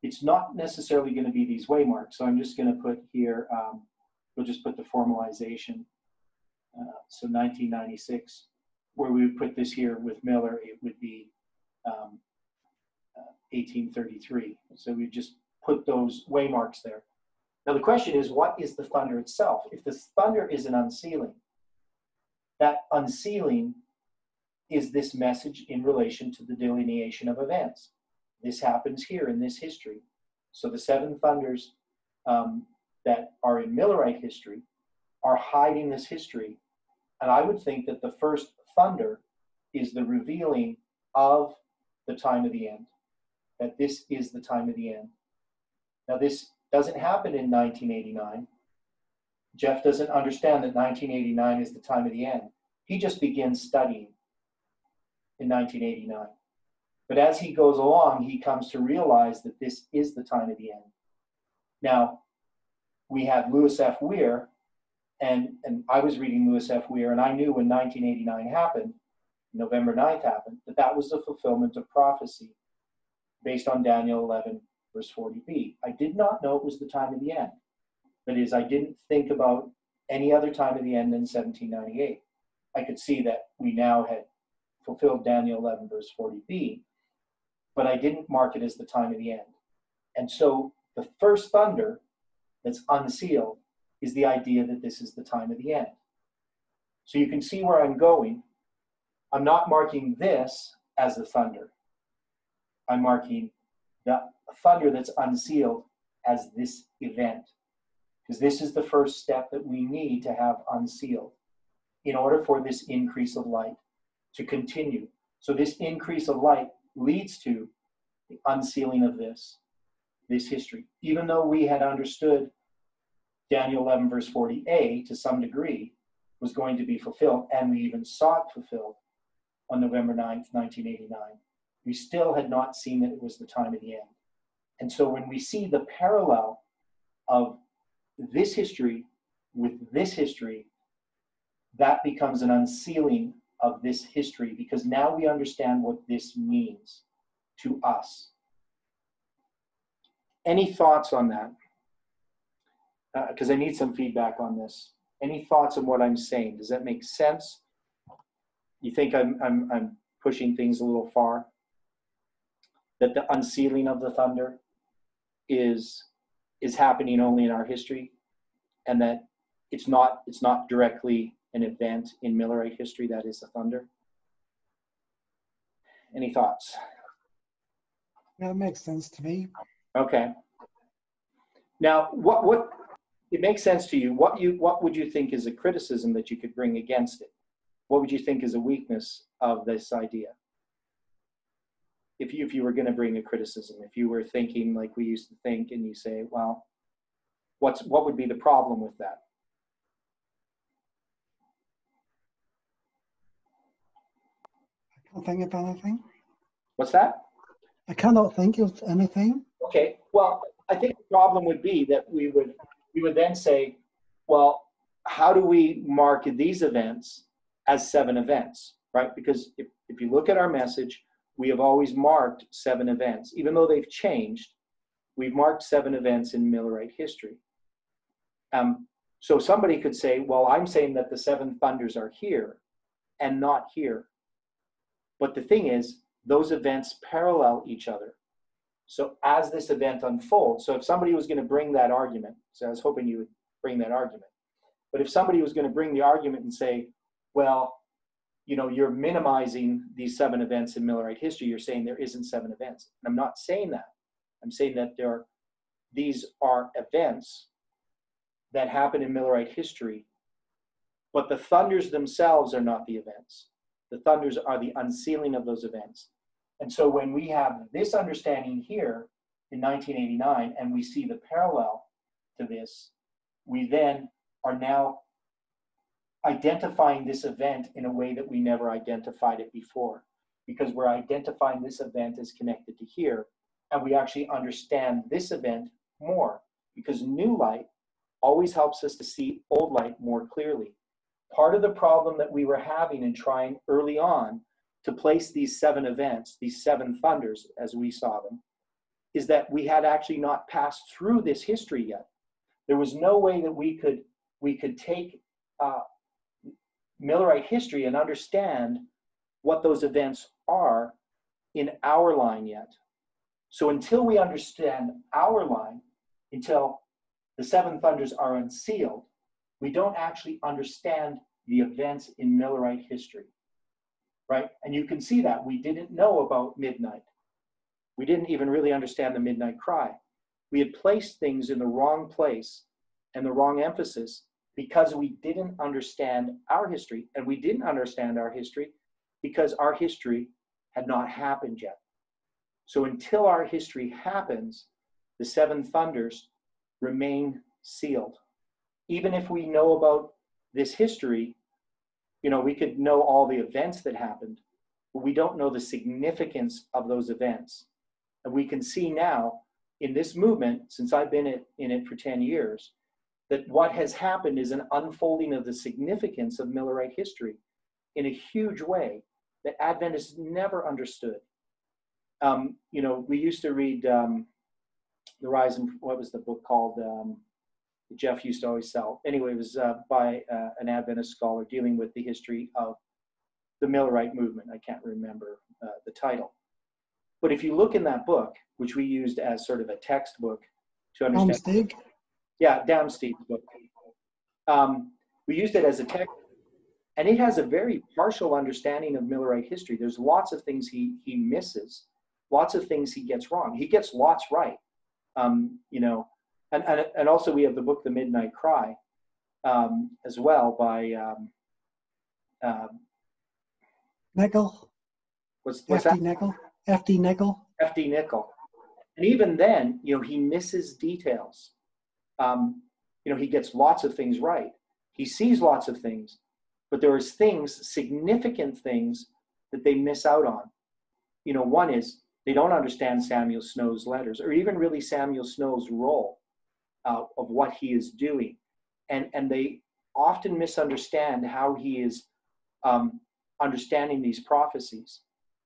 it's not necessarily going to be these waymarks. So I'm just going to put here, we'll just put the formalization. So 1996, where we would put this here with Miller, it would be 1833. So we just put those waymarks there. Now the question is, what is the thunder itself? If the thunder is an unsealing, that unsealing is this message in relation to the delineation of events. This happens here in this history. So the seven thunders that are in Millerite history are hiding this history. And I would think that the first thunder is the revealing of the time of the end, that this is the time of the end. Now this doesn't happen in 1989. Jeff doesn't understand that 1989 is the time of the end. He just begins studying in 1989. But as he goes along, he comes to realize that this is the time of the end. Now, we have Lewis F. Weir, and I was reading Lewis F. Weir, and I knew when 1989 happened, November 9th happened, that was the fulfillment of prophecy based on Daniel 11, verse 40b. I did not know it was the time of the end. That is, I didn't think about any other time of the end than 1798. I could see that we now had fulfilled Daniel 11, verse 40b, but I didn't mark it as the time of the end. And so the first thunder that's unsealed is the idea that this is the time of the end. So you can see where I'm going. I'm not marking this as the thunder. I'm marking the thunder that's unsealed as this event, because this is the first step that we need to have unsealed in order for this increase of light to continue. So this increase of light leads to the unsealing of this history. Even though we had understood Daniel 11 verse 40a to some degree was going to be fulfilled, and we even saw it fulfilled on November 9th, 1989, we still had not seen that it was the time of the end. And so when we see the parallel of this history, with this history, that becomes an unsealing of this history, because now we understand what this means to us. Any thoughts on that? Because I need some feedback on this. Any thoughts on what I'm saying? Does that make sense? You think I'm pushing things a little far? That the unsealing of the thunder is happening only in our history, and that it's not directly an event in Millerite history that is the thunder? Any thoughts? Yeah, it makes sense to me. Okay. Now, what it makes sense to you. What would you think is a criticism that you could bring against it? What would you think is a weakness of this idea? If you were going to bring a criticism, if you were thinking like we used to think, and you say, well, what would be the problem with that? I can't think of anything. What's that? I cannot think of anything. Okay. Well, I think the problem would be that we would then say, well, how do we mark these events as 7 events, right? Because if you look at our message, we have always marked 7 events. Even though they've changed, we've marked 7 events in Millerite history. So somebody could say, well, I'm saying that the 7 thunders are here and not here. But the thing is, those events parallel each other. So as this event unfolds, so if somebody was going to bring that argument, so I was hoping you would bring that argument, but if somebody was going to bring the argument and say, well, you know, you're minimizing these 7 events in Millerite history, you're saying there isn't 7 events. And I'm not saying that. I'm saying that these are events that happen in Millerite history, but the thunders themselves are not the events. The thunders are the unsealing of those events. And so when we have this understanding here in 1989, and we see the parallel to this, we then are now identifying this event in a way that we never identified it before, because we're identifying this event as connected to here, and we actually understand this event more, because new light always helps us to see old light more clearly. Part of the problem that we were having in trying early on to place these 7 events, these 7 thunders as we saw them, is that we had actually not passed through this history yet. There was no way that we could take Millerite history and understand what those events are in our line yet. So until we understand our line, until the 7 thunders are unsealed, we don't actually understand the events in Millerite history, right? And you can see that we didn't know about midnight. We didn't even really understand the midnight cry. We had placed things in the wrong place and the wrong emphasis because we didn't understand our history. And we didn't understand our history because our history had not happened yet. So until our history happens, the 7 thunders remain sealed. Even if we know about this history, you know, we could know all the events that happened, but we don't know the significance of those events. And we can see now in this movement, since I've been in it for 10 years, that what has happened is an unfolding of the significance of Millerite history in a huge way that Adventists never understood. You know, we used to read The Rise and, what was the book called? Jeff used to always sell. Anyway, it was by an Adventist scholar dealing with the history of the Millerite movement. I can't remember the title. But if you look in that book, which we used as sort of a textbook to understand. Damstig. Yeah, Damstig's book. We used it as a text, and it has a very partial understanding of Millerite history. There's lots of things he misses, lots of things he gets wrong. He gets lots right, you know. And also we have the book, The Midnight Cry, as well by Nickel. What's F.D. that? Nickel. F.D. Nickel. F.D. Nickel. And even then, you know, he misses details. You know, he gets lots of things right. He sees lots of things, but there is things, significant things, that they miss out on. You know, one is they don't understand Samuel Snow's letters, or even really Samuel Snow's role of what he is doing. And they often misunderstand how he is understanding these prophecies.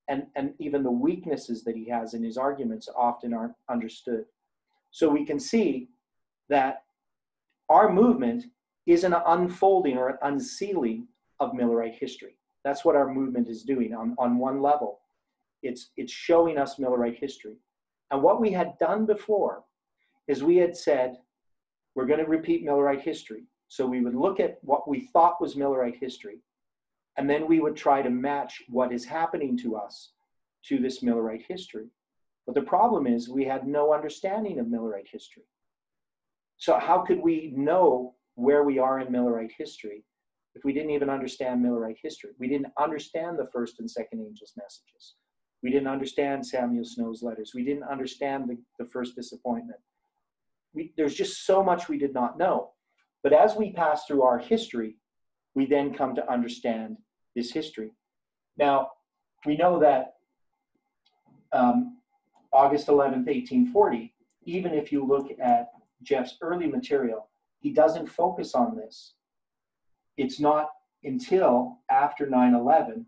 And even the weaknesses that he has in his arguments often aren't understood. So we can see that our movement is an unfolding or an unsealing of Millerite history. That's what our movement is doing on one level. It's showing us Millerite history. And what we had done before is we had said, we're going to repeat Millerite history. So we would look at what we thought was Millerite history, and then we would try to match what is happening to us to this Millerite history. But the problem is we had no understanding of Millerite history. So how could we know where we are in Millerite history if we didn't even understand Millerite history? We didn't understand the first and second angels' messages. We didn't understand Samuel Snow's letters. We didn't understand the first disappointment. There's just so much we did not know. But as we pass through our history, we then come to understand this history. Now, we know that August 11th, 1840, even if you look at Jeff's early material, he doesn't focus on this. It's not until after 9/11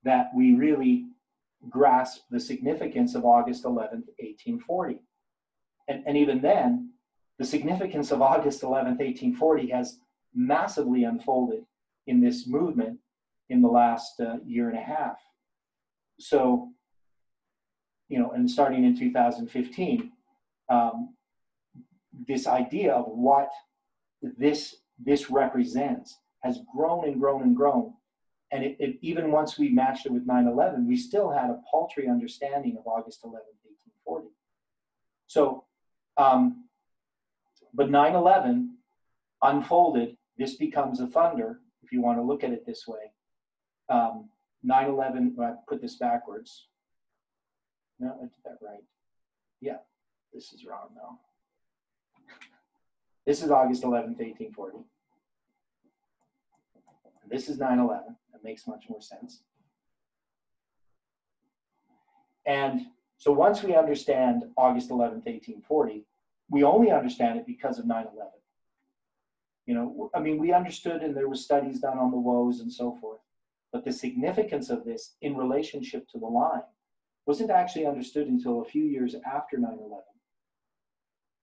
that we really grasp the significance of August 11th, 1840. And even then, the significance of August 11th, 1840 has massively unfolded in this movement in the last year and a half. So, and starting in 2015, this idea of what this represents has grown and grown and grown. And it even once we matched it with 9/11, we still had a paltry understanding of August 11th, 1840. So, but 9/11 unfolded. This becomes a thunder, if you want to look at it this way. 9/11, well, I put this backwards. No, I did that right. Yeah, this is wrong though. This is August 11th, 1840. This is 9/11. That makes much more sense. And so once we understand August 11th, 1840, we only understand it because of 9/11. We understood, and there were studies done on the woes and so forth, but the significance of this in relationship to the line wasn't actually understood until a few years after 9/11.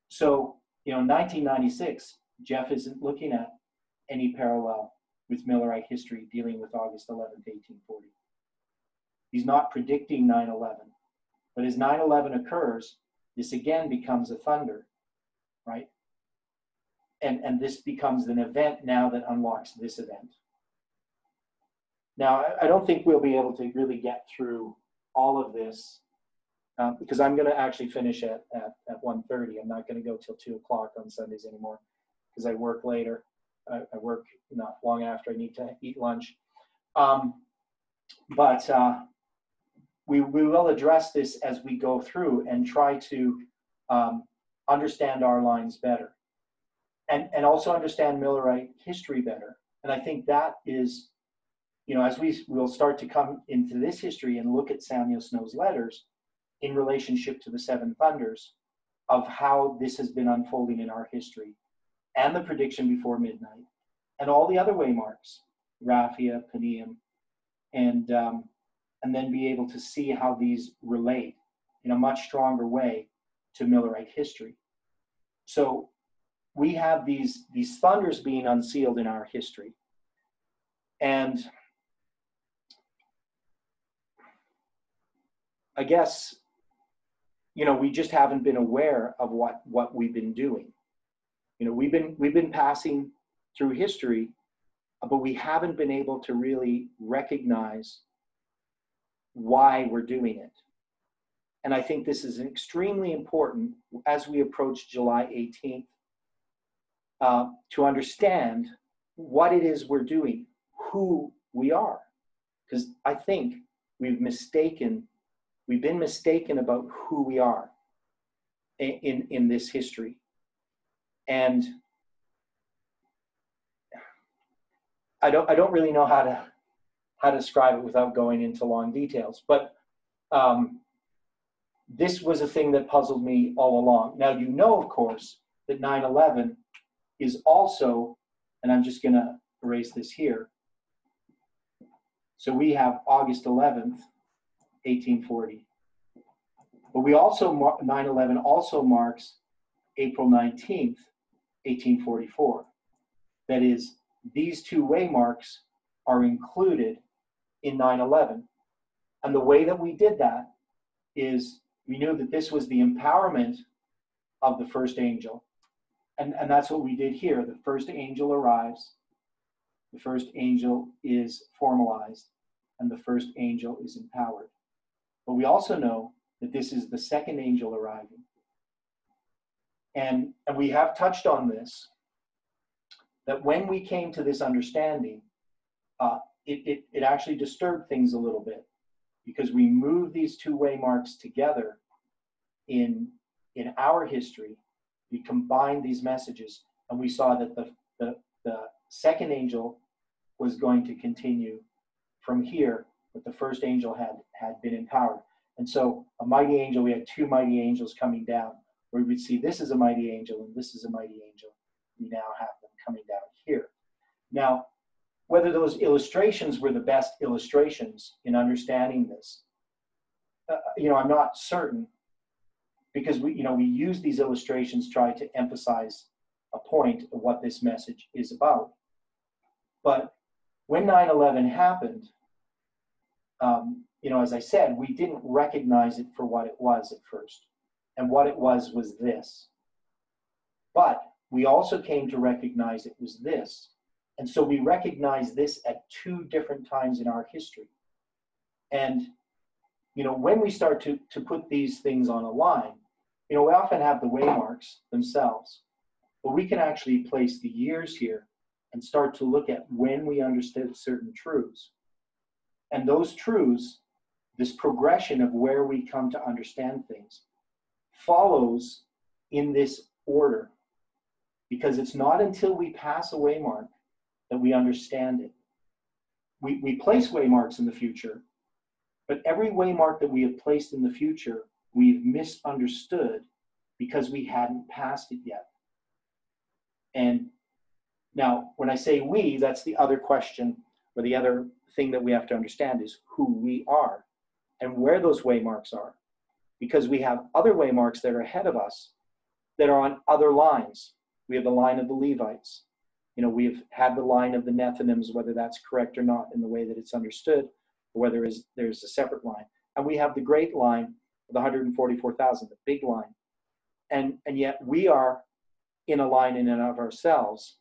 So, in 1996, Jeff isn't looking at any parallel with Millerite history dealing with August 11th, 1840. He's not predicting 9/11. But as 9/11 occurs, this again becomes a thunder, right? And this becomes an event now that unlocks this event. Now, I don't think we'll be able to really get through all of this because I'm going to actually finish at 1:30. I'm not going to go till 2 o'clock on Sundays anymore because I work later. I work not long after I need to eat lunch. But we will address this as we go through and try to understand our lines better and also understand Millerite history better. And I think that is, as we'll start to come into this history and look at Samuel Snow's letters in relationship to the seven thunders of how this has been unfolding in our history and the prediction before midnight and all the other waymarks, Raphia, Panium, and then be able to see how these relate in a much stronger way to Millerite history. So we have these thunders being unsealed in our history. And I guess, we just haven't been aware of what we've been doing. We've been passing through history, but we haven't been able to really recognize why we're doing it. And I think this is extremely important as we approach July 18th to understand what it is we're doing, who we are. Because I think we've been mistaken about who we are in this history. And I don't really know how to describe it without going into long details, but this was a thing that puzzled me all along. Now, you know, of course, that 9/11 is also, and I'm just going to erase this here. So we have August 11th, 1840. But we also, 9/11 also marks April 19th, 1844. That is, these two waymarks are included in 9/11. And the way that we did that is we knew that this was the empowerment of the first angel. And that's what we did here. The first angel arrives, the first angel is formalized, and the first angel is empowered. But we also know that this is the second angel arriving. And we have touched on this, that when we came to this understanding, it actually disturbed things a little bit, because we moved these two waymarks together in our history. We combined these messages, and we saw that the second angel was going to continue from here, but the first angel had been empowered. And so a mighty angel, we had two mighty angels coming down, where we would see this is a mighty angel and this is a mighty angel. We now have them coming down here. Now, whether those illustrations were the best illustrations in understanding this, I'm not certain, because we use these illustrations, try to emphasize a point of what this message is about. But when 9/11 happened, as I said, we didn't recognize it for what it was at first. And what it was this. But we also came to recognize it was this. And so we recognize this at two different times in our history. And, when we start to put these things on a line, we often have the waymarks themselves, but we can actually place the years here and start to look at when we understood certain truths. And those truths, this progression of where we come to understand things, follows in this order, because it's not until we pass a waymark that we understand it. We place waymarks in the future, but every waymark that we have placed in the future, we've misunderstood because we hadn't passed it yet. And now, when I say we, that's the other question, or the other thing that we have to understand is who we are and where those waymarks are. Because we have other waymarks that are ahead of us that are on other lines. We have the line of the Levites. We've had the line of the Nethinims, whether that's correct or not in the way that it's understood, or whether there's a separate line. And we have the great line of the 144,000, the big line. And yet we are in a line in and of ourselves,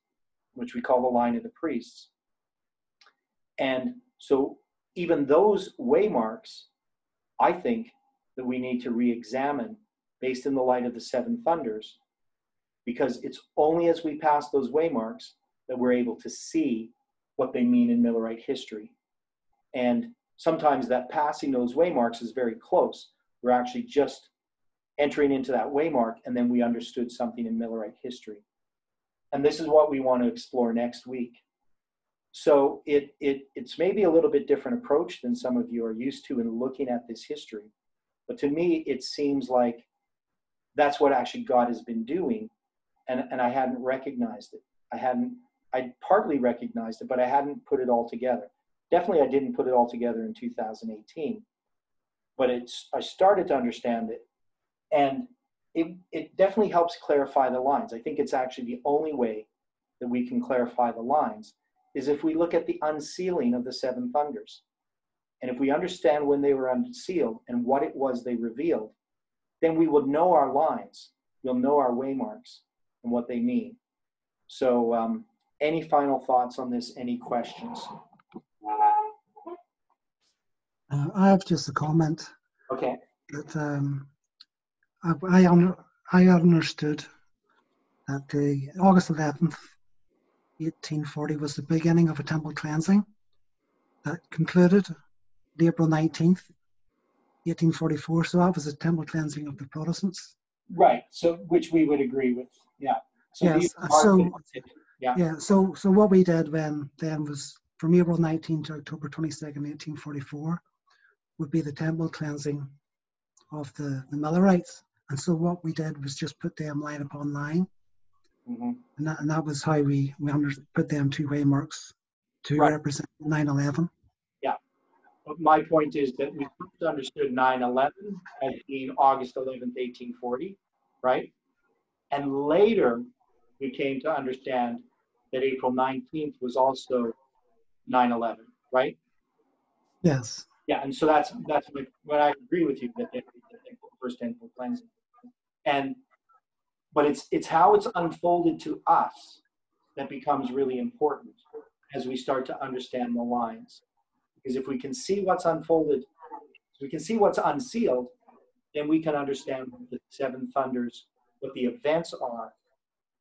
which we call the line of the priests. And so even those waymarks, I think that we need to re-examine based in the light of the seven thunders, because it's only as we pass those waymarks that we're able to see what they mean in Millerite history. And sometimes that passing those waymarks is very close. We're actually just entering into that waymark, and then we understood something in Millerite history. And this is what we want to explore next week. So it's maybe a little bit different approach than some of you are used to in looking at this history. But to me, it seems like that's what actually God has been doing. And I hadn't recognized it. I partly recognized it, but I hadn't put it all together. Definitely, I didn't put it all together in 2018. But I started to understand it. And it definitely helps clarify the lines. I think it's actually the only way that we can clarify the lines is if we look at the unsealing of the seven thunders. And if we understand when they were unsealed and what it was they revealed, then we will know our lines. We'll know our waymarks and what they mean. So any final thoughts on this? Any questions? I have just a comment. Okay. That I understood that the August 11th, 1840 was the beginning of a temple cleansing that concluded the April 19th, 1844. So that was a temple cleansing of the Protestants. Right. So which we would agree with. Yeah. So yes. So what we did then was from April 19 to October 22nd, 1844 would be the temple cleansing of the Millerites. And so what we did was just put them line upon line. Mm-hmm. And that was how we put them two waymarks to represent 9/11. Yeah. But my point is that we first understood 9/11 as being August 11th, 1840, right? And later we came to understand that April 19th was also 9/11, right? Yes. Yeah, and so that's what I agree with you that they first temple cleansing. But it's how it's unfolded to us that becomes really important as we start to understand the lines. Because if we can see what's unfolded, we can see what's unsealed, then we can understand the seven thunders, what the events are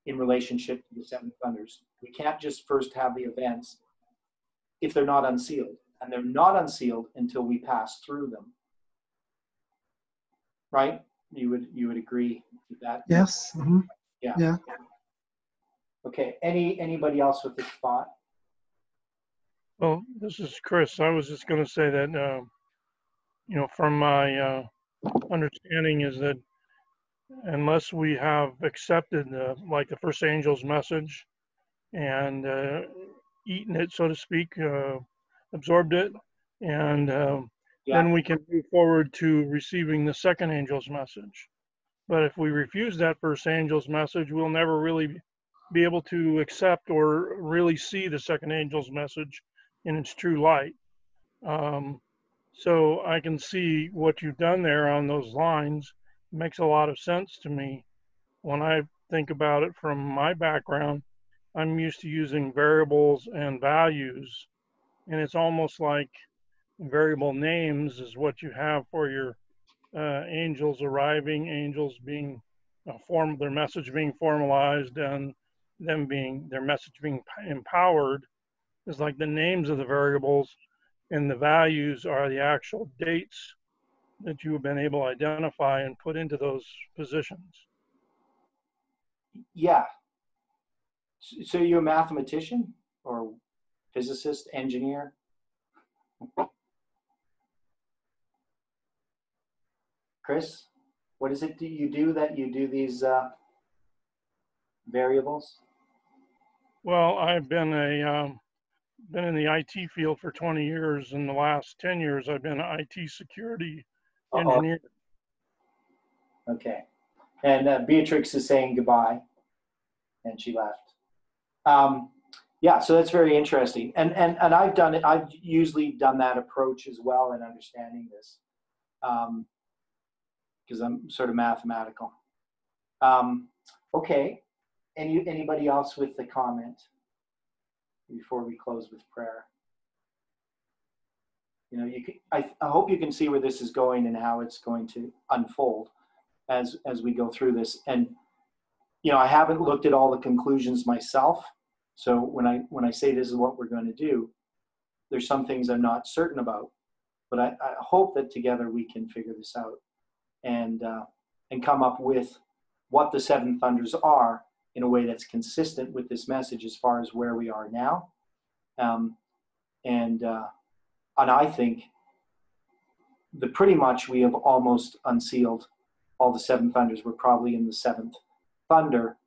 in relationship to the seven thunders. We can't just first have the events if they're not unsealed. And they're not unsealed until we pass through them. Right? You would agree with that? Yes. Mm-hmm. Yeah. Okay. Anybody else with this thought? Well, this is Chris. I was just going to say that, from my understanding is that unless we have accepted like the first angel's message and eaten it, so to speak, absorbed it, and then we can move forward to receiving the second angel's message. But if we refuse that first angel's message, we'll never really be able to accept or really see the second angel's message in its true light. So I can see what you've done there on those lines. It makes a lot of sense to me. When I think about it from my background, I'm used to using variables and values, and it's almost like variable names is what you have for your angels arriving, angels being their message being formalized, and them being their message being empowered is like the names of the variables, and the values are the actual dates that you have been able to identify and put into those positions. Yeah. So you're a mathematician or physicist, engineer? Chris, what is it you do that you do these variables? Well, I've been in the IT field for 20 years. In the last 10 years, I've been an IT security engineer. Okay. And Beatrix is saying goodbye, and she left. Yeah, so that's very interesting. And I've done it. I've usually done that approach as well in understanding this, because I'm sort of mathematical. Okay. Anybody else with the comment before we close with prayer? I hope you can see where this is going and how it's going to unfold as we go through this. And I haven't looked at all the conclusions myself. So when I say this is what we're going to do, there's some things I'm not certain about. But I hope that together we can figure this out and come up with what the seven thunders are in a way that's consistent with this message as far as where we are now. And I think that pretty much we have almost unsealed all the seven thunders. We're probably in the seventh thunder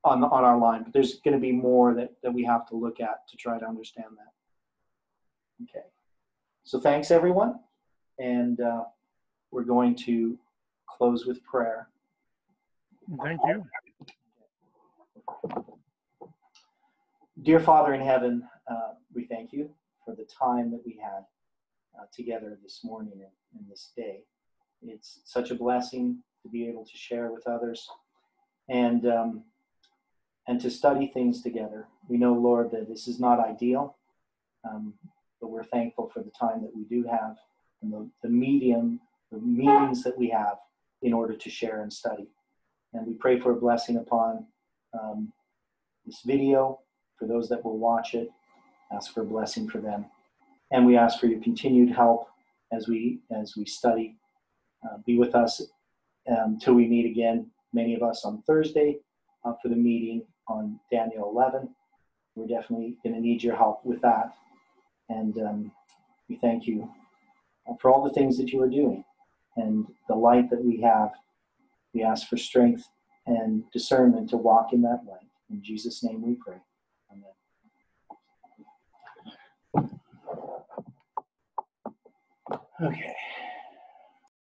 on our line, but there's going to be more that we have to look at to try to understand that. Okay. So thanks, everyone. And we're going to close with prayer. Thank you. Dear Father in heaven, we thank you for the time that we had together this morning and this day. It's such a blessing to be able to share with others and to study things together. We know, Lord, that this is not ideal, but we're thankful for the time that we do have and the meetings that we have in order to share and study. And we pray for a blessing upon this video, for those that will watch it. Ask for a blessing for them. And we ask for your continued help as we study. Be with us till we meet again, many of us on Thursday for the meeting on Daniel 11. We're definitely going to need your help with that. And we thank you for all the things that you are doing. And the light that we have, we ask for strength and discernment to walk in that light. In Jesus' name we pray. Amen. Okay.